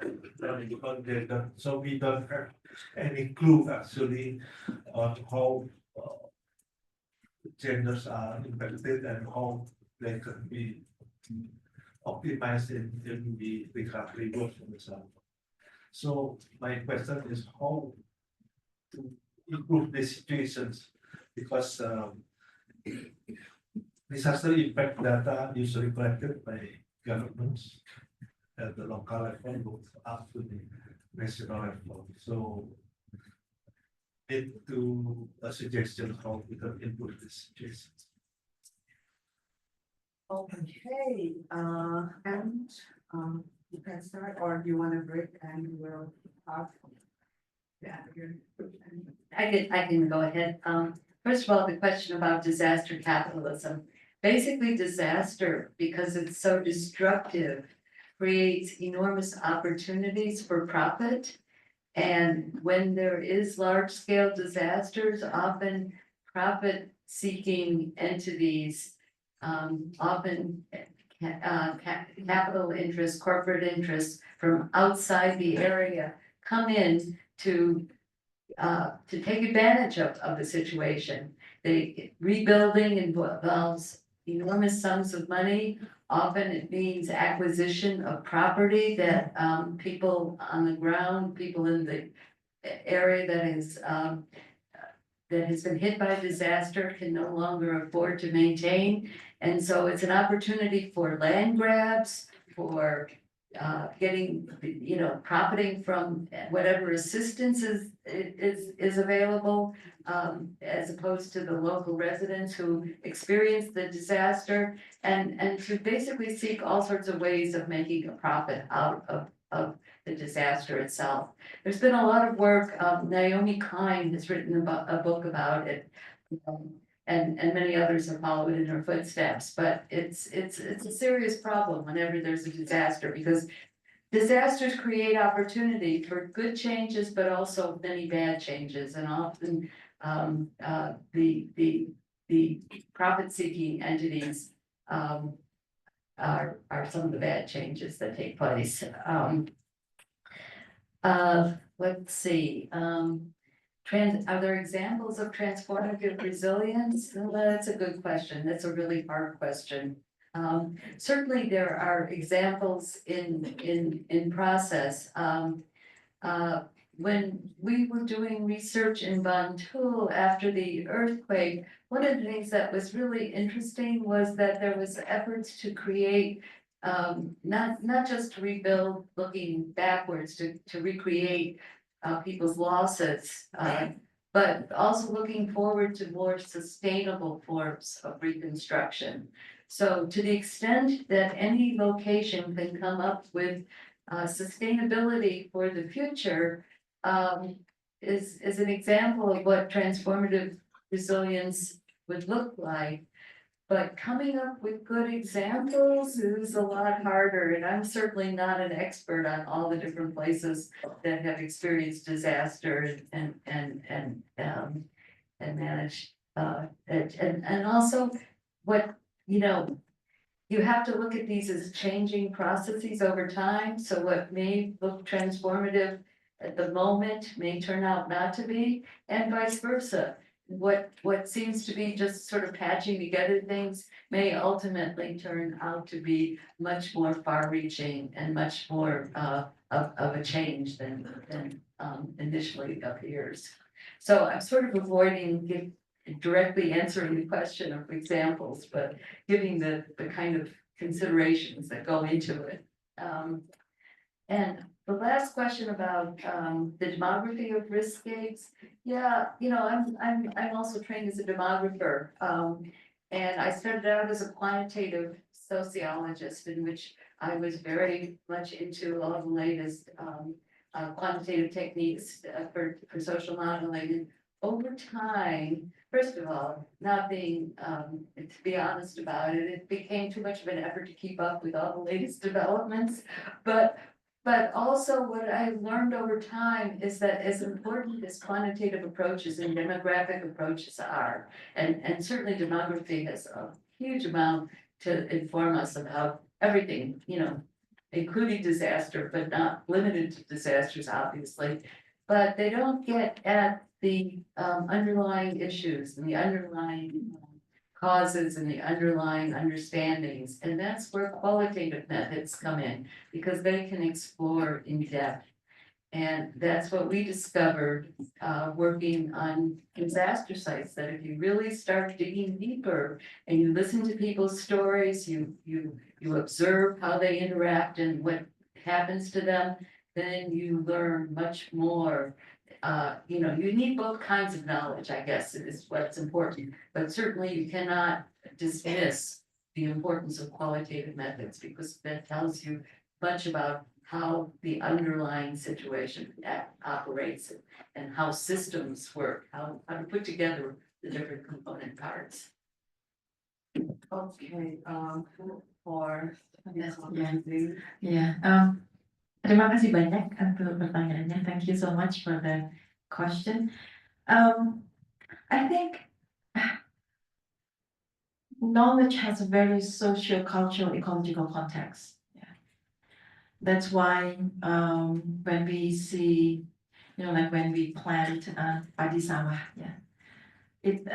so we don't have any clue actually on how genders are impacted and how they can be optimized in the recovery work, for example. So my question is how to improve the situations, because disaster impact data usually collected by governments at the local level, both up to the national level. So need to a suggestion how we can improve this situation. Okay, and you can start, or do you want to break and we'll talk? Yeah, I can go ahead. First of all, the question about disaster capitalism. Basically, disaster, because it's so destructive, creates enormous opportunities for profit. And when there is large-scale disasters, often profit-seeking entities, often capital interests, corporate interests from outside the area come in to take advantage of the situation. Rebuilding involves enormous sums of money. Often it means acquisition of property that people on the ground, people in the area that has been hit by disaster can no longer afford to maintain. And so it's an opportunity for land grabs, for getting, profiting from whatever assistance is available, as opposed to the local residents who experienced the disaster, and to basically seek all sorts of ways of making a profit out of the disaster itself. There's been a lot of work. Naomi Klein has written about a book about it. And many others have followed in her footsteps, but it's a serious problem whenever there's a disaster, because disasters create opportunity for good changes, but also many bad changes, and often the profit-seeking entities are some of the bad changes that take place. Let's see. Are there examples of transformative resilience? Well, that's a good question. That's a really hard question. Certainly there are examples in process. When we were doing research in Bantul after the earthquake, one of the things that was really interesting was that there was efforts to create not just to rebuild looking backwards, to recreate people's losses, but also looking forward to more sustainable forms of reconstruction. So to the extent that any location can come up with sustainability for the future, is an example of what transformative resilience would look like. But coming up with good examples is a lot harder, and I'm certainly not an expert on all the different places that have experienced disaster and managed and also what, you have to look at these as changing processes over time. So what may look transformative at the moment may turn out not to be, and vice versa. What seems to be just sort of patching together things may ultimately turn out to be much more far-reaching and much more of a change than initially appears. So I'm sort of avoiding directly answering the question of examples, but giving the kind of considerations that go into it. And the last question about the demography of riskscapes. Yeah, I'm also trained as a demographer. And I started out as a quantitative sociologist, in which I was very much into all the latest quantitative techniques for social modeling. And over time, first of all, not being, to be honest about it, it became too much of an effort to keep up with all the latest developments. But also what I learned over time is that as important as quantitative approaches and demographic approaches are, and certainly demography has a huge amount to inform us about everything, you know, including disaster, but not limited to disasters, obviously. But they don't get at the underlying issues and the underlying causes and the underlying understandings. And that's where qualitative methods come in, because they can explore in depth. And that's what we discovered working on disaster sites, that if you really start digging deeper and you listen to people's stories, you observe how they interact and what happens to them, then you learn much more. You know, you need both kinds of knowledge, I guess, is what's important. But certainly you cannot dismiss the importance of qualitative methods, because that tells you much about how the underlying situation operates and how systems work, how to put together the different component parts. Okay, for terima kasih banyak untuk pertanyaannya. Thank you so much for the question. I think knowledge has a very socio-cultural, ecological context. Yeah. That's why when we see, you know, like when we plant padi sawah, yeah, it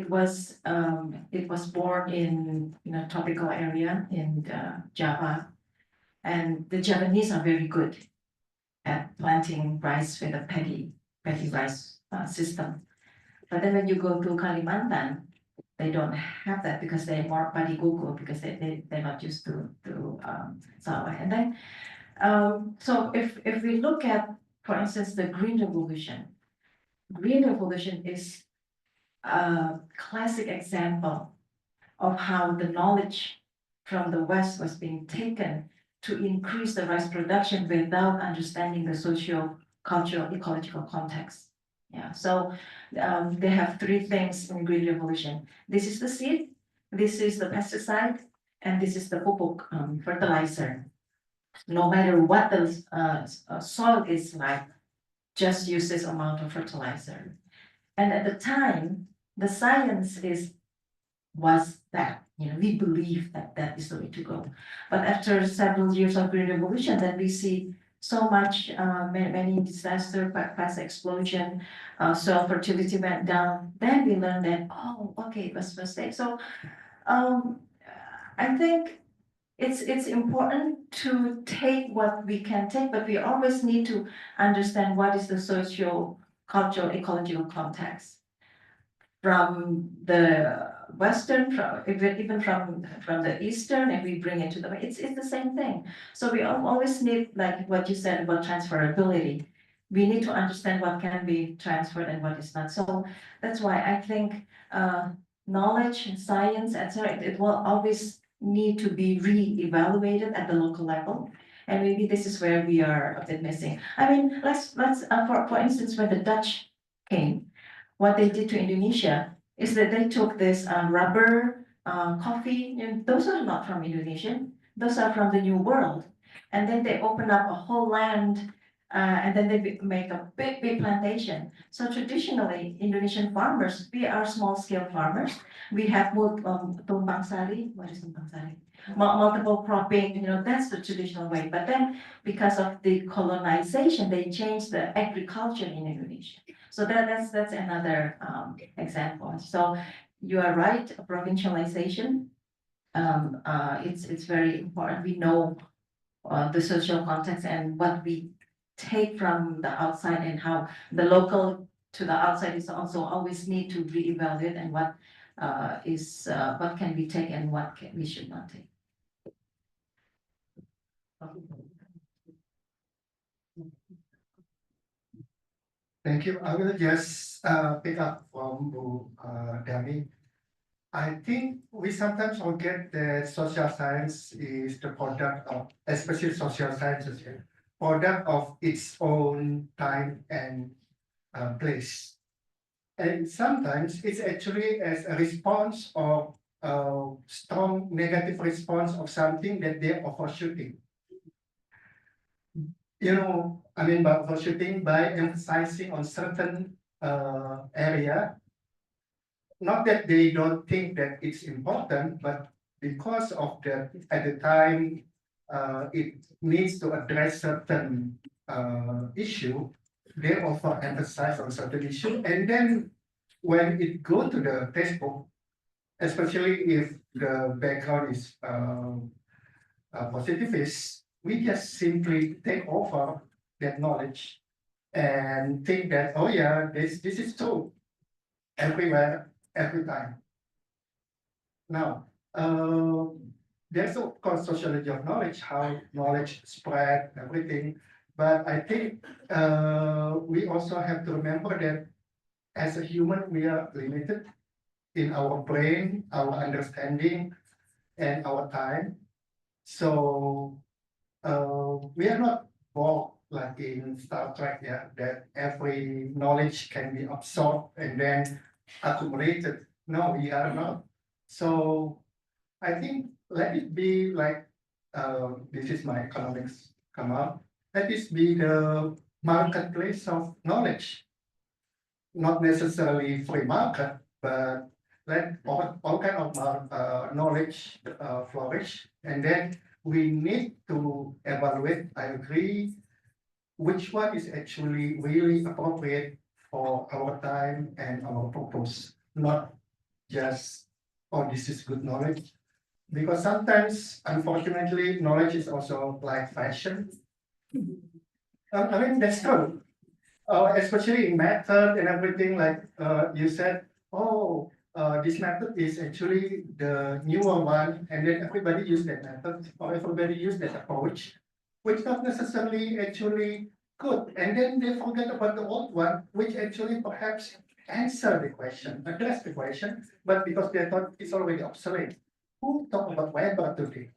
was born in, you know, tropical area in Java. And the Japanese are very good at planting rice with a paddy rice system. But then when you go to Kalimantan, they don't have that because they're more paddy gugu, because they're not used to sawah. And then, so if we look at, for instance, the Green Revolution is a classic example of how the knowledge from the West was being taken to increase the rice production without understanding the socio-cultural, ecological context. Yeah, so they have three things in Green Revolution. This is the seed, this is the pesticide, and this is the pupuk, fertilizer. No matter what the soil is like, just use this amount of fertilizer. And at the time, the science was that, you know, we believe that that is the way to go. But after several years of Green Revolution, then we see so much, many disaster, past explosion, soil fertility went down. Then we learned that, oh, okay, it was a mistake. So I think it's important to take what we can take, but we always need to understand what is the socio-cultural, ecological context. From the Western, even from the Eastern, and we bring it to the, it's the same thing. So we always need, like what you said about transferability, we need to understand what can be transferred and what is not. So that's why I think knowledge and science, etc., it will always need to be re-evaluated at the local level. And maybe this is where we are a bit missing. I mean, let's for instance, when the Dutch came, what they did to Indonesia is that they took this rubber, coffee, and those are not from Indonesia, those are from the New World. And then they open up a whole land, and then they make a big plantation. So traditionally, Indonesian farmers, we are small-scale farmers. We have tumpang sari, what is tumpang sari? Multiple cropping, you know, that's the traditional way. But then because of the colonization, they changed the agriculture in Indonesia. So that's another example. So you are right, provincialization. It's very important. We know the social context and what we take from the outside, and how the local to the outside is also always need to reevaluate, and what what can we take and what we should not take. Thank you. I will just pick up from Dami. I think we sometimes forget that social science is the product of, especially social sciences, product of its own time and place. And sometimes it's actually as a response of a strong negative response of something that they're overshooting. You know, I mean by overshooting, by emphasizing on certain area. Not that they don't think that it's important, but because of that, at the time, it needs to address certain issue, they overemphasize on certain issue, and then when it go to the textbook, especially if the background is positivist, we just simply take over that knowledge and think that, oh yeah, this is true everywhere, every time. Now, there's of course sociology of knowledge, how knowledge spread, everything. But I think we also have to remember that as a human, we are limited in our brain, our understanding, and our time. So we are not born like in Star Trek, yeah, that every knowledge can be absorbed and then accumulated. No, we are not. So I think let it be like, this is my economics come up. Let this be the marketplace of knowledge. Not necessarily free market, but let all kind of knowledge flourish. And then we need to evaluate, I agree, which one is actually really appropriate for our time and our purpose, not just, oh, this is good knowledge. Because sometimes, unfortunately, knowledge is also like fashion. I mean, that's true. Especially in method and everything, like you said, oh, this method is actually the newer one, and then everybody use that method, or everybody use that approach, which not necessarily actually good. And then they forget about the old one, which actually perhaps answer the question, address the question, but because they thought it's already obsolete. Who talk about Weber today?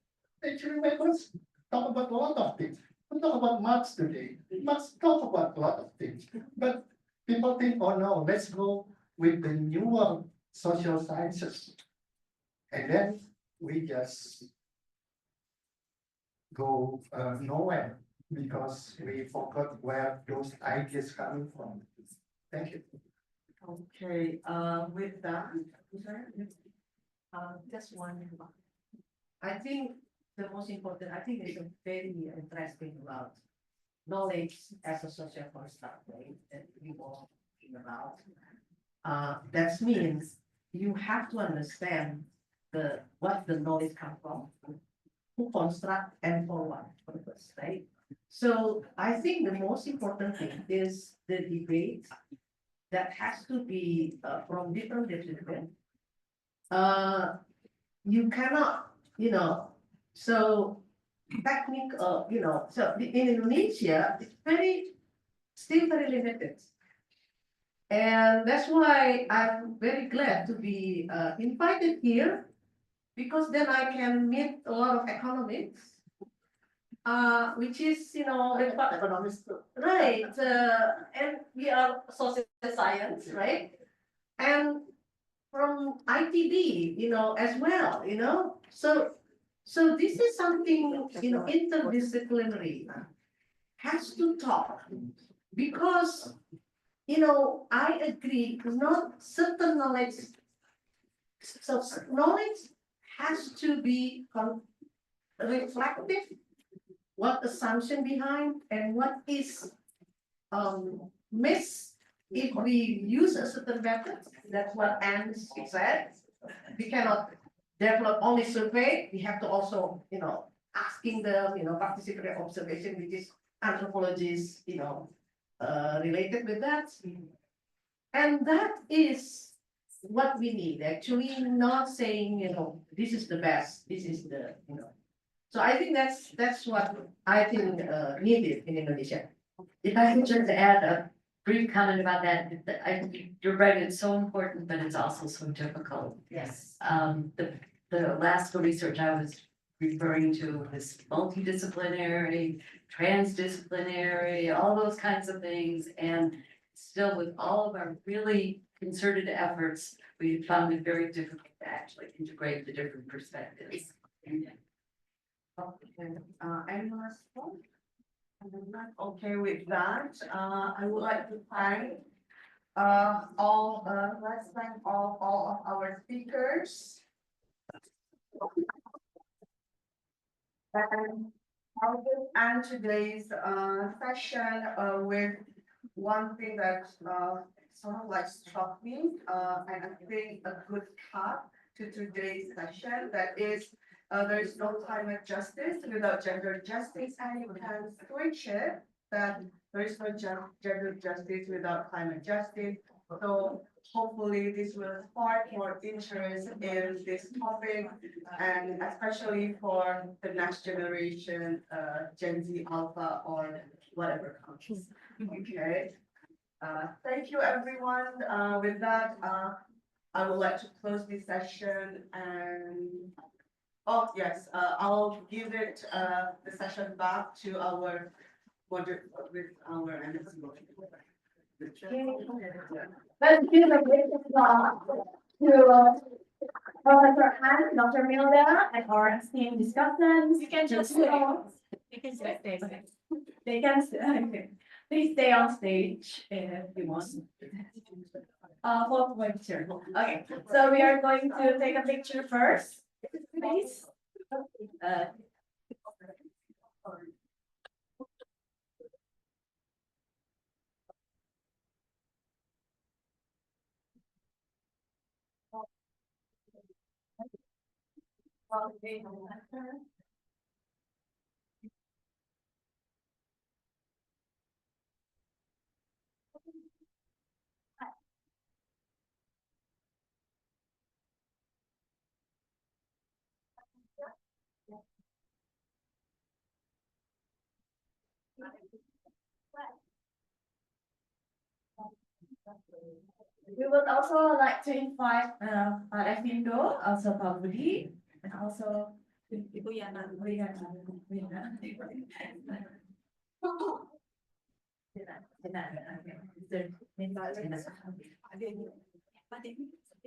Actually, Weber's talk about a lot of things. We talk about Marx today. Marx talk about a lot of things. But people think, oh no, let's go with the newer social sciences. And then we just go nowhere because we forgot where those ideas coming from. Thank you. Okay, with that, just one. I think the most important, I think it's a very interesting about knowledge as a social construct, right? That we all think about. That means you have to understand what the knowledge comes from, who construct and for what purpose, right? So I think the most important thing is the debate that has to be from different disciplines. You cannot, so technical, so in Indonesia, it's still very limited. And that's why I'm very glad to be invited here, because then I can meet a lot of economics, which is, Economics too. right, and we are social science, right? And from ITD, as well, So this is something, interdisciplinary has to talk, because, I agree, not certain knowledge, so knowledge has to be reflective, what assumption behind and what is missed if we use a certain method. That's what Anne said. We cannot develop only survey. We have to also, asking them, participatory observation, which is anthropologists, related with that. And that is what we need, actually, not saying, this is the best, this is the, So I think that's what I think needed in Indonesia. If I could just add a brief comment about that, I think you're right, it's so important, but it's also so difficult. Yes. The Alaska research I was referring to was multidisciplinary, transdisciplinary, all those kinds of things. And still, with all of our really concerted efforts, we found it very difficult to actually integrate the different perspectives. Okay, any last one? Okay, with that, I would like to thank let's thank all of our speakers. And I will end today's session with one thing that sort of like struck me, and I think a good cap to today's session, that is, there is no climate justice without gender justice, and you can switch it, that there is no gender justice without climate justice. So hopefully this will spark more interest in this topic, and especially for the next generation, Gen Z Alpha or whatever comes. Okay. Thank you, everyone. With that, I would like to close this session, and oh yes, I'll give it the session back to our with our MSc. Let's give a big applause to Professor Ann, Dr. Milda, and our esteemed discussants. You can just stay. You can stay. They can stay. Please stay on stage if you want. For picture. Okay, so we are going to take a picture first, please. We would also like to invite Pak Indo, also Pak Budy, and also Ibu Yana.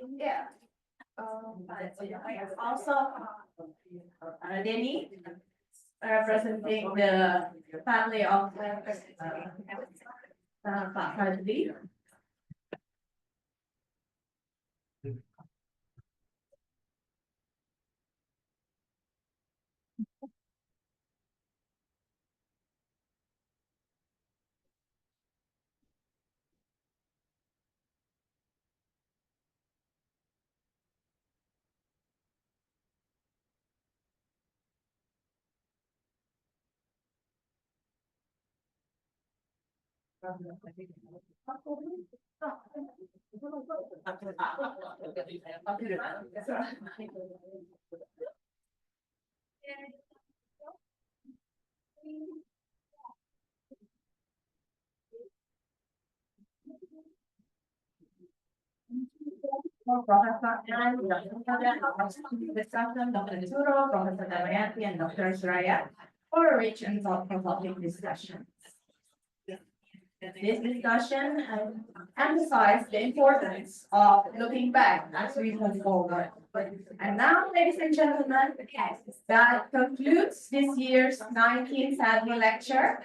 Yeah. Also, Denny, representing the family of Pak Sadli. Professor Ann, Dr. Turro, Professor Damayanti, and Dr. Suraya for a rich and thought-provoking discussion. This discussion emphasized the importance of looking back as we move forward. And now, ladies and gentlemen, that concludes this year's 19th Sadli Lecture.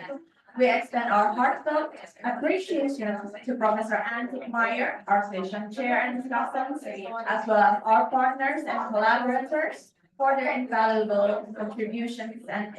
We extend our heartfelt appreciation to Professor Ann Tickamyer, our session chair and discussants, as well as our partners and collaborators for their invaluable contributions and